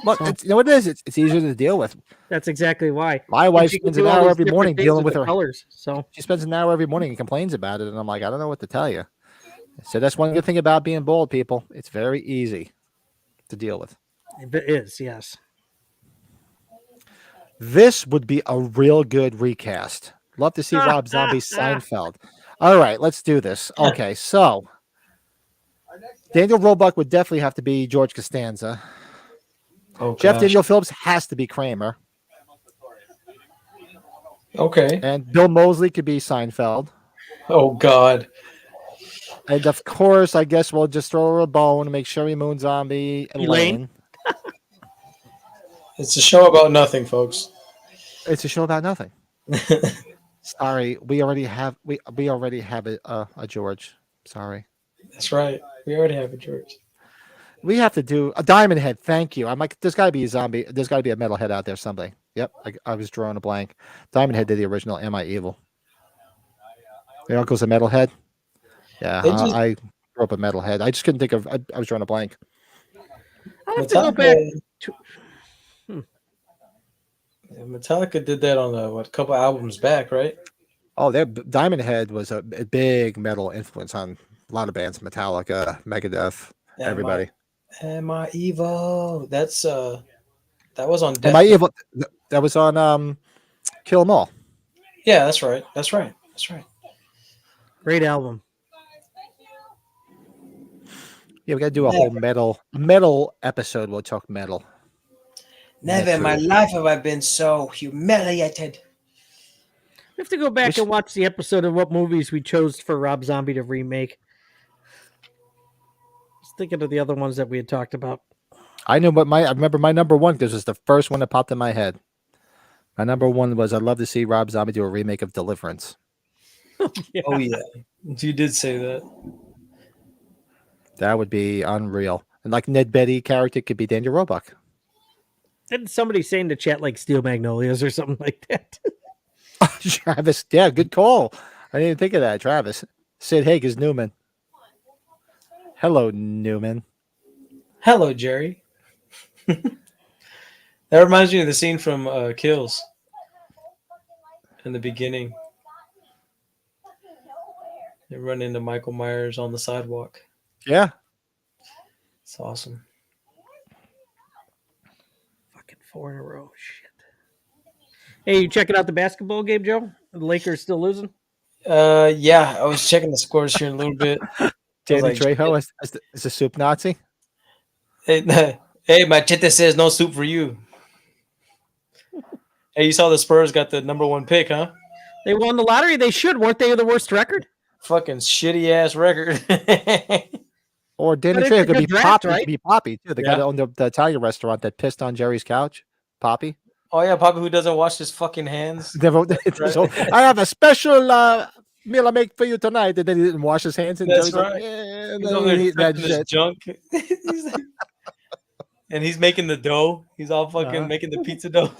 [SPEAKER 2] Look, you know what it is? It's easier to deal with.
[SPEAKER 3] That's exactly why.
[SPEAKER 2] My wife
[SPEAKER 3] She can
[SPEAKER 2] spends
[SPEAKER 3] do
[SPEAKER 2] an
[SPEAKER 3] all
[SPEAKER 2] hour
[SPEAKER 3] these
[SPEAKER 2] every
[SPEAKER 3] different
[SPEAKER 2] morning
[SPEAKER 3] things
[SPEAKER 2] dealing with
[SPEAKER 3] the
[SPEAKER 2] her.
[SPEAKER 3] colors. So
[SPEAKER 2] She spends an hour every morning and complains about it, and I'm like, I don't know what to tell you. So that's one good thing about being bald, people. It's very easy to deal with.
[SPEAKER 3] it is, yes.
[SPEAKER 2] This would be a real good recast. Love to see Rob Zombie's Seinfeld. All right, let's do this. Okay, so Daniel Roebuck would definitely have to be George Costanza.
[SPEAKER 4] Oh,
[SPEAKER 2] Jeff
[SPEAKER 4] gosh.
[SPEAKER 2] Daniel Phillips has to be Kramer.
[SPEAKER 4] Okay.
[SPEAKER 2] And Bill Moseley could be Seinfeld.
[SPEAKER 4] Oh God.
[SPEAKER 2] And of course, I guess we'll just throw her a bone and make Sherry Moon Zombie and
[SPEAKER 3] Elaine?
[SPEAKER 2] Lane.
[SPEAKER 4] It's a show about nothing, folks.
[SPEAKER 2] It's a show about nothing. Sorry, we already have a George. Sorry.
[SPEAKER 4] That's right. We already have a George.
[SPEAKER 2] We have to do a Diamond Head. Thank you. I'm like, there's got to be a zombie. There's got to be a metalhead out there. Somebody. Yep. I was drawing a blank. Diamond Head did the original Am I Evil? Your uncle's a metalhead? Yeah. I grew up a metalhead. I just couldn't think of, I was drawing a blank.
[SPEAKER 3] I'll have to go back.
[SPEAKER 4] Metallica did that on a couple albums back, right?
[SPEAKER 2] Oh, Diamond Head was a big metal influence on A lot of bands, Metallica, Megadeth, everybody.
[SPEAKER 4] Am I evil? That's that was on
[SPEAKER 2] Am I
[SPEAKER 4] Death.
[SPEAKER 2] evil? That was on Kill 'Em All.
[SPEAKER 4] Yeah, that's right. That's right. That's right.
[SPEAKER 3] Great album.
[SPEAKER 2] Yeah, we got to do a whole metal episode. We'll talk metal.
[SPEAKER 4] Never in my life have I been so humiliated.
[SPEAKER 3] We have to go back and watch the episode of what movies we chose for Rob Zombie to remake. Just thinking of the other ones that we had talked about.
[SPEAKER 2] I remember my number one because it was the first one that popped in my head. My number one was I'd love to see Rob Zombie do a remake of Deliverance.
[SPEAKER 3] Yeah.
[SPEAKER 4] Oh yeah, you did say that.
[SPEAKER 2] That would be unreal. And like Ned Betty character could be Daniel Roebuck.
[SPEAKER 3] Didn't somebody say in the chat like Steel Magnolias or something like that?
[SPEAKER 2] Travis, yeah, good call. I didn't even think of that. Travis. Sid Haig is Newman. Hello, Newman.
[SPEAKER 4] Hello, Jerry. That reminds me of the scene from Kills in the beginning. They run into Michael Myers on the sidewalk.
[SPEAKER 2] Yeah.
[SPEAKER 4] It's awesome.
[SPEAKER 3] Fucking 4 in a row. Shit. Hey, you checking out the basketball game, Joe? The Lakers still losing?
[SPEAKER 4] Yeah, I was checking the scores here in a little bit.
[SPEAKER 2] Danny
[SPEAKER 4] like,
[SPEAKER 2] Trejo is a soup Nazi.
[SPEAKER 4] Hey, Machete says no soup for you. Hey, you saw the Spurs got the number one pick, huh?
[SPEAKER 3] They won the lottery. They should. Weren't they the worst record?
[SPEAKER 4] Fucking shitty ass record.
[SPEAKER 2] Or Danny
[SPEAKER 3] But it's
[SPEAKER 2] Trejo
[SPEAKER 3] a
[SPEAKER 2] could be
[SPEAKER 3] good draft,
[SPEAKER 2] Poppy.
[SPEAKER 3] right?
[SPEAKER 2] Could be Poppy too. The guy
[SPEAKER 4] Yeah.
[SPEAKER 2] that owned the Italian restaurant that pissed on Jerry's couch. Poppy.
[SPEAKER 4] Oh yeah, Papa who doesn't wash his fucking hands.
[SPEAKER 2] So I have a special meal I make for you tonight. And then he didn't wash his hands. And
[SPEAKER 4] That's
[SPEAKER 2] Jerry's
[SPEAKER 4] right.
[SPEAKER 2] like, yeah, and
[SPEAKER 4] He's
[SPEAKER 2] then
[SPEAKER 4] over there
[SPEAKER 2] he ate that
[SPEAKER 4] flipping his
[SPEAKER 2] shit.
[SPEAKER 4] junk. He's like- and he's making the dough. He's all fucking making the pizza dough.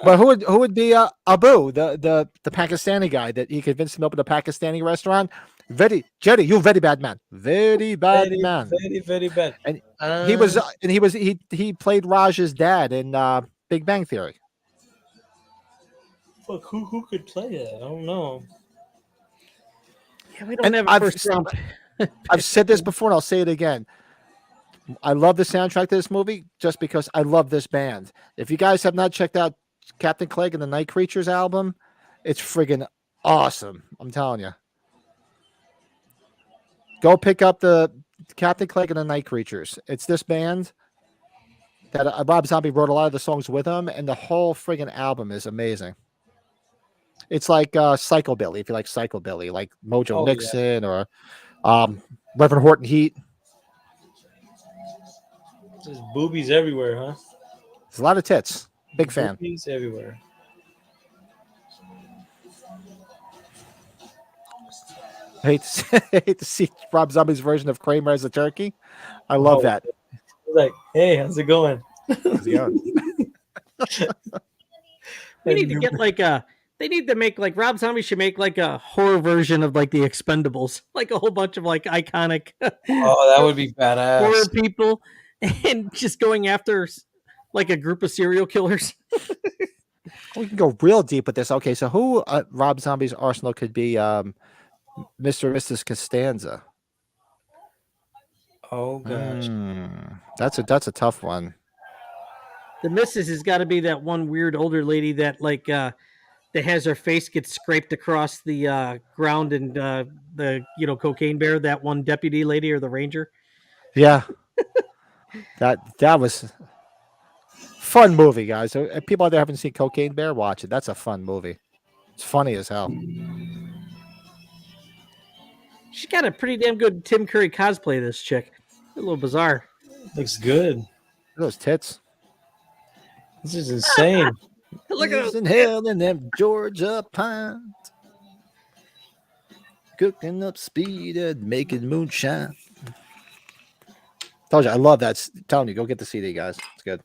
[SPEAKER 2] But who would be Abu, the Pakistani guy that he convinced him to open a Pakistani restaurant? Jerry, you very bad man. Very bad man.
[SPEAKER 4] Very, very bad.
[SPEAKER 2] And he played Raj's dad in Big Bang Theory.
[SPEAKER 4] Fuck, who could play that? I don't know.
[SPEAKER 3] Yeah, we don't
[SPEAKER 2] And
[SPEAKER 3] have a first round.
[SPEAKER 2] I've said this before and I'll say it again. I love the soundtrack to this movie just because I love this band. If you guys have not checked out Captain Clegg and the Night Creatures album, it's friggin' awesome. I'm telling you. Go pick up the Captain Clegg and the Night Creatures. It's this band that Rob Zombie wrote a lot of the songs with him, and the whole friggin' album is amazing. It's like Psychobilly, if you like Psychobilly, like Mojo Nixon or Reverend Horton Heat.
[SPEAKER 4] There's boobies everywhere, huh?
[SPEAKER 2] There's a lot of tits. Big fan.
[SPEAKER 4] Boobies everywhere.
[SPEAKER 2] I hate to see Rob Zombie's version of Kramer as a turkey. I love that.
[SPEAKER 4] Like, hey, how's it going?
[SPEAKER 2] How's it going?
[SPEAKER 3] We need to get like a. They need to make like Rob Zombie should make like a horror version of like the Expendables, like a whole bunch of like iconic
[SPEAKER 4] Oh, that would be badass.
[SPEAKER 3] horror people, and just going after like a group of serial killers.
[SPEAKER 2] We can go real deep with this. Okay, so who Rob Zombie's arsenal could be? Mr. and Mrs. Costanza.
[SPEAKER 4] Oh gosh.
[SPEAKER 2] That's a tough one.
[SPEAKER 3] The missus has got to be that one weird older lady that like that has her face get scraped across the ground and the cocaine bear. That one deputy lady or the ranger.
[SPEAKER 2] Yeah, that was fun movie, guys. So if people out there haven't seen Cocaine Bear, watch it. That's a fun movie. It's funny as hell.
[SPEAKER 3] She got a pretty damn good Tim Curry cosplay. This chick, a little bizarre.
[SPEAKER 4] Looks good.
[SPEAKER 2] Those tits.
[SPEAKER 4] This is insane.
[SPEAKER 3] Look at those.
[SPEAKER 2] In hell in them Georgia pines, cooking up speed and making moonshine. Told you, I love that. Telling you, go get the CD, guys. It's good.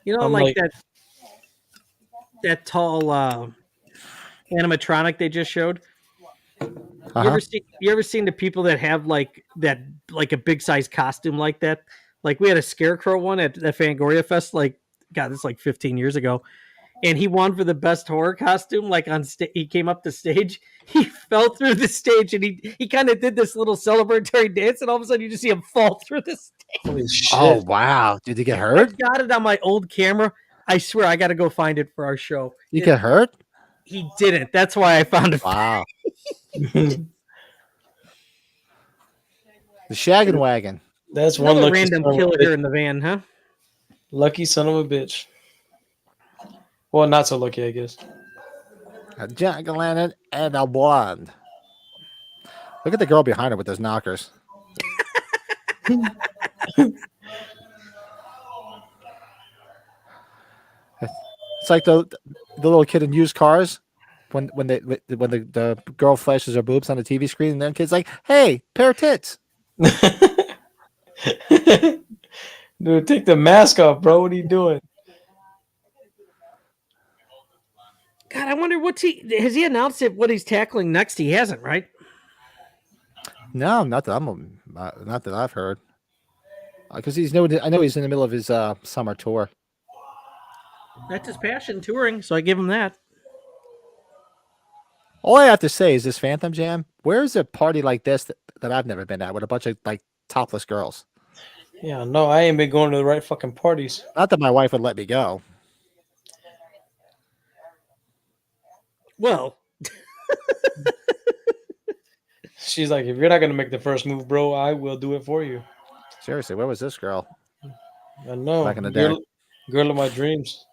[SPEAKER 3] You know,
[SPEAKER 4] I'm
[SPEAKER 3] like that tall animatronic they just showed. You ever seen the people that have like that, like a big size costume like that? Like we had a scarecrow one at Fangoria Fest. Like, God, this is like 15 years ago, and he won for the best horror costume. Like he came up the stage, he fell through the stage, and he kind of did this little celebratory dance, and all of a sudden you just see him fall through the stage.
[SPEAKER 4] Holy shit!
[SPEAKER 2] Oh wow! Did he get
[SPEAKER 3] I
[SPEAKER 2] hurt?
[SPEAKER 3] got it on my old camera. I swear I got to go find it for our show.
[SPEAKER 2] You get hurt?
[SPEAKER 3] He didn't. That's why I found it.
[SPEAKER 2] Wow! The shaggin' wagon.
[SPEAKER 4] That's one
[SPEAKER 3] Another
[SPEAKER 4] lucky
[SPEAKER 3] random
[SPEAKER 4] son of a
[SPEAKER 3] killer
[SPEAKER 4] bitch.
[SPEAKER 3] here in the van, huh?
[SPEAKER 4] Lucky son of a bitch. Well, not so lucky, I guess.
[SPEAKER 2] A jack-o'-lantern and a blonde. Look at the girl behind her with those knockers. It's like the little kid in used cars when the girl flashes her boobs on the TV screen, and then the kid's like, "Hey, pair of tits."
[SPEAKER 4] Dude, take the mask off, bro. What are you doing?
[SPEAKER 3] God, I wonder has he announced what he's tackling next? He hasn't, right?
[SPEAKER 2] No, not that I've heard. Because I know he's in the middle of his summer tour.
[SPEAKER 3] That's his passion, touring. So I give him that.
[SPEAKER 2] All I have to say is this Phantom Jam. Where's a party like this that I've never been at with a bunch of like topless girls?
[SPEAKER 4] Yeah, no, I ain't been going to the right fucking parties.
[SPEAKER 2] Not that my wife would let me go.
[SPEAKER 3] Well,
[SPEAKER 4] She's like, if you're not gonna make the first move, bro, I will do it for you.
[SPEAKER 2] Seriously, where was this girl?
[SPEAKER 4] I know.
[SPEAKER 2] Back in the day.
[SPEAKER 4] Girl of my dreams.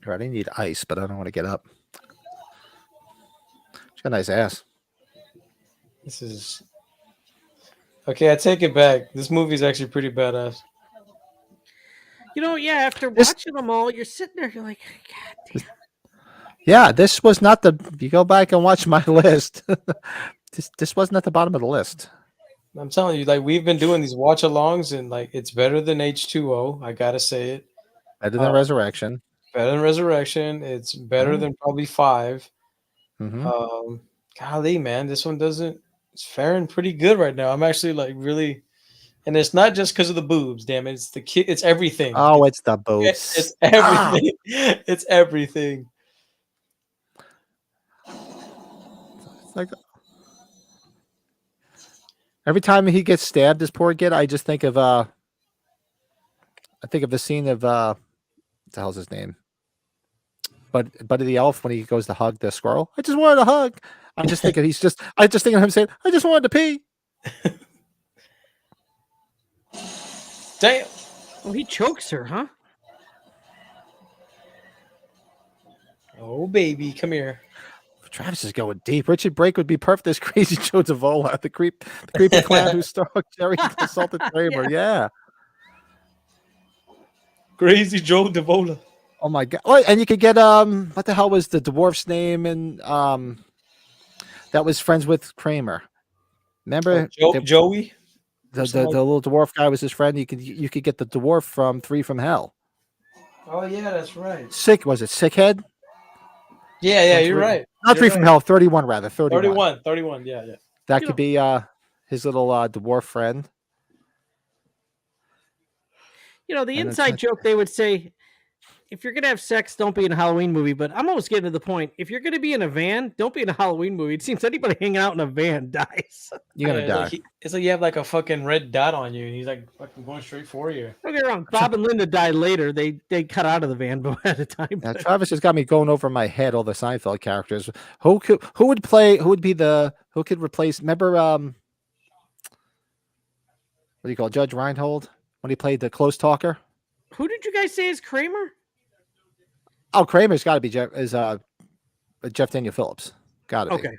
[SPEAKER 2] I already need ice, but I don't want to get up. She's got a nice ass.
[SPEAKER 4] This is okay. I take it back. This movie's actually pretty badass.
[SPEAKER 3] yeah, after watching them all, you're sitting there, you're like, God damn.
[SPEAKER 2] Yeah, this was not the. You go back and watch my list. This wasn't at the bottom of the list.
[SPEAKER 4] I'm telling you, like we've been doing these watch alongs, and like it's better than H2O. I gotta say it.
[SPEAKER 2] Better than Resurrection.
[SPEAKER 4] Better than Resurrection. It's better than probably 5.
[SPEAKER 2] Mm-hmm.
[SPEAKER 4] Golly, man, this one doesn't. It's faring pretty good right now. I'm actually like really, and it's not just because of the boobs. Damn it, it's the kid. It's everything.
[SPEAKER 2] Oh, it's the boobs.
[SPEAKER 4] It's everything. It's everything.
[SPEAKER 2] It's like every time he gets stabbed, this poor kid, I just think of the scene of what the hell's his name? Buddy the Elf when he goes to hug the squirrel. I just wanted a hug. I'm just thinking I just think of him saying, I just wanted to pee.
[SPEAKER 4] Damn.
[SPEAKER 3] Oh, he chokes her, huh?
[SPEAKER 4] Oh baby, come here.
[SPEAKER 2] Travis is going deep. Richard Brake would be perfect as Crazy Joe Davola, the creepy clown who stalked Jerry the Salted Kramer. Yeah.
[SPEAKER 4] Crazy Joe Davola.
[SPEAKER 2] Oh my god! Oh, and you could get what the hell was the dwarf's name? And that was friends with Kramer. Remember
[SPEAKER 4] Joey?
[SPEAKER 2] The little dwarf guy was his friend. You could get the dwarf from 3 from Hell.
[SPEAKER 4] Oh yeah, that's right.
[SPEAKER 2] Sickhead?
[SPEAKER 4] Yeah, you're right.
[SPEAKER 2] Not 3 from Hell, 31 rather. 31.
[SPEAKER 4] 31, yeah.
[SPEAKER 2] That could be his little dwarf friend.
[SPEAKER 3] The inside joke they would say, if you're going to have sex, don't be in a Halloween movie. But I'm almost getting to the point. If you're going to be in a van, don't be in a Halloween movie. It seems anybody hanging out in a van dies.
[SPEAKER 2] You're going to die.
[SPEAKER 4] It's like you have like a fucking red dot on you, and he's like fucking going straight for you.
[SPEAKER 3] Don't get me wrong. Bob and Linda died later. They cut out of the van at a time.
[SPEAKER 2] Now, Travis has got me going over my head all the Seinfeld characters. Who could replace? Remember, what do you call it, Judge Reinhold when he played the close talker?
[SPEAKER 3] Who did you guys say is Kramer?
[SPEAKER 2] Oh, Kramer's got to be Jeff Daniel Phillips. Got to be.
[SPEAKER 3] Okay.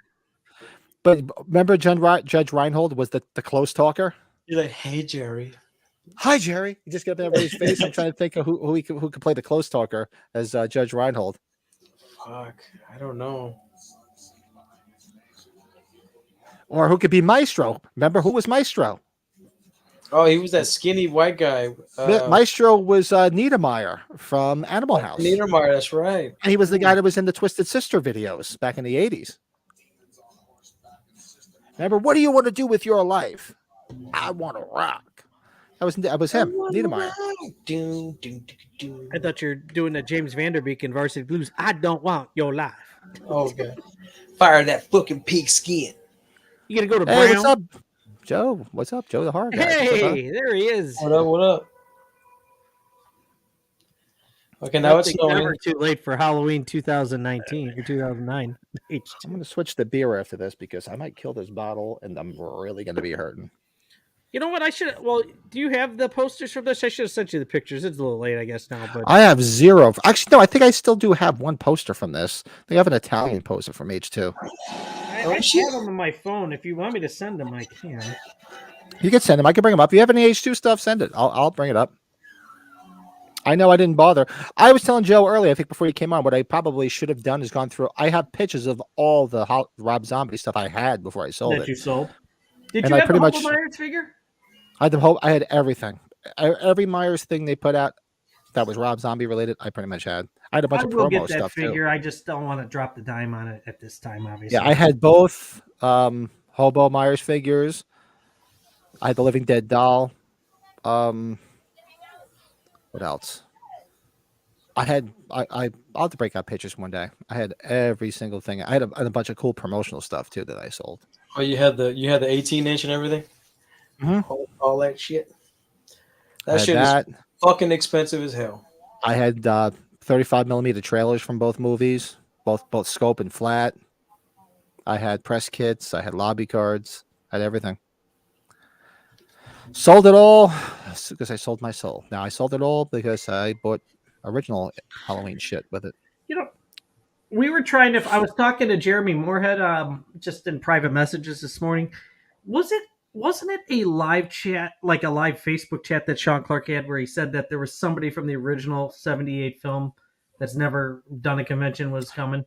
[SPEAKER 2] But remember, Judge Reinhold was the close talker.
[SPEAKER 4] You're like, hey Jerry.
[SPEAKER 2] Hi Jerry. You just got to everybody's face. I'm trying to think of who could play the close talker as Judge Reinhold.
[SPEAKER 4] Fuck, I don't know.
[SPEAKER 2] Or who could be Maestro? Remember who was Maestro?
[SPEAKER 4] Oh, he was that skinny white guy.
[SPEAKER 2] Maestro was Niedermeyer from Animal House.
[SPEAKER 4] Niedermeyer, that's right.
[SPEAKER 2] And he was the guy that was in the Twisted Sister videos back in the 80s. Remember, what do you want to do with your life? I want to rock. That was him. Niedermeyer.
[SPEAKER 3] I thought you're doing the James Vanderbeek in Varsity Blues. I don't want your life.
[SPEAKER 4] Oh, okay. Fire that fucking pigskin.
[SPEAKER 3] You gonna go to
[SPEAKER 2] Hey,
[SPEAKER 3] Brown?
[SPEAKER 2] what's up, Joe? What's up, Joe the horror guy? What's up, huh?
[SPEAKER 3] Hey, there he is.
[SPEAKER 4] What up? What up? Okay, now it's
[SPEAKER 3] Nothing's
[SPEAKER 4] snowing.
[SPEAKER 3] never too late for Halloween 2019 or 2009.
[SPEAKER 2] I'm going to switch the beer after this because I might kill this bottle, and I'm really going to be hurting.
[SPEAKER 3] You know what? I should. Well, do you have the posters from this? I should have sent you the pictures. It's a little late, I guess now. But
[SPEAKER 2] I have zero. Actually, no, I think I still do have one poster from this. They have an Italian poster from H2.
[SPEAKER 3] I have them on my phone. If you want me to send them, I can.
[SPEAKER 2] You can send them. I can bring them up. If you have any H2 stuff, send it. I'll bring it up. I know I didn't bother. I was telling Joe earlier, I think before he came on, what I probably should have done is gone through. I have pictures of all the Rob Zombie stuff I had before I sold
[SPEAKER 3] That
[SPEAKER 2] it.
[SPEAKER 3] you sold. Did
[SPEAKER 2] And
[SPEAKER 3] you
[SPEAKER 2] I
[SPEAKER 3] have
[SPEAKER 2] pretty
[SPEAKER 3] the
[SPEAKER 2] much-
[SPEAKER 3] Michael Myers figure?
[SPEAKER 2] I had everything. Every Myers thing they put out that was Rob Zombie related, I pretty much had. I had a bunch
[SPEAKER 3] I
[SPEAKER 2] of
[SPEAKER 3] will
[SPEAKER 2] promo
[SPEAKER 3] get that
[SPEAKER 2] stuff
[SPEAKER 3] figure.
[SPEAKER 2] too.
[SPEAKER 3] I just don't want to drop the dime on it at this time, obviously.
[SPEAKER 2] Yeah, I had both Hobo Myers figures. I had the Living Dead doll. What else? I'll have to break out pictures one day. I had every single thing. I had a bunch of cool promotional stuff too that I sold.
[SPEAKER 4] Oh, you had the 18-inch and everything.
[SPEAKER 2] Mhm.
[SPEAKER 4] All that shit.
[SPEAKER 2] I
[SPEAKER 4] That
[SPEAKER 2] had
[SPEAKER 4] shit
[SPEAKER 2] that.
[SPEAKER 4] is fucking expensive as hell.
[SPEAKER 2] I had 35 millimeter trailers from both movies, both scope and flat. I had press kits. I had lobby cards. I had everything. Sold it all because I sold my soul. Now I sold it all because I bought original Halloween shit with it.
[SPEAKER 3] You know, we were trying to. I was talking to Jeremy Moorhead just in private messages this morning. Wasn't it a live chat, like a live Facebook chat that Sean Clark had, where he said that there was somebody from the original '78 film that's never done a convention was coming?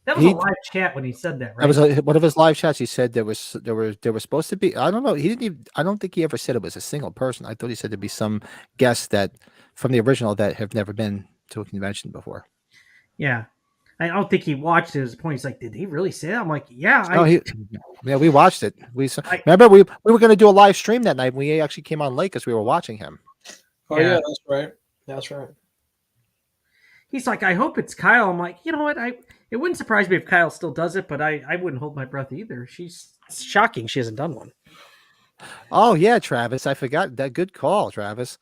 [SPEAKER 3] That was a live chat when he said that, right?
[SPEAKER 2] That was one of his live chats. He said there was supposed to be. I don't know. He didn't even. I don't think he ever said it was a single person. I thought he said there'd be some guests that from the original that have never been to a convention before.
[SPEAKER 3] Yeah. I don't think he watched it. His point. He's like, did he really say that? I'm like, yeah.
[SPEAKER 2] Yeah, we watched it. Remember we were going to do a live stream that night. We actually came on late because we were watching him.
[SPEAKER 4] Oh yeah, that's right. That's right.
[SPEAKER 3] He's like, I hope it's Kyle. I'm like, you know what? It wouldn't surprise me if Kyle still does it, but I wouldn't hold my breath either. It's shocking she hasn't done one.
[SPEAKER 2] Oh yeah, Travis. I forgot that. Good call, Travis.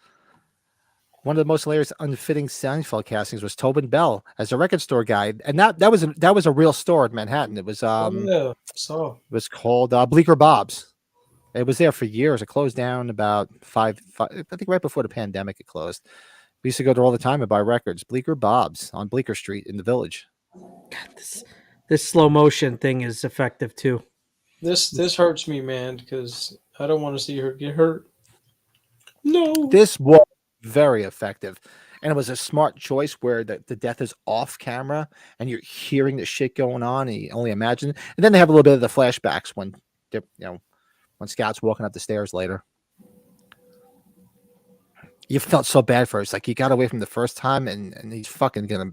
[SPEAKER 2] One of the most hilarious unfitting Seinfeld castings was Tobin Bell as a record store guy, and that was a real store in Manhattan. It was it was called Bleecker Bob's. It was there for years. It closed down about five I think right before the pandemic it closed. We used to go there all the time and buy records. Bleecker Bob's on Bleecker Street in the Village.
[SPEAKER 3] God, this slow motion thing is effective too.
[SPEAKER 4] This hurts me, man, because I don't want to see her get hurt. No.
[SPEAKER 2] This was very effective. And it was a smart choice where the death is off camera and you're hearing the shit going on and you only imagine. And then they have a little bit of the flashbacks when they're, when Scout's walking up the stairs later. You felt so bad for us. Like you got away from the first time and he's fucking gonna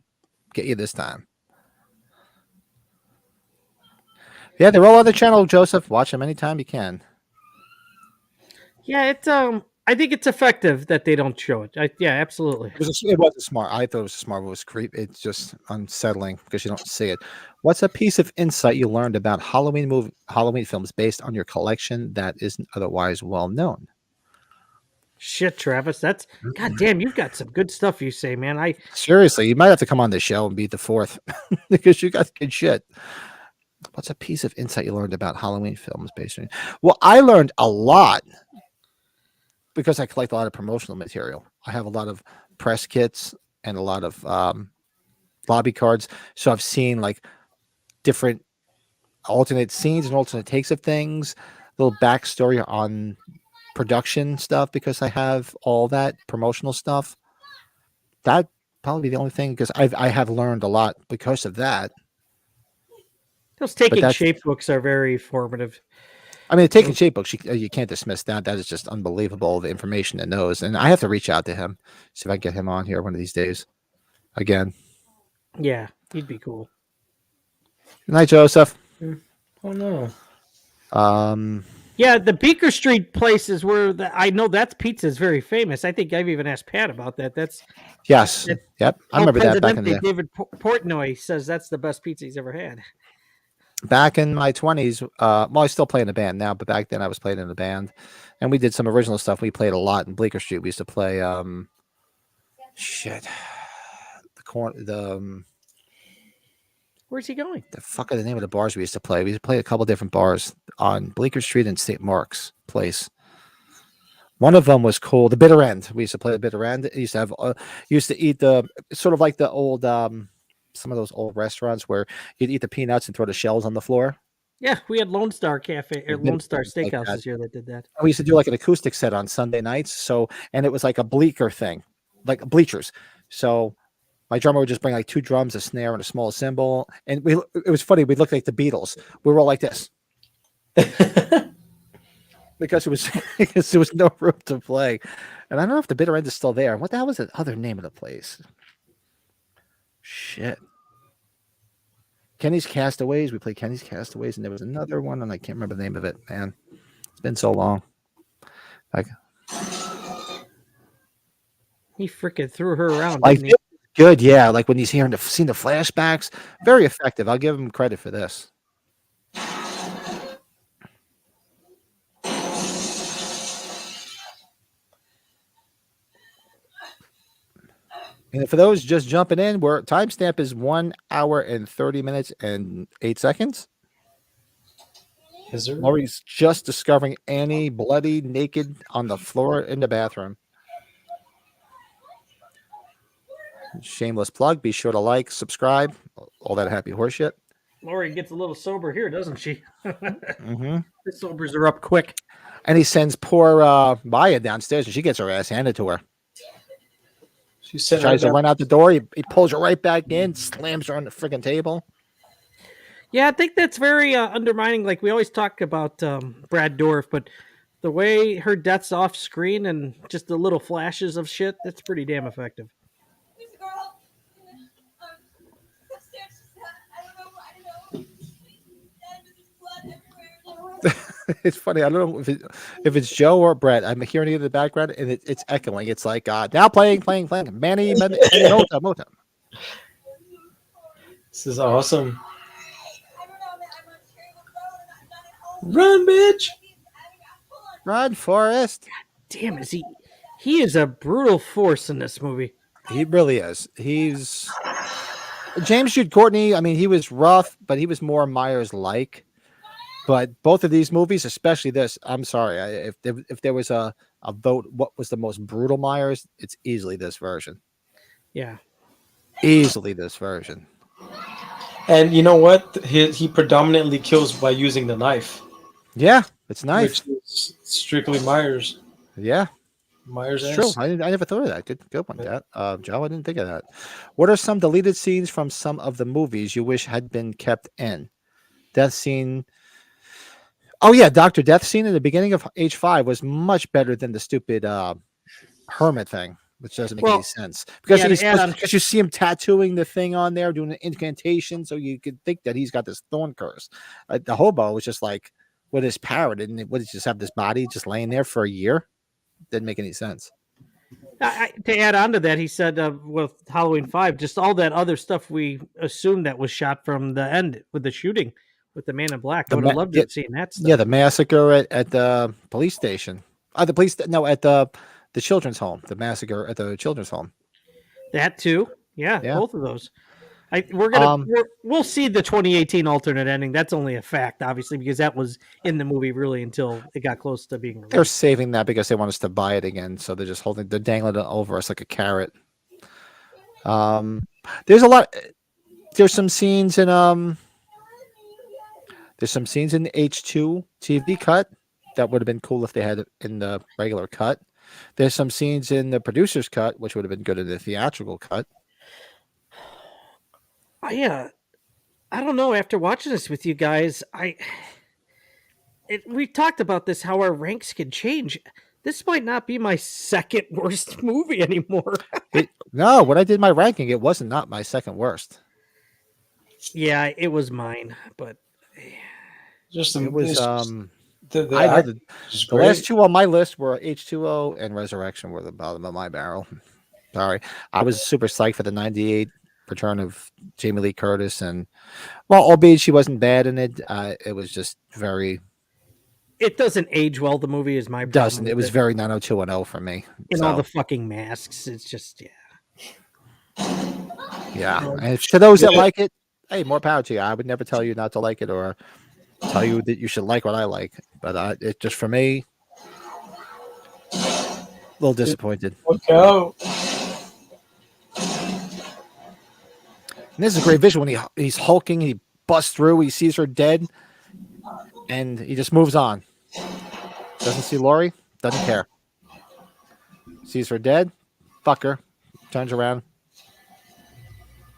[SPEAKER 2] get you this time. Yeah, they're all on the channel, Joseph. Watch them anytime you can.
[SPEAKER 3] Yeah, I think it's effective that they don't show it. Yeah, absolutely.
[SPEAKER 2] It wasn't smart. I thought it was smart. It was creep. It's just unsettling because you don't see it. What's a piece of insight you learned about Halloween films based on your collection that isn't otherwise well known?
[SPEAKER 3] Shit, Travis, that's goddamn. You've got some good stuff. You say, man.
[SPEAKER 2] Seriously, you might have to come on the show and be the fourth because you got good shit. What's a piece of insight you learned about Halloween films based on? Well, I learned a lot because I collect a lot of promotional material. I have a lot of press kits and a lot of lobby cards. So I've seen like different alternate scenes and alternate takes of things, little backstory on production stuff because I have all that promotional stuff. That probably be the only thing because I have learned a lot because of that.
[SPEAKER 3] Those taking shape books are very formative.
[SPEAKER 2] I mean, taking shape books, you can't dismiss that. That is just unbelievable, the information it knows. And I have to reach out to him, see if I can get him on here one of these days. Again.
[SPEAKER 3] Yeah, he'd be cool.
[SPEAKER 2] Good night, Joseph.
[SPEAKER 4] Oh, no.
[SPEAKER 3] Yeah, the Beaker Street place is where I know that pizza is very famous. I think I've even asked Pat about that.
[SPEAKER 2] Yes.
[SPEAKER 3] That
[SPEAKER 2] Yep. I
[SPEAKER 3] El
[SPEAKER 2] remember that back in the
[SPEAKER 3] Presidente,
[SPEAKER 2] day.
[SPEAKER 3] David Portnoy says that's the best pizza he's ever had.
[SPEAKER 2] Back in my 20s, well, I still play in a band now, but back then I was playing in a band, and we did some original stuff. We played a lot in Bleecker Street. We used to play, shit,
[SPEAKER 3] Where's he going?
[SPEAKER 2] the fuck are the name of the bars we used to play? We used to play a couple different bars on Bleecker Street and St. Mark's Place. One of them was called the Bitter End. We used to play the Bitter End. It used to have, used to eat the sort of like the old, some of those old restaurants where you'd eat the peanuts and throw the shells on the floor.
[SPEAKER 3] Yeah, we had Lone Star Cafe or Lone Star
[SPEAKER 2] Like
[SPEAKER 3] Steakhouses
[SPEAKER 2] that.
[SPEAKER 3] here that did that.
[SPEAKER 2] We used to do like an acoustic set on Sunday nights. So, and it was like a bleaker thing, like bleachers. So my drummer would just bring like 2 drums, a snare, and a small cymbal. And it was funny. We looked like the Beatles. We were all like this because because there was no room to play. And I don't know if the Bitter End is still there. What the hell was the other name of the place? Shit. Kenny's Castaways. We played Kenny's Castaways, and there was another one, and I can't remember the name of it. Man, it's been so long. Like,
[SPEAKER 3] He freaking threw her around.
[SPEAKER 2] like
[SPEAKER 3] Didn't he?
[SPEAKER 2] good, yeah. Like when he's seeing the flashbacks, very effective. I'll give him credit for this. And for those just jumping in, where timestamp is 1 hour and 30 minutes and 8 seconds.
[SPEAKER 4] Is there?
[SPEAKER 2] Laurie's just discovering Annie bloody naked on the floor in the bathroom. Shameless plug. Be sure to like, subscribe, all that happy horse shit.
[SPEAKER 3] Lori gets a little sober here, doesn't she?
[SPEAKER 2] Mm-hmm.
[SPEAKER 3] The sobers are up quick.
[SPEAKER 2] And he sends poor Maya downstairs, and she gets her ass handed to her.
[SPEAKER 4] She said
[SPEAKER 2] Tries to run out the door. He pulls her right back in, slams her on the friggin' table.
[SPEAKER 3] Yeah, I think that's very undermining. Like we always talk about Brad Dourif, but the way her death's off screen and just the little flashes of shit, that's pretty damn effective.
[SPEAKER 6] There's a girl upstairs. I don't know. There's blood everywhere.
[SPEAKER 2] It's funny. I don't know if it's Joe or Brett. I'm hearing it in the background, and it's echoing. It's like now playing. Manny Mota.
[SPEAKER 4] This is awesome.
[SPEAKER 6] I don't know, man. I'm on Cherry Road. I'm not at home.
[SPEAKER 4] Run, bitch.
[SPEAKER 2] Run, Forrest.
[SPEAKER 3] Damn, is he? He is a brutal force in this movie.
[SPEAKER 2] He really is. He's James Jude Courtney. I mean, he was rough, but he was more Myers-like. But both of these movies, especially this, I'm sorry. If there was a vote, what was the most brutal Myers? It's easily this version.
[SPEAKER 3] Yeah.
[SPEAKER 2] Easily this version.
[SPEAKER 4] And you know what? He predominantly kills by using the knife.
[SPEAKER 2] Yeah, it's nice.
[SPEAKER 4] Which is strictly Myers.
[SPEAKER 2] Yeah,
[SPEAKER 4] Myers.
[SPEAKER 2] it's true. I never thought of that. Good one, Dad. Joe, I didn't think of that. What are some deleted scenes from some of the movies you wish had been kept in? Death scene. Oh yeah, Dr. Death scene in the beginning of H5 was much better than the stupid hermit thing, which doesn't make any sense. Because because you see him tattooing the thing on there, doing an incantation, so you could think that he's got this thorn curse. The hobo was just like with his parrot, and what did he just have this body just laying there for a year? Didn't make any sense.
[SPEAKER 3] To add on to that, he said with Halloween 5, just all that other stuff we assumed that was shot from the end with the shooting with the Man in Black. I would have loved to have seen that stuff.
[SPEAKER 2] Yeah, the massacre at the police station. At the children's home. The massacre at the children's home.
[SPEAKER 3] That too. Yeah. Both of those. We'll see the 2018 alternate ending. That's only a fact, obviously, because that was in the movie really until it got close to being released.
[SPEAKER 2] They're saving that because they want us to buy it again, so they're dangling it over us like a carrot. There's some scenes in there's some scenes in the H2 TV cut that would have been cool if they had it in the regular cut. There's some scenes in the producer's cut which would have been good in the theatrical cut.
[SPEAKER 3] I don't know. After watching this with you guys, we talked about this, how our ranks can change. This might not be my second worst movie anymore.
[SPEAKER 2] No, when I did my ranking, it wasn't not my second worst.
[SPEAKER 3] Yeah, it was mine, but
[SPEAKER 2] it was
[SPEAKER 4] The
[SPEAKER 2] I know
[SPEAKER 4] acting is
[SPEAKER 2] the last two on my list were H2O and Resurrection were the bottom of my barrel. Sorry, I was super psyched for the '98 return of Jamie Lee Curtis, and well, albeit she wasn't bad in it, it was just very
[SPEAKER 3] It doesn't age well. The movie is my problem.
[SPEAKER 2] doesn't. It
[SPEAKER 3] with
[SPEAKER 2] was very 90210 for me.
[SPEAKER 3] in all the fucking masks. It's just
[SPEAKER 2] yeah. And to those that like it, hey, more power to you. I would never tell you not to like it or tell you that you should like what I like, but it just for me, a little disappointed.
[SPEAKER 4] Okay.
[SPEAKER 2] And this is a great visual when he's hulking, he busts through, he sees her dead, and he just moves on. Doesn't see Laurie, doesn't care. Sees her dead, fuck her, turns around.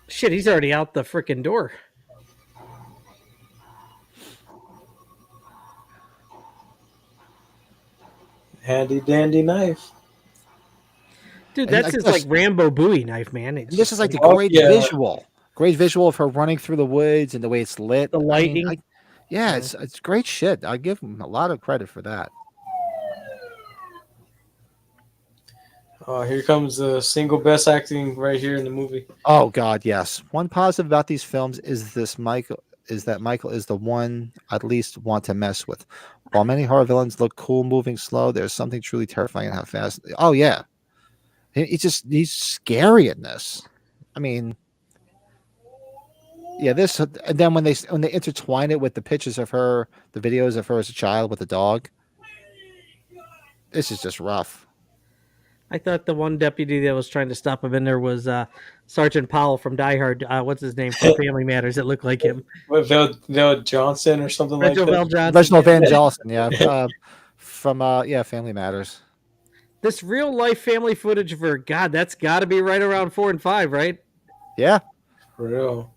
[SPEAKER 3] shit. He's already out the freaking door.
[SPEAKER 4] Handy dandy knife.
[SPEAKER 3] Dude,
[SPEAKER 2] And
[SPEAKER 3] that's
[SPEAKER 2] like
[SPEAKER 3] his
[SPEAKER 2] this-
[SPEAKER 3] like Rambo Bowie knife, man. It's
[SPEAKER 2] This is like the
[SPEAKER 4] Oh,
[SPEAKER 2] great
[SPEAKER 4] yeah.
[SPEAKER 2] visual. Great visual of her running through the woods and the way it's lit.
[SPEAKER 3] The lighting.
[SPEAKER 2] Yeah, it's great shit. I give him a lot of credit for that.
[SPEAKER 4] Oh, here comes the single best acting right here in the movie.
[SPEAKER 2] Oh God, yes. One positive about these films is that Michael is the one I at least want to mess with. While many horror villains look cool, moving slow, there's something truly terrifying in how fast. Oh yeah, he's scary in this. I mean, yeah, this and then when they intertwine it with the pictures of her, the videos of her as a child with the dog, this is just rough.
[SPEAKER 3] I thought the one deputy that was trying to stop him in there was Sergeant Powell from Die Hard. What's his name from Family Matters? It looked like him.
[SPEAKER 4] What, Val Johnson or something like
[SPEAKER 3] Reginald
[SPEAKER 4] that?
[SPEAKER 3] Val Johnson.
[SPEAKER 2] Reginald Van Jolson, yeah, from Family Matters.
[SPEAKER 3] This real life family footage for God, that's got to be right around 4 and 5, right?
[SPEAKER 2] Yeah,
[SPEAKER 4] For real.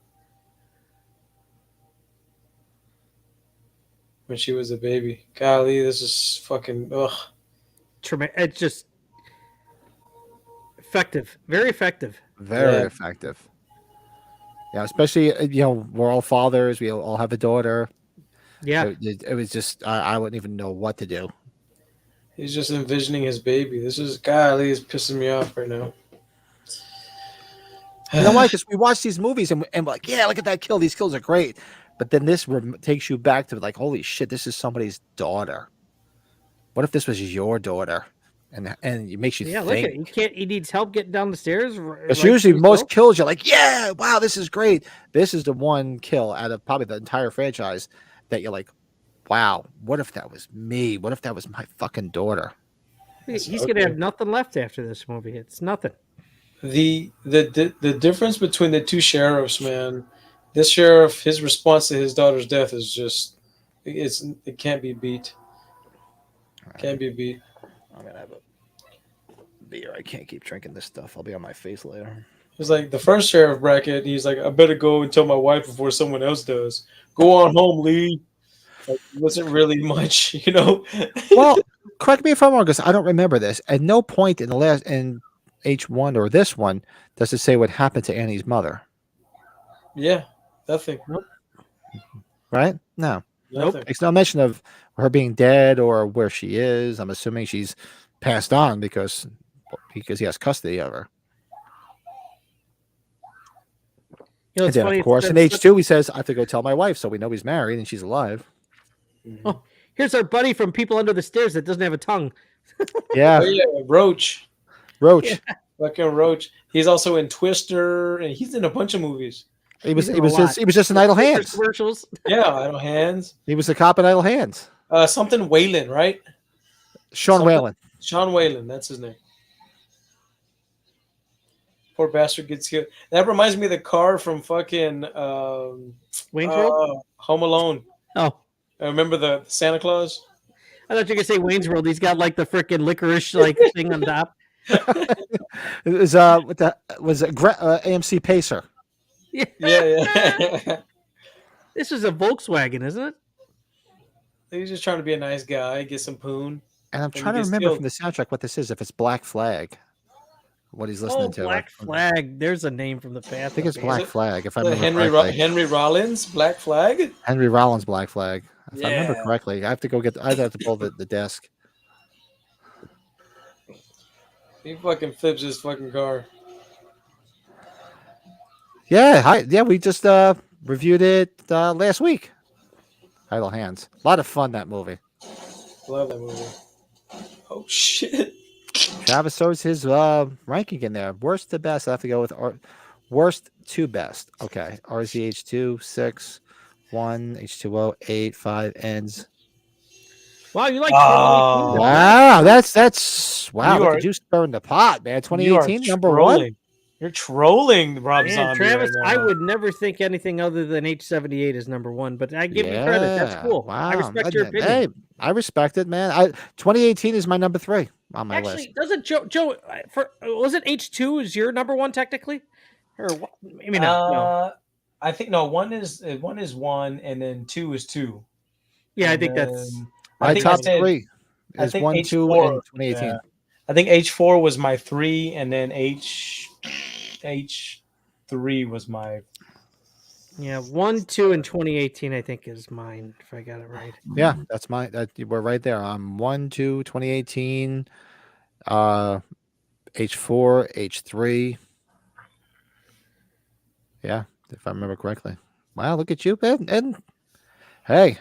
[SPEAKER 4] When she was a baby. Golly, this is fucking ugh.
[SPEAKER 3] It's just effective, very effective.
[SPEAKER 2] very
[SPEAKER 4] Yeah.
[SPEAKER 2] effective. Yeah, especially we're all fathers. We all have a daughter.
[SPEAKER 3] Yeah,
[SPEAKER 2] It was just I wouldn't even know what to do.
[SPEAKER 4] He's just envisioning his baby. This is golly, it's pissing me off right now.
[SPEAKER 2] You know why? Because we watch these movies and we're like, yeah, look at that kill. These kills are great. But then this takes you back to like, holy shit, this is somebody's daughter. What if this was your daughter? And it makes you
[SPEAKER 3] yeah. Look
[SPEAKER 2] think.
[SPEAKER 3] at he can't. He needs help getting down the stairs.
[SPEAKER 2] It's usually most kills. You're like, yeah, wow, this is great. This is the one kill out of probably the entire franchise that you're like, wow, what if that was me? What if that was my fucking daughter?
[SPEAKER 3] He's gonna have nothing left after this movie. It's nothing.
[SPEAKER 4] The difference between the two sheriffs, man. This sheriff, his response to his daughter's death is just it can't be beat. Can't be beat.
[SPEAKER 2] I'm gonna have a beer. I can't keep drinking this stuff. I'll be on my face later.
[SPEAKER 4] It's like the first sheriff bracket. He's like, I better go and tell my wife before someone else does. Go on home, Lee. Like, it wasn't really much, you know.
[SPEAKER 2] Well, correct me if I'm wrong, because I don't remember this. At no point in H1 or this one does it say what happened to Annie's mother.
[SPEAKER 4] Yeah, nothing.
[SPEAKER 2] Right? No.
[SPEAKER 4] Nothing.
[SPEAKER 2] It's no mention of her being dead or where she is. I'm assuming she's passed on because he has custody of her.
[SPEAKER 3] You know,
[SPEAKER 2] And
[SPEAKER 3] it's
[SPEAKER 2] then,
[SPEAKER 3] funny.
[SPEAKER 2] of course, in
[SPEAKER 3] it's-
[SPEAKER 2] H2, he says, I have to go tell my wife, so we know he's married and she's alive.
[SPEAKER 3] Oh, here's our buddy from People Under the Stairs that doesn't have a tongue.
[SPEAKER 2] Yeah.
[SPEAKER 4] Oh yeah, Roach.
[SPEAKER 2] Roach.
[SPEAKER 3] Yeah.
[SPEAKER 4] Fucking Roach. He's also in Twister, and he's in a bunch of movies.
[SPEAKER 2] He was
[SPEAKER 3] He's
[SPEAKER 2] he
[SPEAKER 3] in a
[SPEAKER 2] was
[SPEAKER 3] lot.
[SPEAKER 2] just he was just in Idle Hands.
[SPEAKER 3] Commercials.
[SPEAKER 4] Yeah, Idle Hands.
[SPEAKER 2] He was the cop in Idle Hands.
[SPEAKER 4] Something Whalen, right?
[SPEAKER 2] Sean
[SPEAKER 4] Something-
[SPEAKER 2] Whalen.
[SPEAKER 4] Sean Whalen, that's his name. Poor bastard gets killed. That reminds me of the car from fucking
[SPEAKER 3] Wayne's World.
[SPEAKER 4] Home Alone.
[SPEAKER 3] Oh,
[SPEAKER 4] I remember the Santa Claus.
[SPEAKER 3] I thought you were gonna say Wayne's World. He's got like the freaking licorice like thing on top.
[SPEAKER 2] It was AMC Pacer.
[SPEAKER 3] Yeah.
[SPEAKER 4] Yeah.
[SPEAKER 3] This is a Volkswagen, isn't it?
[SPEAKER 4] He's just trying to be a nice guy, get some poon.
[SPEAKER 2] And I'm
[SPEAKER 4] he
[SPEAKER 2] trying to
[SPEAKER 4] gets
[SPEAKER 2] remember
[SPEAKER 4] killed.
[SPEAKER 2] from the soundtrack what this is. If it's Black Flag, what he's listening
[SPEAKER 3] Oh,
[SPEAKER 2] to.
[SPEAKER 3] Black Flag. There's a name from the past.
[SPEAKER 2] I think it's Black Flag. If I remember
[SPEAKER 4] Henry
[SPEAKER 2] correctly.
[SPEAKER 4] Henry Rollins, Black Flag.
[SPEAKER 2] Henry Rollins, Black Flag. If I remember
[SPEAKER 4] Yeah.
[SPEAKER 2] correctly, I have to go get. I have to pull the desk.
[SPEAKER 4] He fucking flips his fucking car.
[SPEAKER 2] Yeah, we just reviewed it last week. Idle Hands. A lot of fun, that movie.
[SPEAKER 4] Love that movie. Oh shit.
[SPEAKER 2] Travis throws his ranking in there. Worst to best. I have to go with worst to best. Okay. RZH2, 6, 1, H2O, 8, 5, ends.
[SPEAKER 3] Wow, you like
[SPEAKER 4] Oh.
[SPEAKER 3] 2018?
[SPEAKER 2] Wow, that's wow.
[SPEAKER 4] You
[SPEAKER 2] Look
[SPEAKER 4] are-
[SPEAKER 2] at you stirring the pot, man.
[SPEAKER 4] You are
[SPEAKER 2] 2018, number
[SPEAKER 4] trolling.
[SPEAKER 2] one.
[SPEAKER 4] You're trolling Rob
[SPEAKER 3] Man,
[SPEAKER 4] Zombie
[SPEAKER 3] Travis,
[SPEAKER 4] right
[SPEAKER 3] I
[SPEAKER 4] now.
[SPEAKER 3] would never think anything other than H78 is number one, but I give you credit. That's cool.
[SPEAKER 2] Wow.
[SPEAKER 3] I respect your opinion.
[SPEAKER 2] Hey, I respect it, man. 2018 is my number 3 on my list.
[SPEAKER 3] Actually, doesn't Joe was it H2 is your number one technically? Or what? Maybe not. No.
[SPEAKER 4] I think no. One is one, and then 2 is 2.
[SPEAKER 3] Yeah, I
[SPEAKER 4] And
[SPEAKER 3] think that's
[SPEAKER 4] then-
[SPEAKER 2] My
[SPEAKER 4] think
[SPEAKER 2] top
[SPEAKER 4] I said-
[SPEAKER 2] 3
[SPEAKER 4] I
[SPEAKER 2] is
[SPEAKER 4] think
[SPEAKER 2] 1, 2,
[SPEAKER 4] H4,
[SPEAKER 2] and 2018.
[SPEAKER 4] yeah. I think H4 was my 3, and then H3 was my.
[SPEAKER 3] yeah, 1, 2, and 2018. I think is mine if I got it right.
[SPEAKER 2] Yeah, that's we're right there. I'm 1, 2, 2018, H4, H3. Yeah, if I remember correctly. Wow, look at you, Ben. And hey,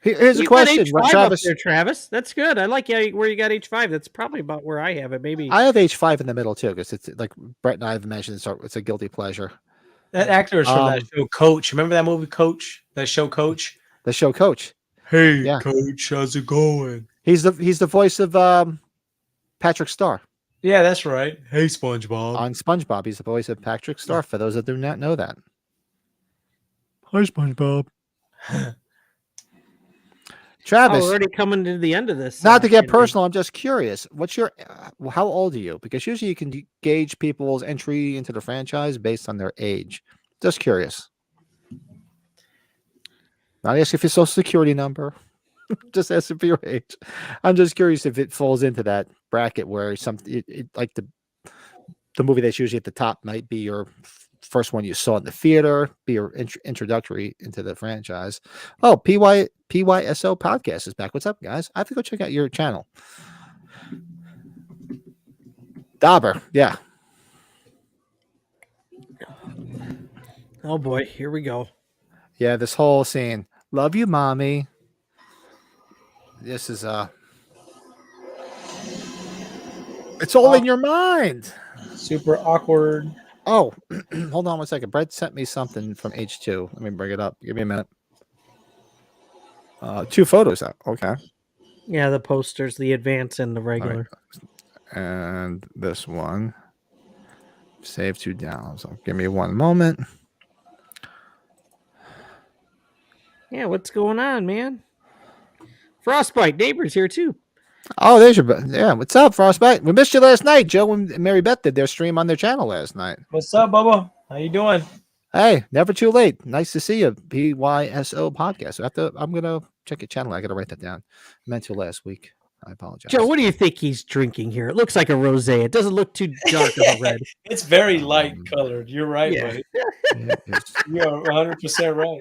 [SPEAKER 2] here's a
[SPEAKER 3] You got
[SPEAKER 2] question.
[SPEAKER 3] H5
[SPEAKER 2] What,
[SPEAKER 3] up
[SPEAKER 2] Travis?
[SPEAKER 3] there, Travis. That's good. I like where you got H5. That's probably about where I have it. Maybe.
[SPEAKER 2] I have H5 in the middle too, because it's like Brett and I have mentioned. It's a guilty pleasure.
[SPEAKER 4] That actor is from that show Coach. Remember that movie Coach? That show Coach.
[SPEAKER 2] The show Coach.
[SPEAKER 4] Hey,
[SPEAKER 2] Yeah.
[SPEAKER 4] Coach, how's it going?
[SPEAKER 2] He's the voice of Patrick Star
[SPEAKER 4] Yeah, that's right. Hey, SpongeBob.
[SPEAKER 2] on SpongeBob. He's the voice of Patrick Star. For those that do not know that. Hi, SpongeBob. Travis,
[SPEAKER 3] we're already coming to the end of this.
[SPEAKER 2] not to get
[SPEAKER 3] interview.
[SPEAKER 2] personal, I'm just curious. What's your how old are you? Because usually you can gauge people's entry into the franchise based on their age. Just curious. Not asking for your social security number. Just asking for your age. I'm just curious if it falls into that bracket where like the movie that's usually at the top might be your first one you saw in the theater, be your introductory into the franchise. Oh, PYSO podcast is back. What's up, guys? I have to go check out your channel. Dauber, yeah.
[SPEAKER 3] Oh boy, here we go.
[SPEAKER 2] Yeah, this whole scene. Love you, mommy. This is it's all in your mind.
[SPEAKER 4] Super awkward.
[SPEAKER 2] Oh, hold on one second. Brett sent me something from H2. Let me bring it up. Give me a minute. 2 photos out. Okay.
[SPEAKER 3] Yeah, the posters, the advance and the regular.
[SPEAKER 2] And this one. Save 2 down. So give me one moment.
[SPEAKER 3] Yeah, what's going on, man? Frostbite neighbors here too.
[SPEAKER 2] Oh, there's your yeah. What's up, Frostbite? We missed you last night. Joe and Mary Beth did their stream on their channel last night.
[SPEAKER 4] What's up, Bubba? How you doing?
[SPEAKER 2] Hey, never too late. Nice to see you. PYSO podcast. I'm gonna check your channel. I gotta write that down. I meant to last week. I apologize.
[SPEAKER 3] Joe, what do you think he's drinking here? It looks like a rosé. It doesn't look too dark of a red.
[SPEAKER 4] It's very light colored. You're right,
[SPEAKER 3] Yeah.
[SPEAKER 4] buddy.
[SPEAKER 2] It's-
[SPEAKER 4] You're 100% right.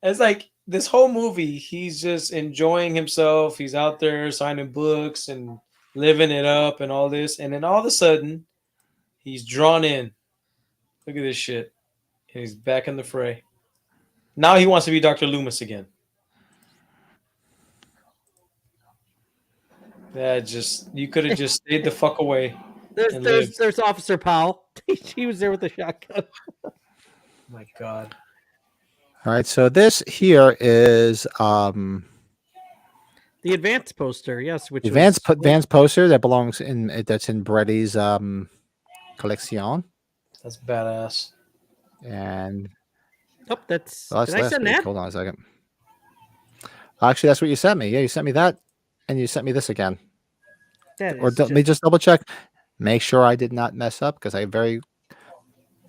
[SPEAKER 4] It's like this whole movie, he's just enjoying himself. He's out there signing books and living it up and all this. And then all of a sudden, he's drawn in. Look at this shit. And he's back in the fray. Now he wants to be Dr. Loomis again. That just, you could have just stayed the fuck away. And lived.
[SPEAKER 3] There's Officer Powell. He was there with the shotgun.
[SPEAKER 4] My God.
[SPEAKER 2] All right, so this here is
[SPEAKER 3] The advance poster, yes, which
[SPEAKER 2] Vance
[SPEAKER 3] was
[SPEAKER 2] Vance poster that belongs that's in Bretty's collection,
[SPEAKER 4] That's badass.
[SPEAKER 2] and
[SPEAKER 3] Oh, that's
[SPEAKER 2] that's
[SPEAKER 3] did I
[SPEAKER 2] last
[SPEAKER 3] send
[SPEAKER 2] week.
[SPEAKER 3] that?
[SPEAKER 2] Hold on a second. Actually, that's what you sent me. Yeah, you sent me that, and you sent me this again.
[SPEAKER 3] That
[SPEAKER 2] Or
[SPEAKER 3] is
[SPEAKER 2] let me just double check, make sure I did not mess up because I very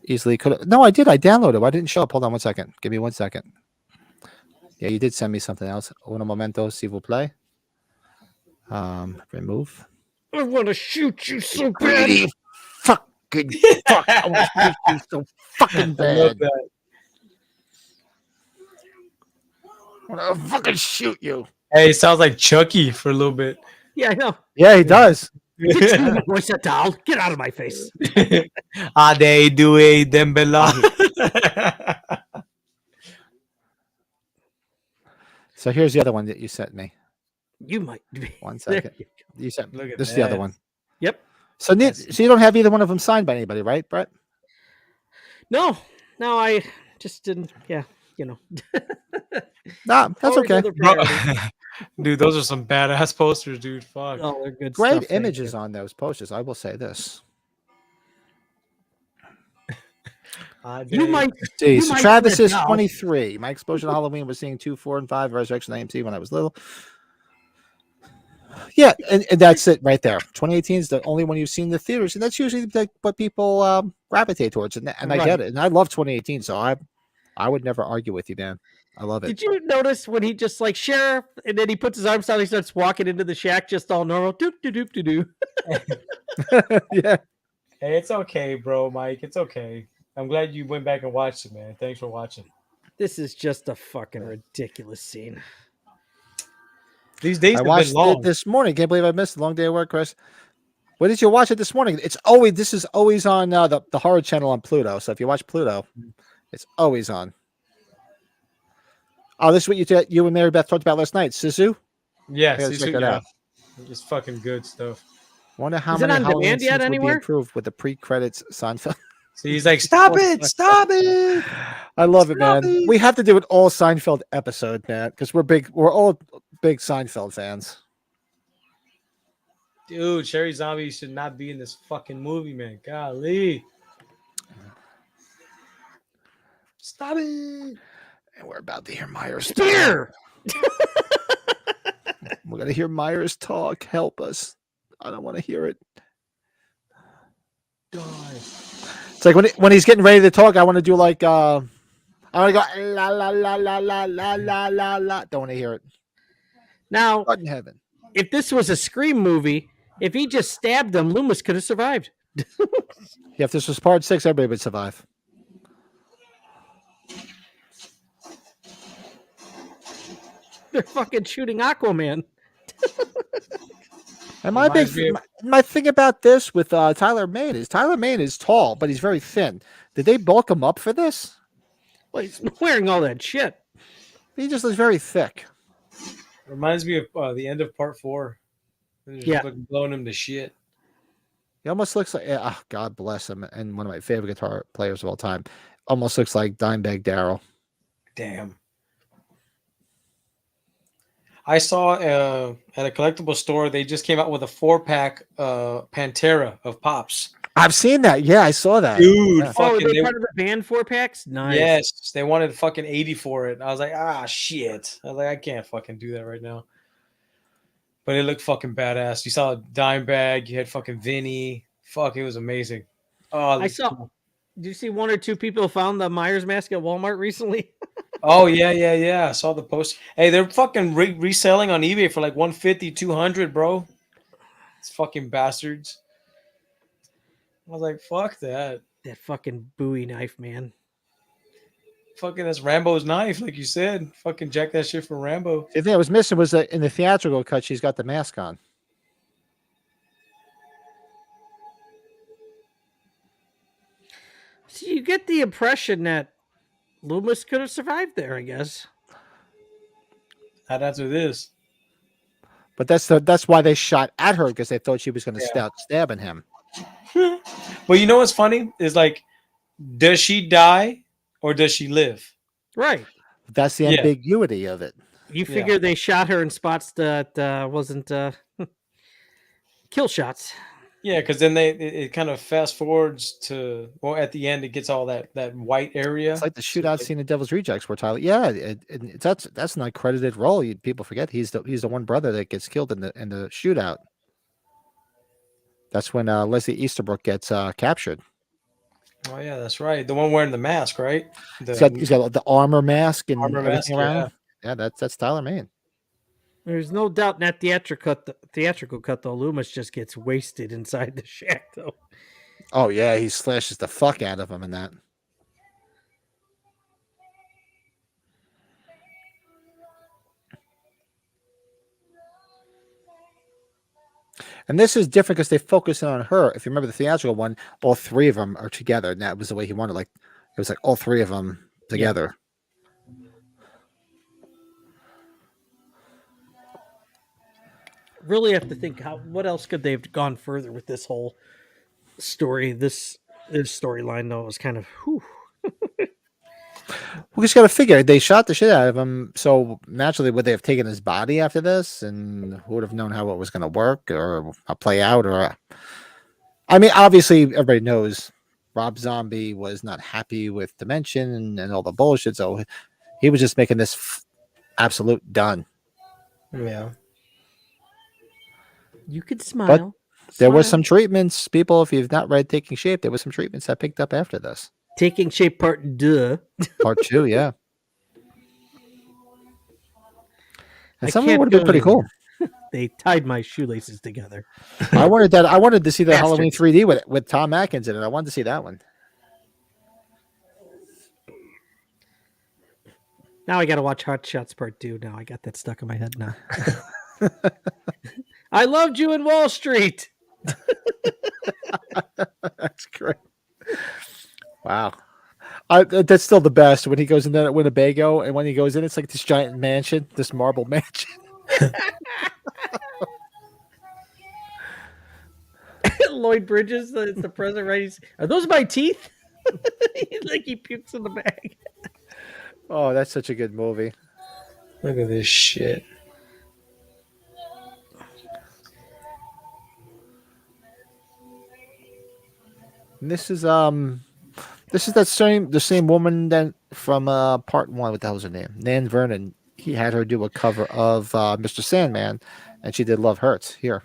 [SPEAKER 2] easily could have. No, I did. I downloaded it. Why didn't it show up? Hold on one second. Give me 1 second. Yeah, you did send me something else. Un momento, s'il vous plaît. Remove.
[SPEAKER 3] I want to shoot you so bad.
[SPEAKER 2] Pretty fucking fuck. I want to shoot you so fucking
[SPEAKER 4] I love
[SPEAKER 2] bad.
[SPEAKER 4] that.
[SPEAKER 2] I'm gonna fucking shoot you.
[SPEAKER 4] Hey, it sounds like Chucky for a little bit.
[SPEAKER 3] Yeah, I know.
[SPEAKER 2] Yeah, he does.
[SPEAKER 3] Get your voice set down. Get out of my face.
[SPEAKER 4] Ade Due Dembele.
[SPEAKER 2] So here's the other one that you sent me.
[SPEAKER 3] You might be.
[SPEAKER 2] 1
[SPEAKER 3] There
[SPEAKER 2] second.
[SPEAKER 3] you go.
[SPEAKER 2] You sent
[SPEAKER 4] Look at
[SPEAKER 2] this is the other
[SPEAKER 4] that.
[SPEAKER 2] one.
[SPEAKER 3] Yep.
[SPEAKER 2] So you don't have either one of them signed by anybody, right, Brett?
[SPEAKER 3] No, I just didn't. Yeah, you know.
[SPEAKER 2] Nah, that's
[SPEAKER 3] Always
[SPEAKER 2] okay.
[SPEAKER 3] other
[SPEAKER 4] Bro,
[SPEAKER 3] priorities.
[SPEAKER 4] dude, those are some badass posters, dude. Fuck.
[SPEAKER 3] Oh, they're good
[SPEAKER 2] Great
[SPEAKER 3] stuff. thank
[SPEAKER 2] images
[SPEAKER 3] you.
[SPEAKER 2] on those posters. I will say this.
[SPEAKER 3] You might.
[SPEAKER 2] See,
[SPEAKER 3] You
[SPEAKER 2] so
[SPEAKER 3] might
[SPEAKER 2] Travis
[SPEAKER 3] quit
[SPEAKER 2] is
[SPEAKER 3] now.
[SPEAKER 2] 23. My exposure to Halloween was seeing 2, 4, and 5 Resurrection AMC when I was little. Yeah, and that's it right there. 2018 is the only one you've seen in the theaters, and that's usually what people gravitate towards. And I
[SPEAKER 3] Right.
[SPEAKER 2] get it, and I love 2018, so I would never argue with you, man. I love it.
[SPEAKER 3] Did you notice when he just like sheriff, and then he puts his arms out, he starts walking into the shack just all normal, doop doop doop doop doop.
[SPEAKER 2] Yeah.
[SPEAKER 4] Hey, it's okay, bro, Mike. It's okay. I'm glad you went back and watched it, man. Thanks for watching.
[SPEAKER 3] This is just a fucking ridiculous scene.
[SPEAKER 4] These days
[SPEAKER 2] I
[SPEAKER 4] have
[SPEAKER 2] watched
[SPEAKER 4] been long.
[SPEAKER 2] it this morning. Can't believe I missed a long day of work, Chris. When did you watch it this morning? This is always on the horror channel on Pluto. So if you watch Pluto, it's always on. Oh, this is what you and Mary Beth talked about last night. Sisu?
[SPEAKER 4] Yes,
[SPEAKER 2] Yeah, check that out.
[SPEAKER 4] It's fucking good stuff.
[SPEAKER 2] Wonder how
[SPEAKER 3] Is it
[SPEAKER 2] many
[SPEAKER 3] on
[SPEAKER 2] Halloween
[SPEAKER 3] demand yet
[SPEAKER 2] scenes would be
[SPEAKER 3] anywhere?
[SPEAKER 2] improved with the pre-credits Seinfeld.
[SPEAKER 4] So he's like, stop it, stop it.
[SPEAKER 2] I love it, man.
[SPEAKER 4] Stop it.
[SPEAKER 2] We have to do an all Seinfeld episode, man, because we're all big Seinfeld fans.
[SPEAKER 4] Dude, Sherry Zombie should not be in this fucking movie, man. Golly. Stop it.
[SPEAKER 2] And we're about to hear Myers
[SPEAKER 3] Spear!
[SPEAKER 2] We're gonna hear Myers talk. Help us. I don't want to hear it.
[SPEAKER 4] God.
[SPEAKER 2] It's like when he's getting ready to talk, I want to do like I want to go la la la la la la la la la. Don't want to hear it.
[SPEAKER 3] Now,
[SPEAKER 2] God in heaven.
[SPEAKER 3] if this was a Scream movie, if he just stabbed them, Loomis could have survived.
[SPEAKER 2] Yeah, if this was part 6, everybody would survive.
[SPEAKER 3] They're fucking shooting Aquaman.
[SPEAKER 2] And my
[SPEAKER 4] Reminds me of-
[SPEAKER 2] my thing about this with Tyler Mane is tall, but he's very thin. Did they bulk him up for this?
[SPEAKER 3] Well, he's wearing all that shit.
[SPEAKER 2] He just looks very thick.
[SPEAKER 4] Reminds me of the end of part 4. They're just
[SPEAKER 3] Yeah.
[SPEAKER 4] fucking blowing him to shit.
[SPEAKER 2] He almost looks like God bless him, and one of my favorite guitar players of all time. Almost looks like Dimebag Darrell.
[SPEAKER 4] Damn. I saw at a collectible store, they just came out with a 4-pack Pantera of Pops.
[SPEAKER 2] I've seen that. Yeah, I saw that.
[SPEAKER 4] Dude,
[SPEAKER 2] Yeah.
[SPEAKER 3] Oh,
[SPEAKER 4] fucking
[SPEAKER 3] are they part of the band 4-packs? Nice.
[SPEAKER 4] yes, they wanted fucking 80 for it. I was like, shit. I was like, I can't fucking do that right now. But it looked fucking badass. You saw Dimebag, you had fucking Vinny. Fuck, it was amazing. Oh,
[SPEAKER 3] I saw. Did you see one or two people found the Myers mask at Walmart recently?
[SPEAKER 4] Oh yeah. I saw the post. Hey, they're fucking reselling on eBay for like 150, 200, bro. It's fucking bastards. I was like, fuck that.
[SPEAKER 3] That fucking Bowie knife, man.
[SPEAKER 4] Fucking that's Rambo's knife, like you said. Fucking jack that shit for Rambo.
[SPEAKER 2] The thing I was missing was that in the theatrical cut, she's got the mask on.
[SPEAKER 3] So you get the impression that Loomis could have survived there, I guess.
[SPEAKER 4] I'd answer this.
[SPEAKER 2] But that's why they shot at her, because they thought she was going to
[SPEAKER 4] Yeah.
[SPEAKER 2] start stabbing him.
[SPEAKER 4] But you know what's funny is like, does she die or does she live?
[SPEAKER 3] Right.
[SPEAKER 2] That's the
[SPEAKER 4] Yeah.
[SPEAKER 2] ambiguity of it.
[SPEAKER 3] You figure they shot her in spots that wasn't kill shots.
[SPEAKER 4] Yeah, because then it kind of fast forwards to at the end it gets all that white area.
[SPEAKER 2] It's like the shootout scene in Devil's Rejects where Tyler, that's an uncredited role. People forget he's the one brother that gets killed in the shootout. That's when Leslie Easterbrook gets captured.
[SPEAKER 4] Oh yeah, that's right. The one wearing the mask, right?
[SPEAKER 2] He's got the armor mask and
[SPEAKER 4] Armor
[SPEAKER 2] everything
[SPEAKER 4] mask,
[SPEAKER 2] around
[SPEAKER 4] yeah.
[SPEAKER 2] him. Yeah, that's Tyler Mane.
[SPEAKER 3] There's no doubt in that theatrical cut, though, Loomis just gets wasted inside the shack, though.
[SPEAKER 2] Oh yeah, he slashes the fuck out of him in that. And this is different because they focus on her. If you remember the theatrical one, all three of them are together, and that was the way he wanted. Like it was like all three of them together.
[SPEAKER 3] Really have to think what else could they have gone further with this whole story. This storyline though was kind of whew.
[SPEAKER 2] We just got to figure they shot the shit out of him. So naturally, would they have taken his body after this, and who would have known how it was going to work or play out? Or, I mean, obviously, everybody knows Rob Zombie was not happy with Dimension and all the bullshit. So he was just making this absolute done.
[SPEAKER 4] Yeah.
[SPEAKER 3] You could smile.
[SPEAKER 2] There were some treatments, people. If you've not read Taking Shape, there were some treatments I picked up after this.
[SPEAKER 3] Taking Shape Part 2.
[SPEAKER 2] Part 2, yeah. And
[SPEAKER 3] I
[SPEAKER 2] some of it
[SPEAKER 3] can't
[SPEAKER 2] would have been
[SPEAKER 3] go
[SPEAKER 2] pretty
[SPEAKER 3] anywhere.
[SPEAKER 2] cool.
[SPEAKER 3] They tied my shoelaces together.
[SPEAKER 2] I wanted to see the Halloween
[SPEAKER 3] Bastards.
[SPEAKER 2] 3D with Tom Atkins in it. I wanted to see that one.
[SPEAKER 3] Now I got to watch Hot Shots Part 2. Now I got that stuck in my head now. I loved you in Wall Street.
[SPEAKER 2] That's great. Wow. That's still the best when he goes in there at Winnebago, and when he goes in, it's like this giant mansion, this marble mansion.
[SPEAKER 3] Lloyd Bridges, the president, right? Are those my teeth? Like he pukes in the bag.
[SPEAKER 2] Oh, that's such a good movie.
[SPEAKER 4] Look at this shit.
[SPEAKER 2] And this is the same woman that from part 1. What the hell's her name? Nan Vernon. He had her do a cover of Mr. Sandman, and she did Love Hurts here.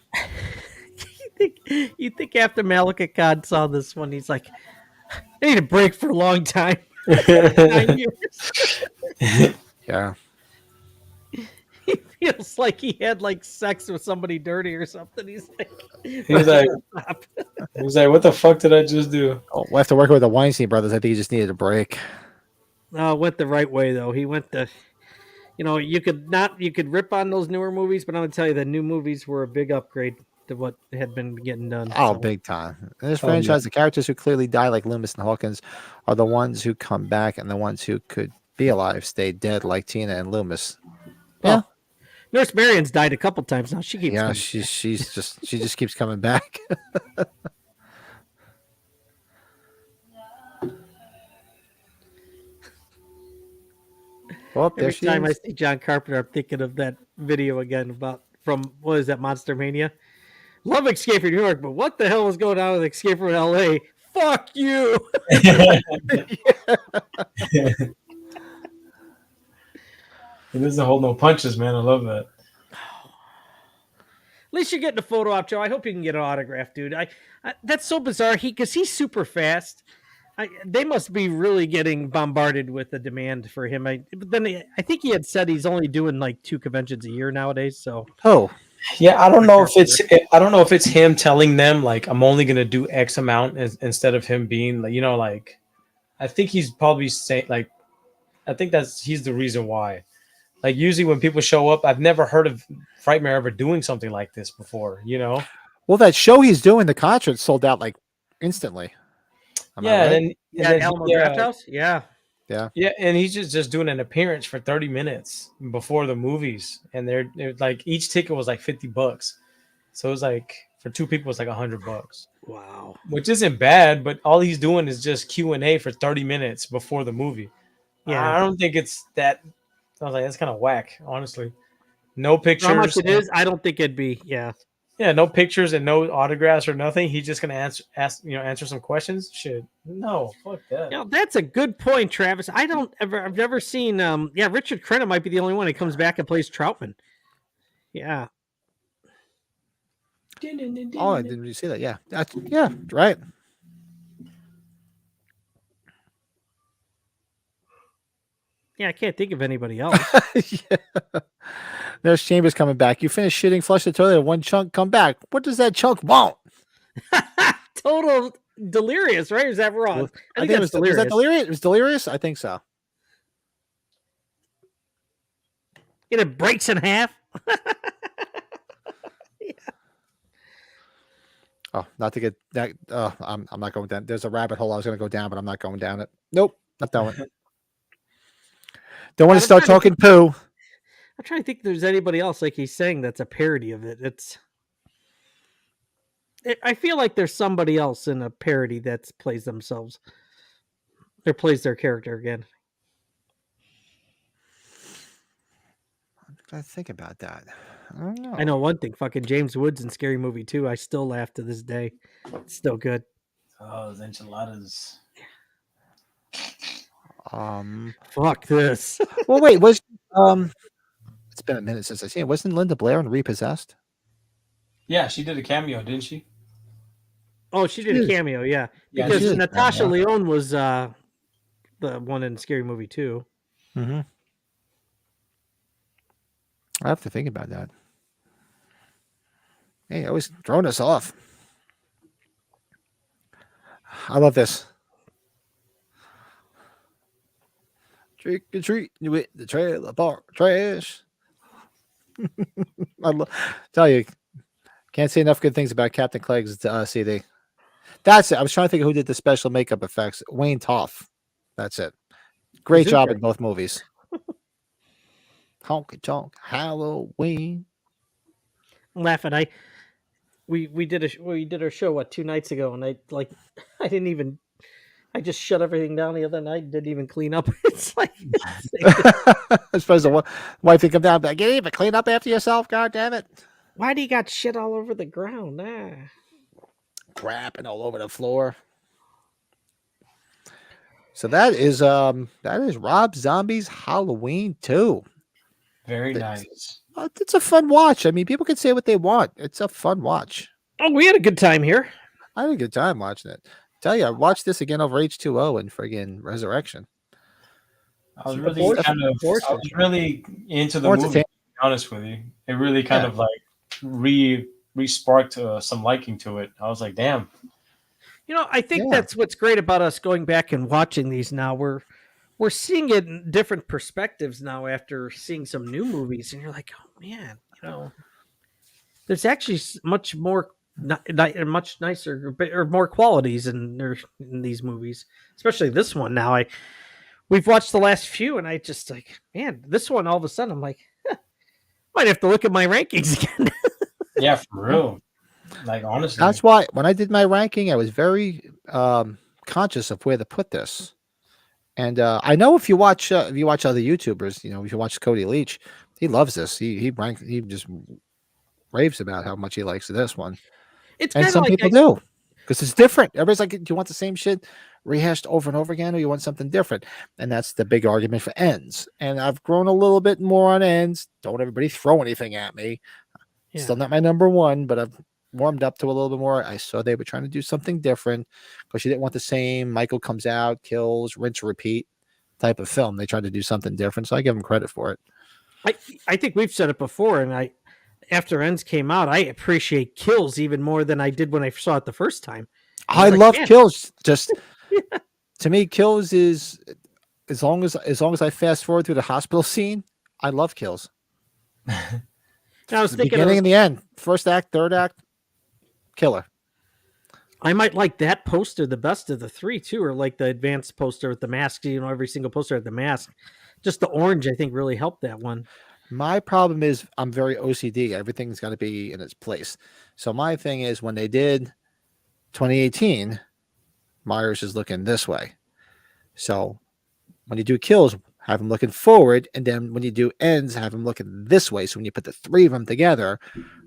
[SPEAKER 3] You think after Malika Khan saw this one, he's like, I need a break for a long time. 9 years.
[SPEAKER 2] Yeah.
[SPEAKER 3] He feels like he had like sex with somebody dirty or something. He's like,
[SPEAKER 4] what the fuck did I just do?
[SPEAKER 2] Oh, well, after working with the Weinstein brothers, I think he just needed a break.
[SPEAKER 3] Went the right way though. He went the, you could rip on those newer movies, but I'm gonna tell you the new movies were a big upgrade to what had been getting done.
[SPEAKER 2] Oh,
[SPEAKER 3] so.
[SPEAKER 2] big time. In this franchise, the characters who clearly die, like Loomis and Hawkins, are the ones who come back, and the ones who could be alive stay dead, like Tina and Loomis. Yeah.
[SPEAKER 3] Oh, Nurse Marion's died a couple times now. She keeps
[SPEAKER 2] Yeah,
[SPEAKER 3] coming.
[SPEAKER 2] she just keeps coming back. Oh, there
[SPEAKER 3] Every
[SPEAKER 2] she
[SPEAKER 3] time I
[SPEAKER 2] is.
[SPEAKER 3] see John Carpenter, I'm thinking of that video again from what is that, Monster Mania? Love Escape from New York, but what the hell was going on with Escape from LA? Fuck you!
[SPEAKER 4] He doesn't hold no punches, man. I love that.
[SPEAKER 3] At least you're getting a photo op, Joe. I hope you can get an autograph, dude. I that's so bizarre. Because he's super fast. They must be really getting bombarded with the demand for him. But then I think he had said he's only doing like 2 conventions a year nowadays. So
[SPEAKER 4] Yeah, I don't know if it's him telling them like I'm only gonna do X amount instead of him being like like I think he's probably saying like I think he's the reason why. Like usually when people show up, I've never heard of Frightmare ever doing something like this before.
[SPEAKER 2] Well, that show he's doing, the concert sold out like instantly. Am I right?
[SPEAKER 4] and then
[SPEAKER 3] Alamo Draft House. Yeah,
[SPEAKER 4] and he's just doing an appearance for 30 minutes before the movies, and they're like each ticket was like $50, so it was like for 2 people it's like $100.
[SPEAKER 3] Wow,
[SPEAKER 4] which isn't bad, but all he's doing is just Q&A for 30 minutes before the movie.
[SPEAKER 3] Yeah,
[SPEAKER 4] I don't think it's that. I was like, that's kind of whack, honestly. No pictures.
[SPEAKER 3] how much it is? I don't think it'd be. Yeah,
[SPEAKER 4] no pictures and no autographs or nothing. He's just gonna answer some questions. Shit, no, fuck that.
[SPEAKER 3] That's a good point, Travis. I've never seen. Richard Crenna might be the only one that comes back and plays Troutman. Yeah.
[SPEAKER 2] Oh, I didn't really see that. Yeah, yeah, right.
[SPEAKER 3] Yeah, I can't think of anybody else.
[SPEAKER 2] Yeah. Nurse Chambers coming back. You finish shitting, flush the toilet, one chunk come back. What does that chunk want?
[SPEAKER 3] Total delirious, right? Or is that wrong? I think that's delirious.
[SPEAKER 2] Was that delirious? It was delirious? I think so.
[SPEAKER 3] And it breaks in half. Yeah.
[SPEAKER 2] Oh, not to get that. I'm not going down. There's a rabbit hole I was going to go down, but I'm not going down it. Nope, not doing it. Don't want to start talking poo.
[SPEAKER 3] I'm trying to think if there's anybody else like he's saying that's a parody of it. I feel like there's somebody else in a parody that plays themselves or plays their character again.
[SPEAKER 2] I'm trying to think about that. I don't know.
[SPEAKER 3] I know one thing. Fucking James Woods in Scary Movie 2. I still laugh to this day. It's still good.
[SPEAKER 1] Oh, those enchiladas.
[SPEAKER 3] Fuck this.
[SPEAKER 2] Well, wait. It's been a minute since I've seen it. Wasn't Linda Blair in Repossessed?
[SPEAKER 4] Yeah, she did a cameo, didn't she?
[SPEAKER 3] Oh, she did a cameo, yeah.
[SPEAKER 4] Yeah,
[SPEAKER 3] Because
[SPEAKER 4] she did.
[SPEAKER 3] Natasha Lyonne was the one in Scary Movie 2.
[SPEAKER 2] Mm-hmm. I have to think about that. Hey, always throwing us off. I love this. Trick or treat with the trailer park trash. Tell you, can't say enough good things about Captain Clegg's CD. That's it. I was trying to think of who did the special makeup effects. Wayne Toff. That's it. Great job in both movies. Honky Tonk Halloween.
[SPEAKER 3] I'm laughing. We did our show 2 nights ago, and I just shut everything down the other night and didn't even clean up. It's like
[SPEAKER 2] I suppose the wife would come down and be like, "You didn't even clean up after yourself, god damn it.
[SPEAKER 3] Why do you got shit all over the ground?
[SPEAKER 2] Crapping all over the floor." So that is Rob Zombie's Halloween 2.
[SPEAKER 4] Very nice.
[SPEAKER 2] It's a fun watch. I mean, people can say what they want. It's a fun watch.
[SPEAKER 3] Oh, we had a good time here.
[SPEAKER 2] I had a good time watching it. Tell you, I watched this again over H2O and friggin' Resurrection.
[SPEAKER 4] I was really into the movie, to be honest with you. It really kind of like re-sparked some liking to it. I was like, damn.
[SPEAKER 3] I think that's what's great about us going back and watching these now. We're seeing it in different perspectives now after seeing some new movies, and you're like, oh man, there's actually much more, much nicer or more qualities in these movies, especially this one. Now we've watched the last few, and I just like, man, this one all of a sudden I'm like, might have to look at my rankings again.
[SPEAKER 4] Yeah, for real. Like honestly,
[SPEAKER 2] that's why when I did my ranking, I was very conscious of where to put this. And I know if you watch other YouTubers, if you watch Cody Leach, he loves this. He just raves about how much he likes this one. And some people do because it's different. Everybody's like, do you want the same shit rehashed over and over again, or you want something different? And that's the big argument for ends. And I've grown a little bit more on ends. Don't everybody throw anything at me. Yeah. Still not my number one, but I've warmed up to a little bit more. I saw they were trying to do something different because you didn't want the same Michael comes out, kills, rinse, repeat type of film. They tried to do something different, so I give them credit for it.
[SPEAKER 3] I think we've said it before, and after Ends came out, I appreciate Kills even more than I did when I saw it the first time.
[SPEAKER 2] I love Kills. Just to me, Kills is as long as I fast forward through the hospital scene, I love Kills.
[SPEAKER 3] I was thinking
[SPEAKER 2] beginning and the end, first act, third act, killer.
[SPEAKER 3] I might like that poster the best of the three too, or like the advanced poster with the mask. Every single poster had the mask. Just the orange, I think, really helped that one.
[SPEAKER 2] My problem is I'm very OCD. Everything's got to be in its place. So my thing is when they did 2018, Myers is looking this way. So when you do Kills, have him looking forward, and then when you do Ends, have him looking this way. So when you put the three of them together,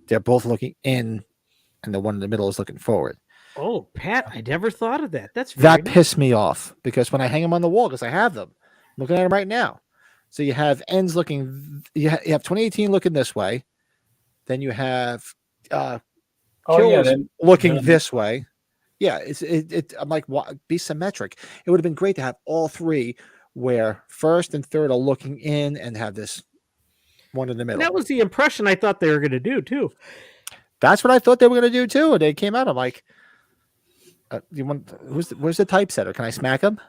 [SPEAKER 2] they're both looking in, and the one in the middle is looking forward.
[SPEAKER 3] Oh, Pat, I never thought of that.
[SPEAKER 2] That pissed me off because when I hang them on the wall, because I have them, I'm looking at them right now. So you have Ends looking, you have 2018 looking this way, then you have Kills looking this way. Yeah, I'm like, be symmetric. It would have been great to have all three where first and third are looking in and have this one in the middle.
[SPEAKER 3] And that was the impression I thought they were going to do too.
[SPEAKER 2] That's what I thought they were going to do too. And they came out. I'm like, where's the typesetter? Can I smack him?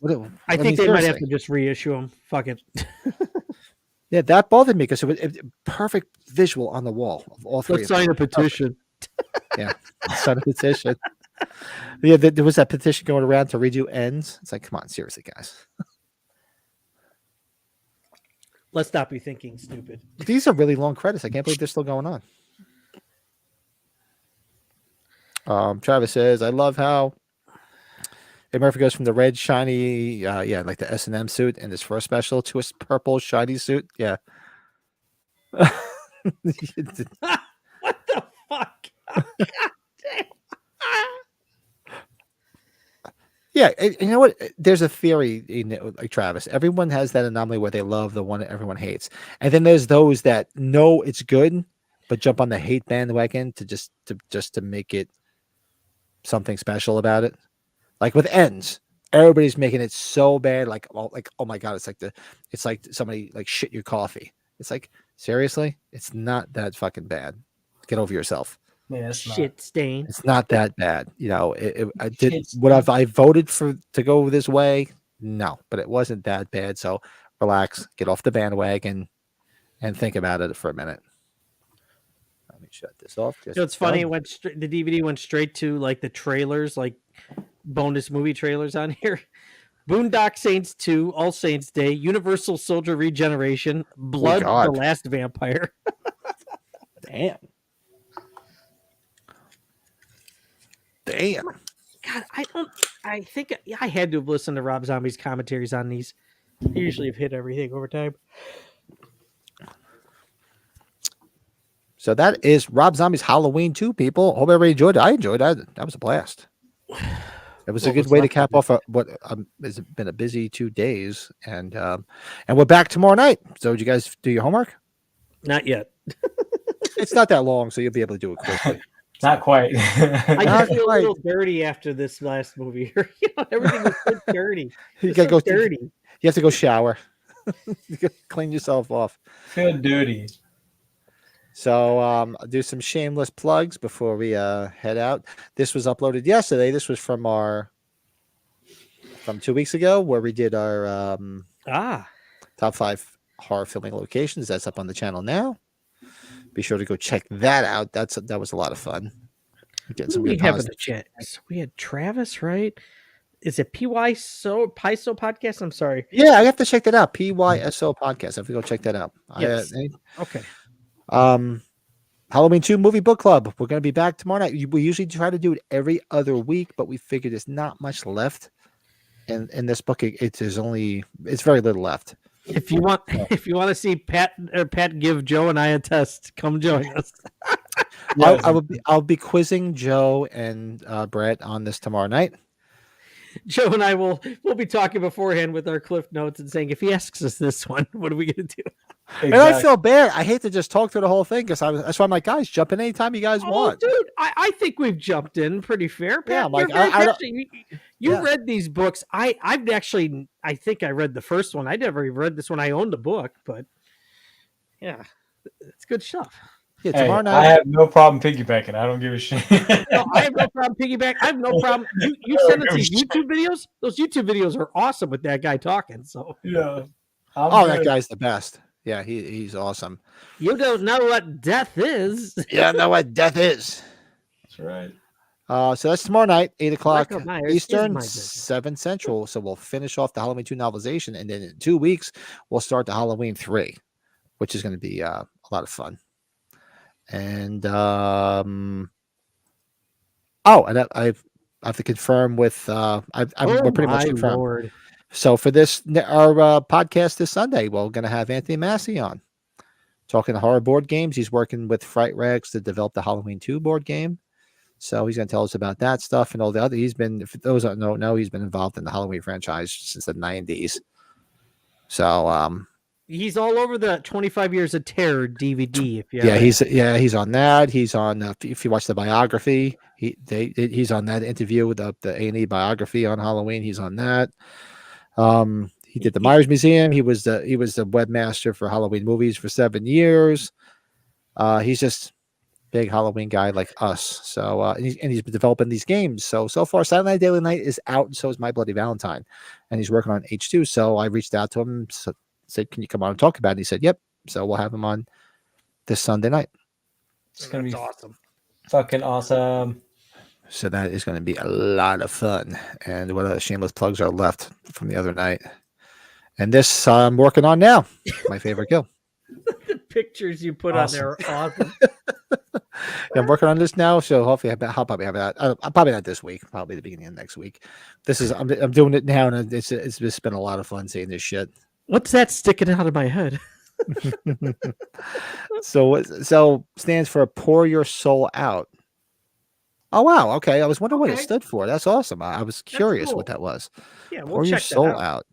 [SPEAKER 3] Well, I think they might have to just reissue them. Fuck it.
[SPEAKER 2] Yeah, that bothered me because it was perfect visual on the wall of all three.
[SPEAKER 3] Let's sign a petition.
[SPEAKER 2] Yeah, sign a petition. Yeah, there was that petition going around to redo ends. It's like, come on, seriously, guys.
[SPEAKER 3] Let's not be thinking stupid.
[SPEAKER 2] These are really long credits. I can't believe they're still going on. Travis says, I love how Murphy goes from the red shiny, like the S&M suit in his first special to his purple shiny suit. Yeah.
[SPEAKER 3] What the fuck? God damn.
[SPEAKER 2] Yeah, you know what? There's a theory, like Travis. Everyone has that anomaly where they love the one that everyone hates, and then there's those that know it's good, but jump on the hate bandwagon to just to make it something special about it. Like with ends, everybody's making it so bad. Like oh my god, it's like somebody like shit your coffee. It's like, seriously, it's not that fucking bad. Get over yourself.
[SPEAKER 1] Yeah, it's
[SPEAKER 3] Shit stain.
[SPEAKER 2] It's not that bad. You know, I voted for to go this way? No, but it wasn't that bad. So relax, get off the bandwagon and think about it for a minute. Let me shut this off.
[SPEAKER 3] You know, it's funny. It went the DVD went straight to like the trailers, like bonus movie trailers on here. Boondock Saints 2, All Saints Day, Universal Soldier Regeneration, Blood, the Last Vampire.
[SPEAKER 2] Damn.
[SPEAKER 3] God, I think I had to have listened to Rob Zombie's commentaries on these. I usually have hit everything over time.
[SPEAKER 2] So that is Rob Zombie's Halloween 2, people. Hope everybody enjoyed it. I enjoyed it. That was a blast. It was a good way to cap off what has been a busy 2 days. And we're back tomorrow night. So did you guys do your homework?
[SPEAKER 3] Not yet.
[SPEAKER 2] It's not that long, so you'll be able to do it quickly.
[SPEAKER 1] Not quite.
[SPEAKER 3] I just feel a little dirty after this last movie. Everything was so dirty.
[SPEAKER 2] You gotta go
[SPEAKER 3] dirty.
[SPEAKER 2] You have to go shower. You gotta clean yourself off.
[SPEAKER 1] Feel dirty.
[SPEAKER 2] So I'll do some shameless plugs before we head out. This was uploaded yesterday. This was from 2 weeks ago, where we did our top 5 horror filming locations. That's up on the channel now. Be sure to go check that out. That was a lot of fun. Getting some good
[SPEAKER 3] in the chat. We had Travis, right? Is it PYSO podcast? I'm sorry.
[SPEAKER 2] Yeah, I have to check that out. PYSO podcast. I have to go check that out.
[SPEAKER 3] Yes. Okay.
[SPEAKER 2] Halloween 2 movie book club. We're going to be back tomorrow night. We usually try to do it every other week, but we figured there's not much left. And in this book, it's very little left.
[SPEAKER 3] If you want to see Pat give Joe and I a test, come join us.
[SPEAKER 2] I'll be quizzing Joe and Brett on this tomorrow night.
[SPEAKER 3] Joe and I we'll be talking beforehand with our cliff notes and saying, if he asks us this one, what are we going to do?
[SPEAKER 2] Exactly. And I feel bad. I hate to just talk through the whole thing because that's why I'm like, guys, jump in anytime you guys want.
[SPEAKER 3] Dude, I think we've jumped in pretty fair. Pat,
[SPEAKER 2] yeah, I'm like,
[SPEAKER 3] you read these books. I think I read the first one. I never even read this one. I owned the book, but yeah, it's good stuff.
[SPEAKER 2] Yeah, tomorrow night.
[SPEAKER 1] I have no problem piggybacking. I don't give a shit.
[SPEAKER 3] No, I have no problem piggyback. I have no problem. You send us these YouTube videos. Those YouTube videos are awesome with that guy talking. So
[SPEAKER 1] yeah.
[SPEAKER 2] That guy's the best. Yeah, he's awesome.
[SPEAKER 3] You don't know what death is.
[SPEAKER 2] You don't know what death is.
[SPEAKER 1] That's right.
[SPEAKER 2] So that's tomorrow night, 8:00 Eastern, 7 Central. So we'll finish off the Halloween 2 novelization, and then in 2 weeks we'll start the Halloween 3, which is going to be a lot of fun. And I have to confirm with we're pretty much confirmed. Lord. So for our podcast this Sunday, we're going to have Anthony Massey on talking horror board games. He's working with Fright Rags to develop the Halloween 2 board game. So he's going to tell us about that stuff and all the other. If those that don't know, he's been involved in the Halloween franchise since the 90s. So
[SPEAKER 3] he's all over the 25 Years of Terror DVD.
[SPEAKER 2] He's on that. He's on if you watch the biography, he's on that interview with the A&E biography on Halloween. He's on that. He did the Myers Museum. He was the webmaster for Halloween movies for 7 years. He's just big Halloween guy like us. So and he's been developing these games. So far, Saturday Night Daily Night is out, and so is My Bloody Valentine, and he's working on H2. So I reached out to him, said, "Can you come on and talk about it?" And he said, "Yep." So we'll have him on this Sunday night.
[SPEAKER 1] It's gonna be
[SPEAKER 3] awesome.
[SPEAKER 1] Fucking awesome.
[SPEAKER 2] So that is going to be a lot of fun. And what other shameless plugs are left from the other night? And this I'm working on now. My favorite kill.
[SPEAKER 3] The pictures you put
[SPEAKER 1] Awesome.
[SPEAKER 3] on there are awesome.
[SPEAKER 2] Yeah, I'm working on this now, so hopefully I'll probably have that. Probably not this week. Probably the beginning of next week. This is I'm doing it now, and it's just been a lot of fun seeing this shit.
[SPEAKER 3] What's that sticking out of my head?
[SPEAKER 2] So stands for pour your soul out. Oh wow, okay. I was wondering what it
[SPEAKER 3] Okay.
[SPEAKER 2] stood for. That's awesome. I was curious
[SPEAKER 3] cool.
[SPEAKER 2] what that was.
[SPEAKER 3] Yeah, we'll
[SPEAKER 2] Pour your
[SPEAKER 3] check that
[SPEAKER 2] soul
[SPEAKER 3] out.
[SPEAKER 2] out.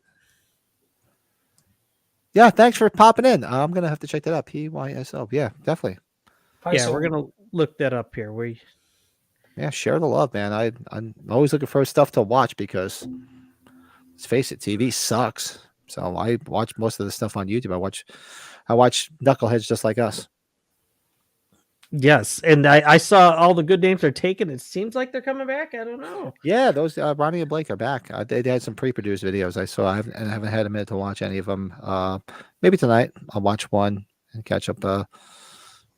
[SPEAKER 2] Yeah, thanks for popping in. I'm gonna have to check that out. PYSO. Yeah, definitely.
[SPEAKER 3] Yeah, we're gonna look that up here.
[SPEAKER 2] Yeah, share the love, man. I'm always looking for stuff to watch because let's face it, TV sucks. So I watch most of the stuff on YouTube. I watch knuckleheads just like us.
[SPEAKER 3] Yes, and I saw all the good names are taken. It seems like they're coming back. I don't know.
[SPEAKER 2] Yeah, those Ronnie and Blake are back. They had some pre-produced videos I saw. I haven't had a minute to watch any of them. Maybe tonight I'll watch one and catch up.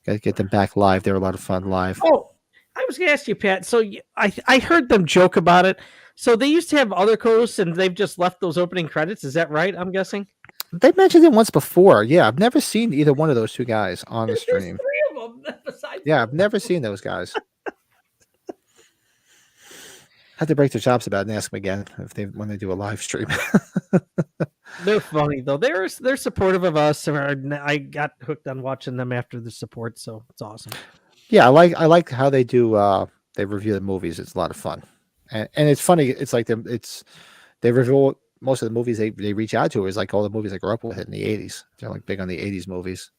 [SPEAKER 2] Get them back live. They were a lot of fun live.
[SPEAKER 3] Oh, I was gonna ask you, Pat. So I heard them joke about it. So they used to have other co-hosts, and they've just left those opening credits. Is that right? I'm guessing.
[SPEAKER 2] They mentioned it once before. Yeah, I've never seen either one of those two guys on the
[SPEAKER 3] There's
[SPEAKER 2] stream.
[SPEAKER 3] 3 of them besides.
[SPEAKER 2] Yeah, I've never seen those guys. Have to break their chops about it and ask them again when they do a live stream.
[SPEAKER 3] They're funny though. They're supportive of us. I got hooked on watching them after the support, so it's awesome.
[SPEAKER 2] Yeah, I like how they do. They review the movies. It's a lot of fun, and it's funny. It's like they review most of the movies they reach out to is like all the movies I grew up with in the '80s. They're like big on the '80s movies.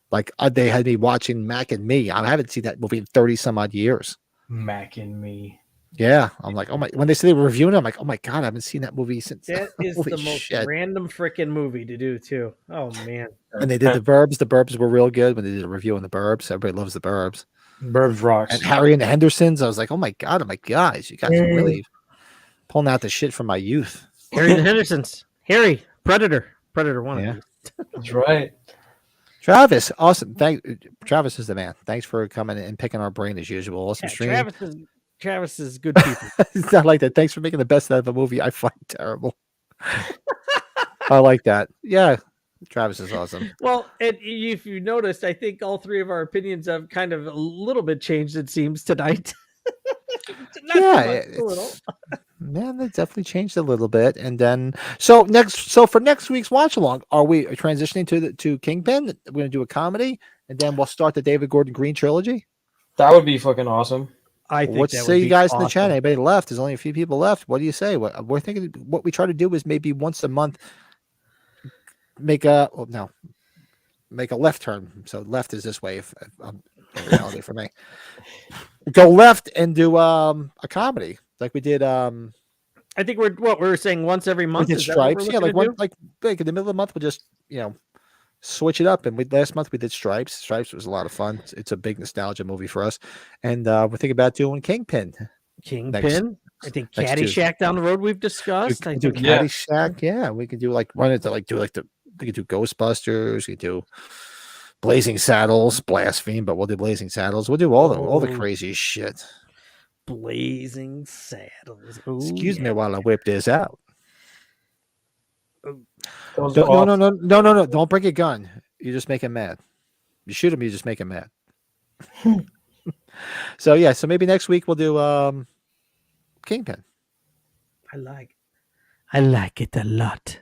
[SPEAKER 2] Like they had me watching Mac and Me. I haven't seen that movie in 30 some odd years.
[SPEAKER 1] Mac and Me.
[SPEAKER 2] Yeah, I'm like, oh my! When they say they were reviewing it, I'm like, oh my god, I haven't seen that movie since.
[SPEAKER 3] That is
[SPEAKER 2] Holy
[SPEAKER 3] the most
[SPEAKER 2] shit.
[SPEAKER 3] random freaking movie to do too. Oh man.
[SPEAKER 2] And they did the Burbs. The Burbs were real good when they did a review on the Burbs. Everybody loves the Burbs.
[SPEAKER 1] Burbs rocks.
[SPEAKER 2] And Harry and the Hendersons. I was like, oh my god, I'm like, guys, you guys are really pulling out the shit from my youth.
[SPEAKER 3] Harry and the Hendersons. Harry, Predator 1.
[SPEAKER 2] Yeah.
[SPEAKER 1] That's right.
[SPEAKER 2] Travis, awesome. Travis is the man. Thanks for coming and picking our brain as usual. Awesome
[SPEAKER 3] Yeah,
[SPEAKER 2] stream.
[SPEAKER 3] Travis is good people.
[SPEAKER 2] It's not like that. Thanks for making the best out of a movie I find terrible. I like that. Yeah, Travis is awesome.
[SPEAKER 3] Well, and if you noticed, I think all 3 of our opinions have kind of a little bit changed. It seems tonight. Not too
[SPEAKER 2] Yeah,
[SPEAKER 3] much, a little.
[SPEAKER 2] Man, they definitely changed a little bit. And then so for next week's watch along, are we transitioning to Kingpin? We're gonna do a comedy, and then we'll start the David Gordon Green trilogy.
[SPEAKER 1] That would be fucking awesome.
[SPEAKER 3] I think
[SPEAKER 2] What
[SPEAKER 3] that
[SPEAKER 2] say
[SPEAKER 3] would
[SPEAKER 2] you
[SPEAKER 3] be
[SPEAKER 2] guys in the
[SPEAKER 3] awesome.
[SPEAKER 2] chat? Anybody left? There's only a few people left. What do you say? We're thinking what we try to do is maybe once a month make a left turn. So left is this way. If reality for me, go left and do a comedy like we did.
[SPEAKER 3] I think we're saying once every
[SPEAKER 2] We
[SPEAKER 3] month.
[SPEAKER 2] did
[SPEAKER 3] Is that what we're
[SPEAKER 2] Stripes. Yeah,
[SPEAKER 3] looking to do?
[SPEAKER 2] like in the middle of the month, we'll just switch it up. And last month we did Stripes. Stripes was a lot of fun. It's a big nostalgia movie for us, and we're thinking about doing Kingpin.
[SPEAKER 3] Kingpin. I think
[SPEAKER 2] next Tuesday.
[SPEAKER 3] Caddyshack down the road we've discussed.
[SPEAKER 2] We
[SPEAKER 3] I
[SPEAKER 2] could do
[SPEAKER 3] think
[SPEAKER 1] Yeah.
[SPEAKER 2] Caddyshack. Yeah, we could do we could do Ghostbusters. We could do Blazing Saddles, Blaspheme, but we'll do Blazing Saddles. We'll do all the
[SPEAKER 3] Oh.
[SPEAKER 2] crazy shit.
[SPEAKER 3] Blazing Saddles. Ooh,
[SPEAKER 2] Excuse me
[SPEAKER 3] yeah.
[SPEAKER 2] while I whip this out.
[SPEAKER 1] Those
[SPEAKER 2] No,
[SPEAKER 1] are awesome.
[SPEAKER 2] no. Don't bring a gun. You just make him mad. You shoot him, you just make him mad. So maybe next week we'll do Kingpin.
[SPEAKER 3] I like it a lot.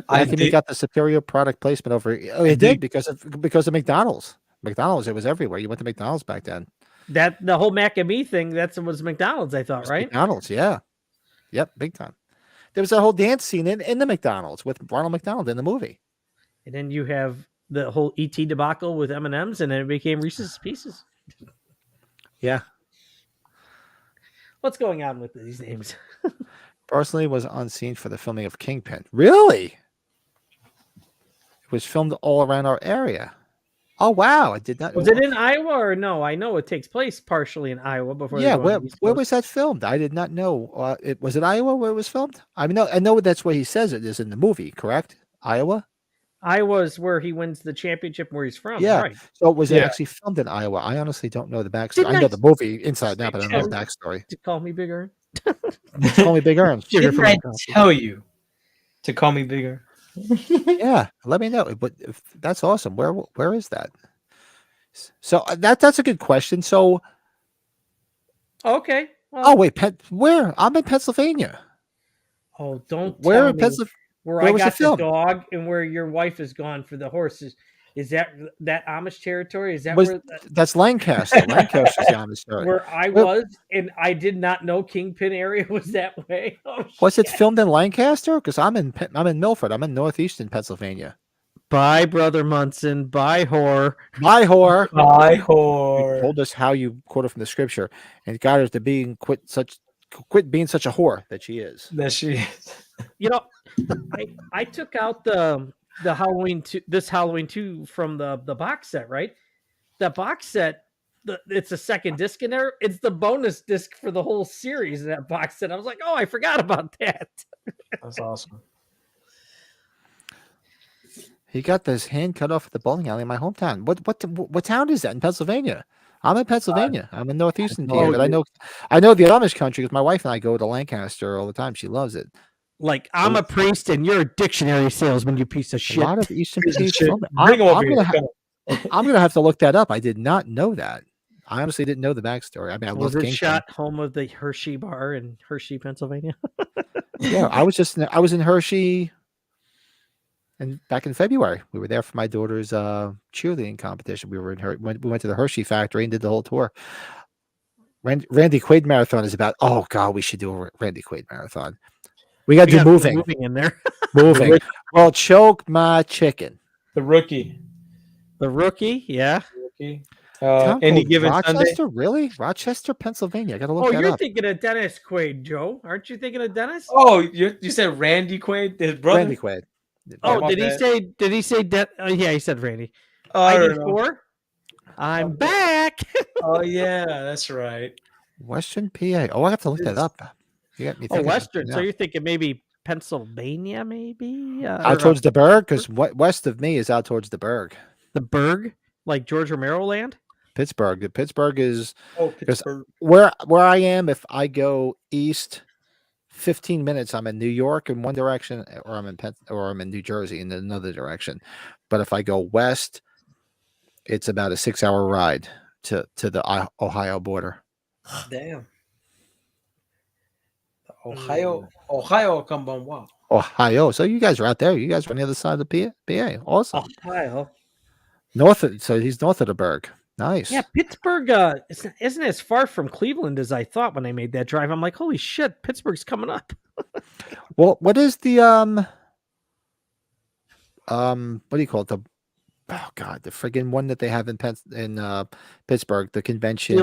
[SPEAKER 2] I think we got the superior product placement over. Oh, it did because of McDonald's. McDonald's, it was everywhere. You went to McDonald's back then.
[SPEAKER 3] That the whole Mac and Me thing, was McDonald's, I
[SPEAKER 2] It
[SPEAKER 3] thought,
[SPEAKER 2] was
[SPEAKER 3] right?
[SPEAKER 2] McDonald's, yeah. Yep, big time. There was a whole dance scene in the McDonald's with Ronald McDonald in the movie.
[SPEAKER 3] And then you have the whole ET debacle with M&Ms, and then it became Reese's Pieces.
[SPEAKER 2] Yeah.
[SPEAKER 3] What's going on with these names?
[SPEAKER 2] Personally was on scene for the filming of Kingpin. Really? It was filmed all around our area. Oh wow! I did not.
[SPEAKER 3] Was it in Iowa or no? I know it takes place partially in Iowa before.
[SPEAKER 2] Yeah,
[SPEAKER 3] they go on the East
[SPEAKER 2] where
[SPEAKER 3] Coast.
[SPEAKER 2] was that filmed? I did not know. Was it Iowa where it was filmed? I know that's where he says it is in the movie. Correct? Iowa.
[SPEAKER 3] Iowa's where he wins the championship where he's from.
[SPEAKER 2] Yeah.
[SPEAKER 3] Right.
[SPEAKER 2] So was it
[SPEAKER 4] Yeah.
[SPEAKER 2] actually filmed in Iowa? I honestly don't know the backstory.
[SPEAKER 3] Didn't
[SPEAKER 2] I know
[SPEAKER 3] I-
[SPEAKER 2] the movie inside out, but I don't know
[SPEAKER 3] Oh,
[SPEAKER 2] the backstory.
[SPEAKER 3] to call me bigger.
[SPEAKER 2] Call me Big Earn.
[SPEAKER 3] Sugar
[SPEAKER 4] Didn't
[SPEAKER 3] for my
[SPEAKER 4] I
[SPEAKER 3] coffee.
[SPEAKER 4] tell you to call me bigger?
[SPEAKER 2] Yeah, let me know. But that's awesome. Where is that? So that's a good question. So
[SPEAKER 3] Okay. Well,
[SPEAKER 2] oh wait, where? I'm in Pennsylvania.
[SPEAKER 3] oh, don't
[SPEAKER 2] Where
[SPEAKER 3] tell
[SPEAKER 2] in
[SPEAKER 3] me
[SPEAKER 2] Pennsylvania?
[SPEAKER 3] where
[SPEAKER 2] where
[SPEAKER 3] I
[SPEAKER 2] was it
[SPEAKER 3] got the
[SPEAKER 2] filmed?
[SPEAKER 3] dog and where your wife is gone for the horses. Is that Amish territory? Is that
[SPEAKER 2] Was
[SPEAKER 3] where
[SPEAKER 2] that's Lancaster? Lancaster's the Amish story.
[SPEAKER 3] where I
[SPEAKER 2] Well-
[SPEAKER 3] was, and I did not know Kingpin area was that way? Oh,
[SPEAKER 2] Was it
[SPEAKER 3] shit.
[SPEAKER 2] filmed in Lancaster? Because I'm in Milford. I'm in northeastern Pennsylvania.
[SPEAKER 3] Bye, Brother Munson. Bye, whore.
[SPEAKER 2] My whore.
[SPEAKER 4] Hi,
[SPEAKER 2] You
[SPEAKER 4] whore.
[SPEAKER 2] told us how you quoted from the scripture and got her to quit being such a whore that she is.
[SPEAKER 4] That she is.
[SPEAKER 3] You know, I took out the Halloween this Halloween 2 from the box set, right? The box set, it's a second disc in there. It's the bonus disc for the whole series in that box set. I was like, oh, I forgot about that.
[SPEAKER 4] That's awesome.
[SPEAKER 2] He got his hand cut off at the bowling alley in my hometown. What town is that in Pennsylvania? I'm in Pennsylvania. I'm in northeastern PA, but I know the Amish country because my wife and I go to Lancaster all the time. She loves it.
[SPEAKER 3] Like, I'm a priest and you're a dictionary salesman, you piece of
[SPEAKER 2] A
[SPEAKER 3] shit.
[SPEAKER 2] lot of Eastern
[SPEAKER 4] Piece of
[SPEAKER 2] PA.
[SPEAKER 4] shit.
[SPEAKER 2] film.
[SPEAKER 4] Bring him over here.
[SPEAKER 2] I'm gonna have to look that up. I did not know that. I honestly didn't know the backstory. I mean, I
[SPEAKER 3] Was
[SPEAKER 2] love
[SPEAKER 3] it
[SPEAKER 2] Kingpin.
[SPEAKER 3] shot home of the Hershey bar in Hershey, Pennsylvania?
[SPEAKER 2] Yeah, I was in Hershey, and back in February, we were there for my daughter's cheerleading competition. We went to the Hershey factory and did the whole tour. Randy Quaid marathon is about. Oh God, we should do a Randy Quaid marathon. We got to do moving
[SPEAKER 3] in there.
[SPEAKER 2] moving. Well, choke my chicken.
[SPEAKER 4] The rookie.
[SPEAKER 3] The rookie, yeah.
[SPEAKER 4] Rookie.
[SPEAKER 2] Town
[SPEAKER 4] Any
[SPEAKER 2] called
[SPEAKER 4] given Sunday.
[SPEAKER 2] Rochester, really? Rochester, Pennsylvania. I got to look
[SPEAKER 3] Oh,
[SPEAKER 2] that
[SPEAKER 3] you're
[SPEAKER 2] up.
[SPEAKER 3] thinking of Dennis Quaid, Joe. Aren't you thinking of Dennis?
[SPEAKER 4] Oh, you said Randy Quaid, his brother.
[SPEAKER 2] Randy Quaid.
[SPEAKER 3] Oh,
[SPEAKER 4] my
[SPEAKER 3] did he
[SPEAKER 4] bad.
[SPEAKER 3] say? Did he say? Yeah, he said Randy.
[SPEAKER 4] I don't know.
[SPEAKER 3] ID4. I'm back.
[SPEAKER 4] Oh yeah, that's right.
[SPEAKER 2] Western PA. Oh, I have to look that up. You got me
[SPEAKER 3] Oh,
[SPEAKER 2] thinking.
[SPEAKER 3] Western. So
[SPEAKER 2] Yeah.
[SPEAKER 3] you're thinking maybe Pennsylvania, maybe
[SPEAKER 2] Out towards the Berg, because west of me is out towards the Berg.
[SPEAKER 3] the Berg, like George Romero land.
[SPEAKER 2] Pittsburgh. Pittsburgh is
[SPEAKER 4] Oh,
[SPEAKER 2] Because-
[SPEAKER 4] Pittsburgh.
[SPEAKER 2] where I am. If I go east 15 minutes, I'm in New York in one direction, or I'm in New Jersey in another direction. But if I go west, it's about a 6-hour ride to the Ohio border.
[SPEAKER 4] Damn. Ohio, come on, wow.
[SPEAKER 2] Ohio. So you guys are out there. You guys are on the other side of the PA. Awesome.
[SPEAKER 3] Ohio.
[SPEAKER 2] So he's north of the Berg. Nice.
[SPEAKER 3] Yeah, Pittsburgh isn't as far from Cleveland as I thought when I made that drive. I'm like, holy shit, Pittsburgh's coming up.
[SPEAKER 2] Well, what is the what do you call it? The the friggin' one that they have in Pittsburgh, the convention.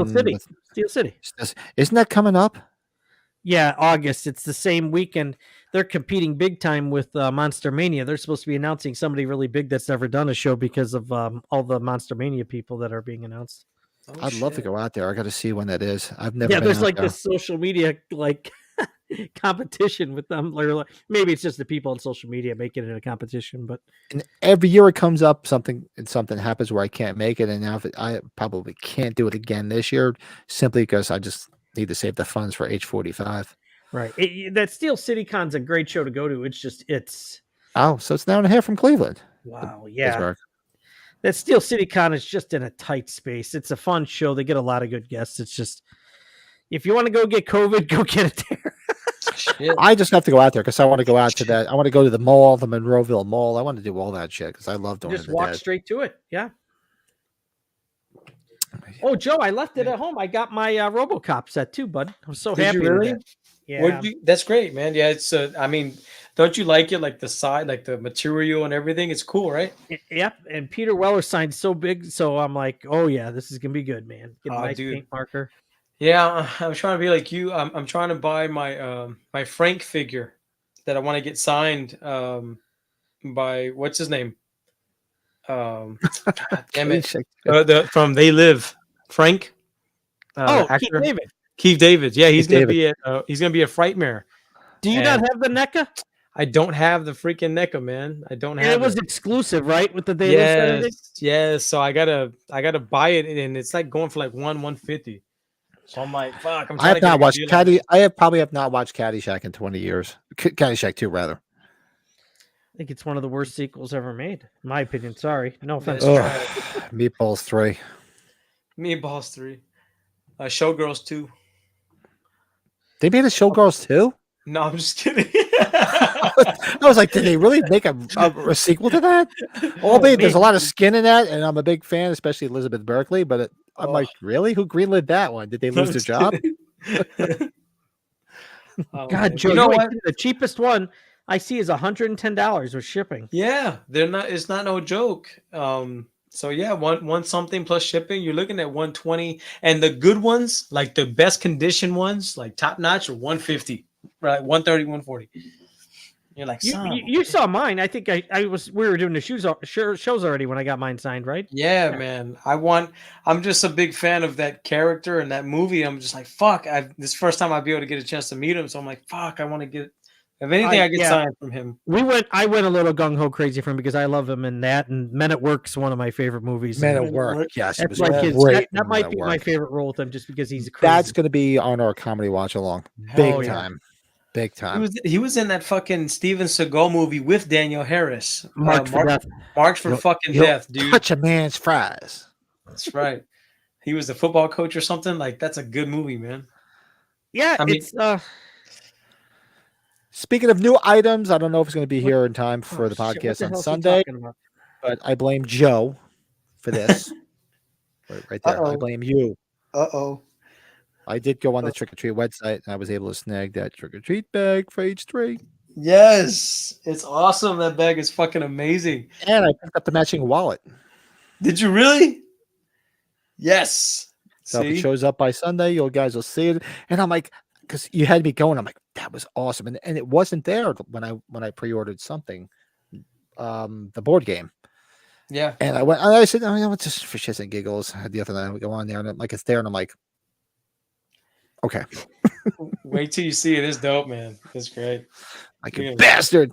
[SPEAKER 3] Steel City.
[SPEAKER 2] Isn't that coming up?
[SPEAKER 3] Yeah, August. It's the same weekend. They're competing big time with Monster Mania. They're supposed to be announcing somebody really big that's never done a show because of all the Monster Mania people that are being announced.
[SPEAKER 4] Oh,
[SPEAKER 2] I'd love to go out there. I got to see when that is. I've never.
[SPEAKER 3] Yeah,
[SPEAKER 2] been
[SPEAKER 3] there's
[SPEAKER 2] out
[SPEAKER 3] like
[SPEAKER 2] there.
[SPEAKER 3] this social media like competition with them. Maybe it's just the people on social media making it a competition, but
[SPEAKER 2] And every year it comes up something happens where I can't make it, and now I probably can't do it again this year simply because I just need to save the funds for H45.
[SPEAKER 3] right. That Steel City Con's a great show to go to. It's
[SPEAKER 2] Oh, so it's an hour and a half from Cleveland.
[SPEAKER 3] wow, yeah.
[SPEAKER 2] Pittsburgh.
[SPEAKER 3] That Steel City Con is just in a tight space. It's a fun show. They get a lot of good guests. It's just if you want to go get COVID, go get it there.
[SPEAKER 4] Shit.
[SPEAKER 2] I just have to go out there because I want to go out to that. I want to go to the mall, the Monroeville Mall. I want to do all that shit because I love doing
[SPEAKER 3] Just
[SPEAKER 2] it.
[SPEAKER 3] walk straight to it. Yeah. Oh, Joe, I left it at home. I got my RoboCop set too, bud. I'm so
[SPEAKER 4] Did
[SPEAKER 3] happy.
[SPEAKER 4] you
[SPEAKER 3] with
[SPEAKER 4] really?
[SPEAKER 3] that. Yeah.
[SPEAKER 4] That's great, man. Yeah, it's I mean, don't you like it? Like the side, like the material and everything. It's cool, right?
[SPEAKER 3] Yep. And Peter Weller signed so big, so I'm like, oh yeah, this is gonna be good, man. Get a
[SPEAKER 4] Oh,
[SPEAKER 3] nice
[SPEAKER 4] dude.
[SPEAKER 3] paint marker.
[SPEAKER 4] Yeah, I'm trying to be like you. I'm trying to buy my my Frank figure that I want to get signed by what's his name? God damn it. From They Live, Frank.
[SPEAKER 3] Oh,
[SPEAKER 4] actor.
[SPEAKER 3] Keith David.
[SPEAKER 4] Keith David. Yeah, he's
[SPEAKER 2] Keith
[SPEAKER 4] gonna be a Frightmare.
[SPEAKER 3] Do you not have the NECA?
[SPEAKER 4] I don't have the freaking NECA, man. I don't
[SPEAKER 3] And
[SPEAKER 4] have
[SPEAKER 3] it was
[SPEAKER 4] it.
[SPEAKER 3] exclusive, right? With the dailies and everything?
[SPEAKER 4] Yes. So I gotta buy it, and it's like going for like 150. So I'm like, fuck. I'm
[SPEAKER 2] I
[SPEAKER 4] trying
[SPEAKER 2] have
[SPEAKER 4] to get
[SPEAKER 2] not
[SPEAKER 4] a good
[SPEAKER 2] watched
[SPEAKER 4] deal on it.
[SPEAKER 2] I have probably have not watched Caddyshack in 20 years. Caddyshack 2, rather.
[SPEAKER 3] I think it's one of the worst sequels ever made, in my opinion. Sorry. No offense.
[SPEAKER 4] That's
[SPEAKER 2] Ugh, Meatballs 3.
[SPEAKER 4] Meatballs 3. Showgirls 2.
[SPEAKER 2] They made a Showgirls 2?
[SPEAKER 4] No, I'm just kidding.
[SPEAKER 2] I was like, did they really make a sequel to that? Albeit there's a lot of skin in that, and I'm a big fan, especially Elizabeth Berkley. But I'm like, really? Who greenlit that one? Did they lose their job?
[SPEAKER 3] God, Joe,
[SPEAKER 4] you know
[SPEAKER 3] you ain't
[SPEAKER 4] what?
[SPEAKER 3] kidding. The cheapest one I see is $110 with shipping.
[SPEAKER 4] Yeah, they're not. It's not no joke. So yeah, one something plus shipping, you're looking at 120, and the good ones, like the best condition ones, like top notch, are 150, right? 130, 140. You're like, son.
[SPEAKER 3] You saw mine. I think we were doing the shows already when I got mine signed, right?
[SPEAKER 4] Yeah, man. I'm just a big fan of that character and that movie. I'm just like, fuck. This first time I'll be able to get a chance to meet him. So I'm like, fuck, I want to get, if anything, I get signed from him.
[SPEAKER 3] I went a little gung ho crazy for him because I love him in that, and Men at Work's one of my favorite movies.
[SPEAKER 2] Men at Work, yes, it
[SPEAKER 3] That's
[SPEAKER 2] was
[SPEAKER 3] like
[SPEAKER 2] great.
[SPEAKER 3] that might be my favorite role with him, just because he's crazy.
[SPEAKER 2] That's going to be on our comedy watch along, big time, big time.
[SPEAKER 4] He was in that fucking Steven Seagal movie with Daniel Harris.
[SPEAKER 3] Marked for Death.
[SPEAKER 4] Marked for fucking death, dude.
[SPEAKER 2] Touch a man's fries.
[SPEAKER 4] That's right. He was the football coach or something. Like, that's a good movie, man.
[SPEAKER 3] Yeah,
[SPEAKER 4] I mean,
[SPEAKER 3] it's
[SPEAKER 2] Speaking of new items, I don't know if it's going to be here in time for the podcast on Sunday, but I blame Joe for this. right there.
[SPEAKER 4] Uh-oh.
[SPEAKER 2] I blame you.
[SPEAKER 4] Uh-oh.
[SPEAKER 2] I did go on the Trick or Treat website, and I was able to snag that Trick or Treat bag for age 3.
[SPEAKER 4] Yes. It's awesome. That bag is fucking amazing.
[SPEAKER 2] And I picked up the matching wallet.
[SPEAKER 4] Did you really? Yes.
[SPEAKER 2] So if it shows up by Sunday, you guys will see it. And I'm like, because you had me going, I'm like, that was awesome. And it wasn't there when I pre-ordered something, the board game.
[SPEAKER 4] Yeah.
[SPEAKER 2] And I said, oh, you know, just for shits and giggles. The other night we go on there and I'm like, it's there, and I'm like, okay.
[SPEAKER 4] Wait till you see it. It's dope, man. It's great.
[SPEAKER 2] Like, you bastard.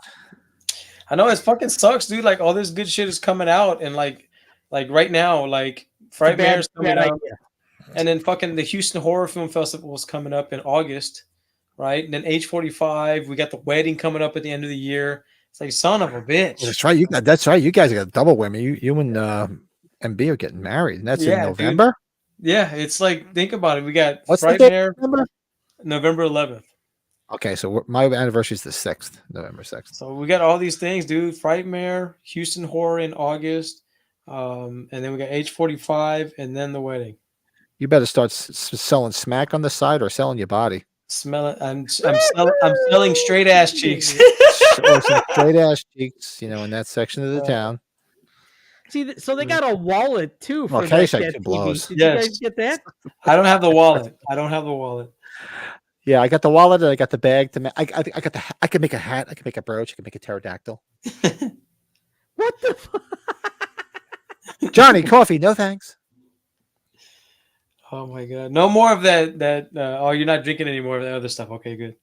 [SPEAKER 4] I know it fucking sucks, dude. Like, all this good shit is coming out, and like right now, like Frightmare's coming out, and then fucking the Houston Horror Film Festival is coming up in August, right? And then H45, we got the wedding coming up at the end of the year. It's like, son of a bitch.
[SPEAKER 2] That's right. That's right. You guys got a double whammy. You and MB are getting married, and that's in November.
[SPEAKER 4] Dude. Yeah, it's like, think about it. We got
[SPEAKER 2] what's
[SPEAKER 4] Frightmare,
[SPEAKER 2] the date?
[SPEAKER 4] November 11th.
[SPEAKER 2] Okay, so my anniversary is the 6th, November 6th.
[SPEAKER 4] So we got all these things, dude. Frightmare, Houston Horror in August, and then we got H45, and then the wedding.
[SPEAKER 2] You better start selling smack on the side or selling your body.
[SPEAKER 4] I'm selling straight ass cheeks.
[SPEAKER 2] Or some straight ass cheeks, in that section of the town.
[SPEAKER 3] See, so they got a wallet too for
[SPEAKER 2] that blows.
[SPEAKER 3] Did you guys get that?
[SPEAKER 4] I don't have the wallet.
[SPEAKER 2] Yeah, I got the wallet and I got the bag. I got the. I can make a hat. I can make a brooch. I can make a pterodactyl.
[SPEAKER 3] What the fuck?
[SPEAKER 2] Johnny, coffee? No thanks.
[SPEAKER 4] Oh my god! No more of that. Oh, you're not drinking any more of that other stuff. Okay, good.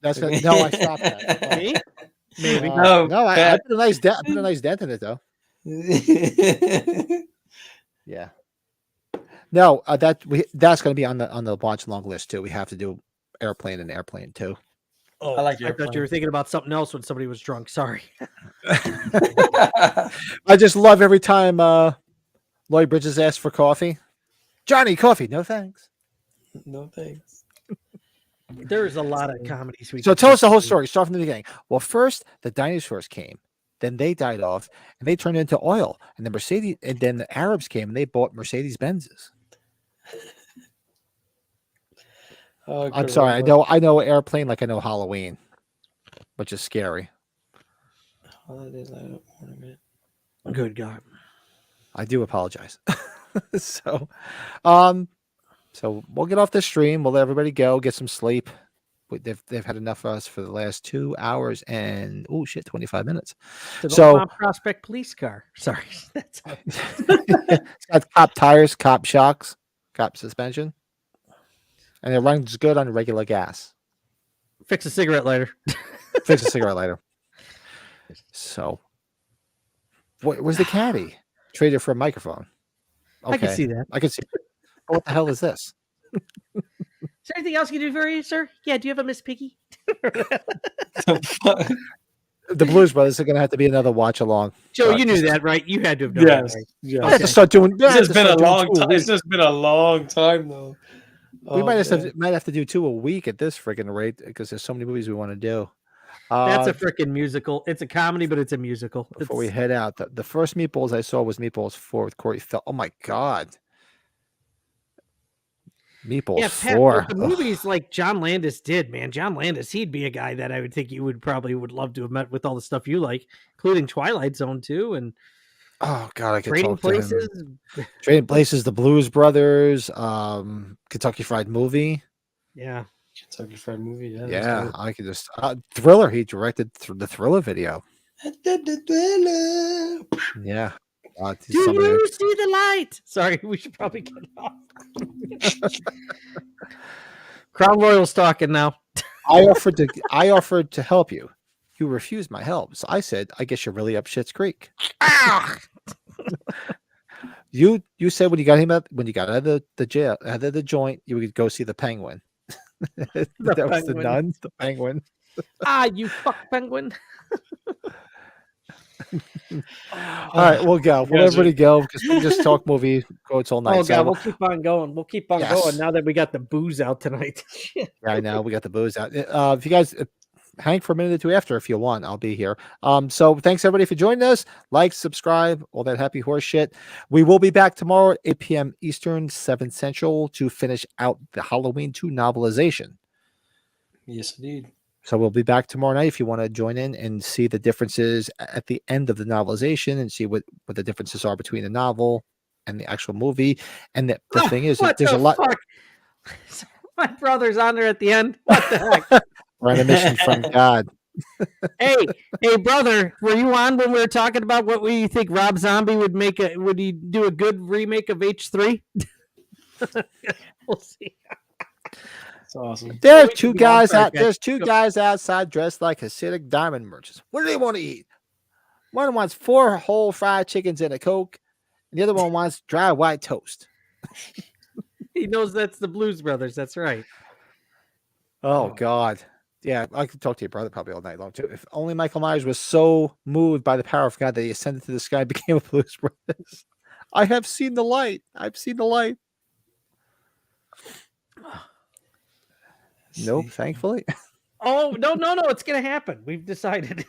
[SPEAKER 2] That's no. I stopped that.
[SPEAKER 3] Me? Maybe.
[SPEAKER 2] No. I put a nice dent. I put a nice dent in it though. Yeah. No, that's going to be on the watch long list too. We have to do Airplane and Airplane too.
[SPEAKER 3] Oh, I thought you were thinking about something else when somebody was drunk. Sorry.
[SPEAKER 2] I just love every time Lloyd Bridges asks for coffee. Johnny, coffee? No thanks.
[SPEAKER 4] No thanks.
[SPEAKER 3] There's a lot of comedies.
[SPEAKER 2] So tell us the whole story. Start from the beginning. Well, first the dinosaurs came, then they died off, and they turned into oil. And then the Arabs came and they bought Mercedes Benzes.
[SPEAKER 4] Oh,
[SPEAKER 2] I'm sorry. I know Airplane like I know Halloween, which is scary.
[SPEAKER 3] Good God.
[SPEAKER 2] I do apologize. So we'll get off the stream. We'll let everybody go, get some sleep. They've had enough of us for the last 2 hours and 25 minutes.
[SPEAKER 3] So Prospect police car. Sorry.
[SPEAKER 2] It's got cop tires, cop shocks, cop suspension. And it runs good on regular gas.
[SPEAKER 3] Fix a cigarette lighter.
[SPEAKER 2] Fix a cigarette lighter. So, where's the caddy? Traded for a microphone. Okay.
[SPEAKER 3] I can see that.
[SPEAKER 2] I can see. What the hell is this?
[SPEAKER 3] Is there anything else you can do for you, sir? Yeah, do you have a Miss Piggy?
[SPEAKER 2] The Blues Brothers are going to have to be another watch along.
[SPEAKER 3] Joe, you knew that, right? You had to have known that,
[SPEAKER 4] Yes.
[SPEAKER 3] right?
[SPEAKER 4] Yes.
[SPEAKER 2] I have to start doing.
[SPEAKER 4] It's just been a long time. It's just been a long time though.
[SPEAKER 2] We
[SPEAKER 4] Oh,
[SPEAKER 2] might
[SPEAKER 4] man.
[SPEAKER 2] have to do 2 a week at this freaking rate because there's so many movies we want to do.
[SPEAKER 3] That's a freaking musical. It's a comedy, but it's a musical.
[SPEAKER 2] Before we head out, the first Meatballs I saw was Meatballs 4 with Corey Feldman. Oh my god, Meatballs
[SPEAKER 3] yeah, Pat,
[SPEAKER 2] 4.
[SPEAKER 3] the movies like John Landis did, man. John Landis, he'd be a guy that I would think you would probably would love to have met with all the stuff you like, including Twilight Zone too, and
[SPEAKER 2] Oh god, I could
[SPEAKER 3] Trading
[SPEAKER 2] talk to him.
[SPEAKER 3] Places.
[SPEAKER 2] Trading Places, the Blues Brothers, Kentucky Fried Movie.
[SPEAKER 3] Yeah,
[SPEAKER 4] Kentucky Fried Movie. Yeah.
[SPEAKER 2] Yeah, I could just Thriller. He directed the Thriller video. Yeah.
[SPEAKER 3] do you see the light? Sorry, we should probably get off. Crown Royal's talking now.
[SPEAKER 2] I offered to help you. You refused my help. So I said, I guess you're really up Schitt's Creek. You said when you got out of the jail, out of the joint, you would go see the Penguin. That was the
[SPEAKER 3] Penguin.
[SPEAKER 2] nun, the Penguin.
[SPEAKER 3] You fuck penguin.
[SPEAKER 2] All right, we'll go. We'll everybody go because we just talk movie quotes all night.
[SPEAKER 3] Oh
[SPEAKER 2] So,
[SPEAKER 3] god, we'll keep on going. We'll keep on
[SPEAKER 2] Yes.
[SPEAKER 3] going now that we got the booze out tonight.
[SPEAKER 2] I know we got the booze out. If you guys hang for a minute or two after, if you want, I'll be here. So thanks everybody for joining us. Like, subscribe, all that happy horse shit. We will be back tomorrow at 8 p.m. Eastern, 7 Central to finish out the Halloween 2 novelization.
[SPEAKER 4] Yes, indeed.
[SPEAKER 2] So we'll be back tomorrow night if you want to join in and see the differences at the end of the novelization and see what the differences are between the novel and the actual movie. And the thing is,
[SPEAKER 3] What
[SPEAKER 2] there's
[SPEAKER 3] the
[SPEAKER 2] a lot.
[SPEAKER 3] fuck? My brother's on there at the end. What the heck?
[SPEAKER 2] We're on a mission from God.
[SPEAKER 3] hey, brother, were you on when we were talking about what we think Rob Zombie would make? Would he do a good remake of H3? We'll see.
[SPEAKER 4] It's awesome.
[SPEAKER 2] There are
[SPEAKER 3] we
[SPEAKER 2] two
[SPEAKER 3] can be on
[SPEAKER 2] guys
[SPEAKER 3] track,
[SPEAKER 2] out.
[SPEAKER 3] guys.
[SPEAKER 2] There's two guys outside dressed like Hasidic diamond merchants. What do they want to eat? One wants 4 whole fried chickens and a Coke, and the other one wants dry white toast.
[SPEAKER 3] He knows that's the Blues Brothers. That's right.
[SPEAKER 2] Oh God, yeah, I could talk to your brother probably all night long too. If only Michael Myers was so moved by the power of God that he ascended to the sky and became a Blues Brothers. I have seen the light. I've seen the light. Nope, thankfully.
[SPEAKER 3] Oh no! It's gonna happen. We've decided.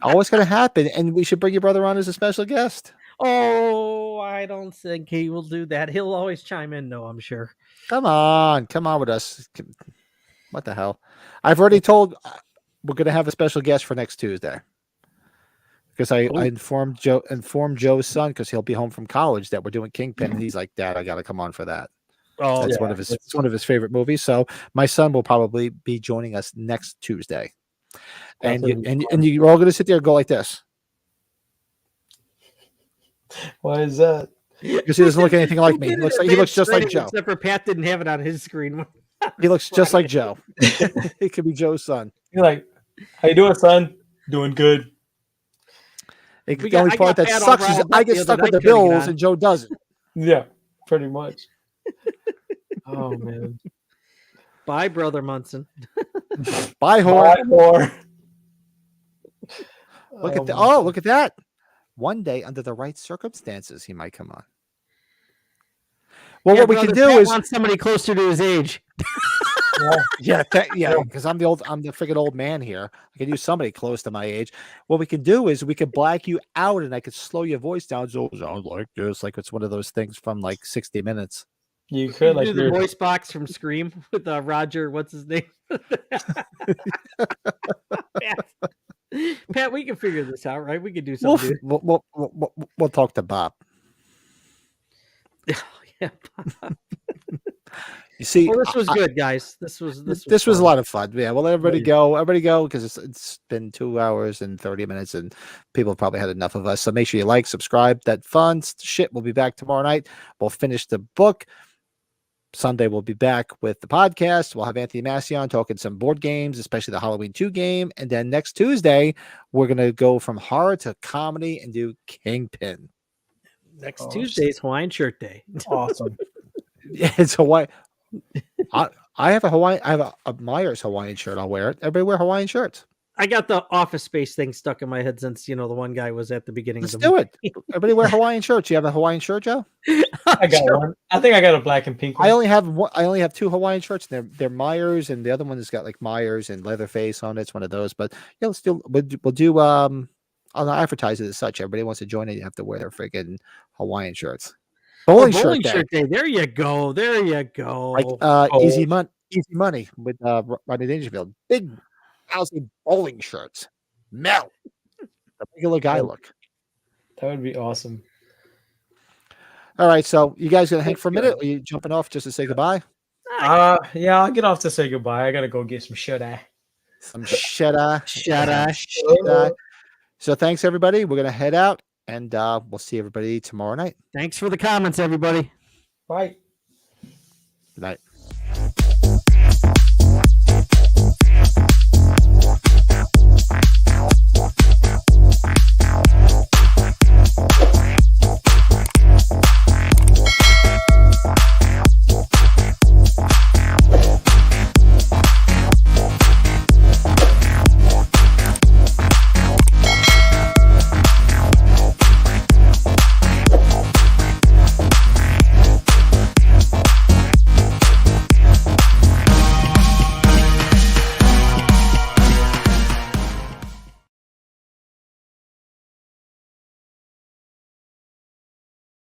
[SPEAKER 2] Always going to happen, and we should bring your brother on as a special guest.
[SPEAKER 3] Oh, I don't think he will do that. He'll always chime in, though, I'm sure.
[SPEAKER 2] Come on with us. What the hell? I've already told we're going to have a special guest for next Tuesday because I informed Joe's son because he'll be home from college that we're doing Kingpin, and he's like, "Dad, I got to come on for that."
[SPEAKER 3] Oh,
[SPEAKER 2] That's one of his favorite movies. So my son will probably be joining us next Tuesday, and you're all going to sit there and go like this.
[SPEAKER 4] Why is that?
[SPEAKER 2] Because he doesn't look anything like me. He looks just like Joe.
[SPEAKER 3] Except for Pat didn't have it on his screen.
[SPEAKER 2] He looks just like Joe. It could be Joe's son.
[SPEAKER 4] You're like, how you doing, son? Doing good.
[SPEAKER 2] The only part that sucks is I get stuck with the Bills and Joe doesn't.
[SPEAKER 4] Yeah, pretty much. Oh man.
[SPEAKER 3] Bye, Brother Munson.
[SPEAKER 2] Bye, whore.
[SPEAKER 4] Bye, whore.
[SPEAKER 2] Look at that. One day, under the right circumstances, he might come on. Well, what we can do is
[SPEAKER 3] want somebody closer to his age.
[SPEAKER 2] because I'm the freaking old man here. I can use somebody close to my age. What we can do is we can black you out, and I could slow your voice down so it sounds like this, like it's one of those things from like 60 Minutes.
[SPEAKER 4] You could
[SPEAKER 3] do the voice box from Scream with Roger. What's his name? Pat, we can figure this out, right? We can do something.
[SPEAKER 2] We'll talk to Bob.
[SPEAKER 3] Yeah.
[SPEAKER 2] You see,
[SPEAKER 3] well, this was good, guys. This was
[SPEAKER 2] a lot of fun. Yeah, well, everybody go because it's been 2 hours and 30 minutes, and people have probably had enough of us. So make sure you like, subscribe. That fun shit. We'll be back tomorrow night. We'll finish the book. Sunday we'll be back with the podcast. We'll have Anthony Massey on talking some board games, especially the Halloween 2 game. And then next Tuesday, we're going to go from horror to comedy and do Kingpin.
[SPEAKER 3] Next Tuesday's Hawaiian Shirt Day.
[SPEAKER 1] Awesome.
[SPEAKER 2] It's Hawaii. I have a Hawaiian. I have a Myers Hawaiian shirt. I'll wear it. Everybody wear Hawaiian shirts.
[SPEAKER 3] I got the Office Space thing stuck in my head since, the one guy was at the beginning
[SPEAKER 2] Let's
[SPEAKER 3] of the
[SPEAKER 2] do
[SPEAKER 3] movie.
[SPEAKER 2] it. Everybody wear Hawaiian shirts. You have a Hawaiian shirt, Joe?
[SPEAKER 4] I got one. I think I got a black and pink one.
[SPEAKER 2] I only have one. I only have 2 Hawaiian shirts. They're Myers, and the other one has got like Myers and Leatherface on it. It's one of those. But yeah, let's do. We'll do. I'll advertise it as such. Everybody wants to join it. You have to wear their freaking Hawaiian shirts. Bowling shirt day.
[SPEAKER 3] There you go. There you go.
[SPEAKER 2] Like Easy Money with Rodney Dangerfield. Big, housey bowling shirts. Mel, the regular guy look.
[SPEAKER 4] That would be awesome.
[SPEAKER 2] All right, so you guys gonna hang for a minute? Or are you jumping off just to say goodbye?
[SPEAKER 4] Yeah, I'll get off to say goodbye. I gotta go get some shut eye.
[SPEAKER 2] Some shut eye. So thanks everybody. We're gonna head out, and we'll see everybody tomorrow night.
[SPEAKER 3] Thanks for the comments, everybody.
[SPEAKER 4] Bye.
[SPEAKER 2] Good night.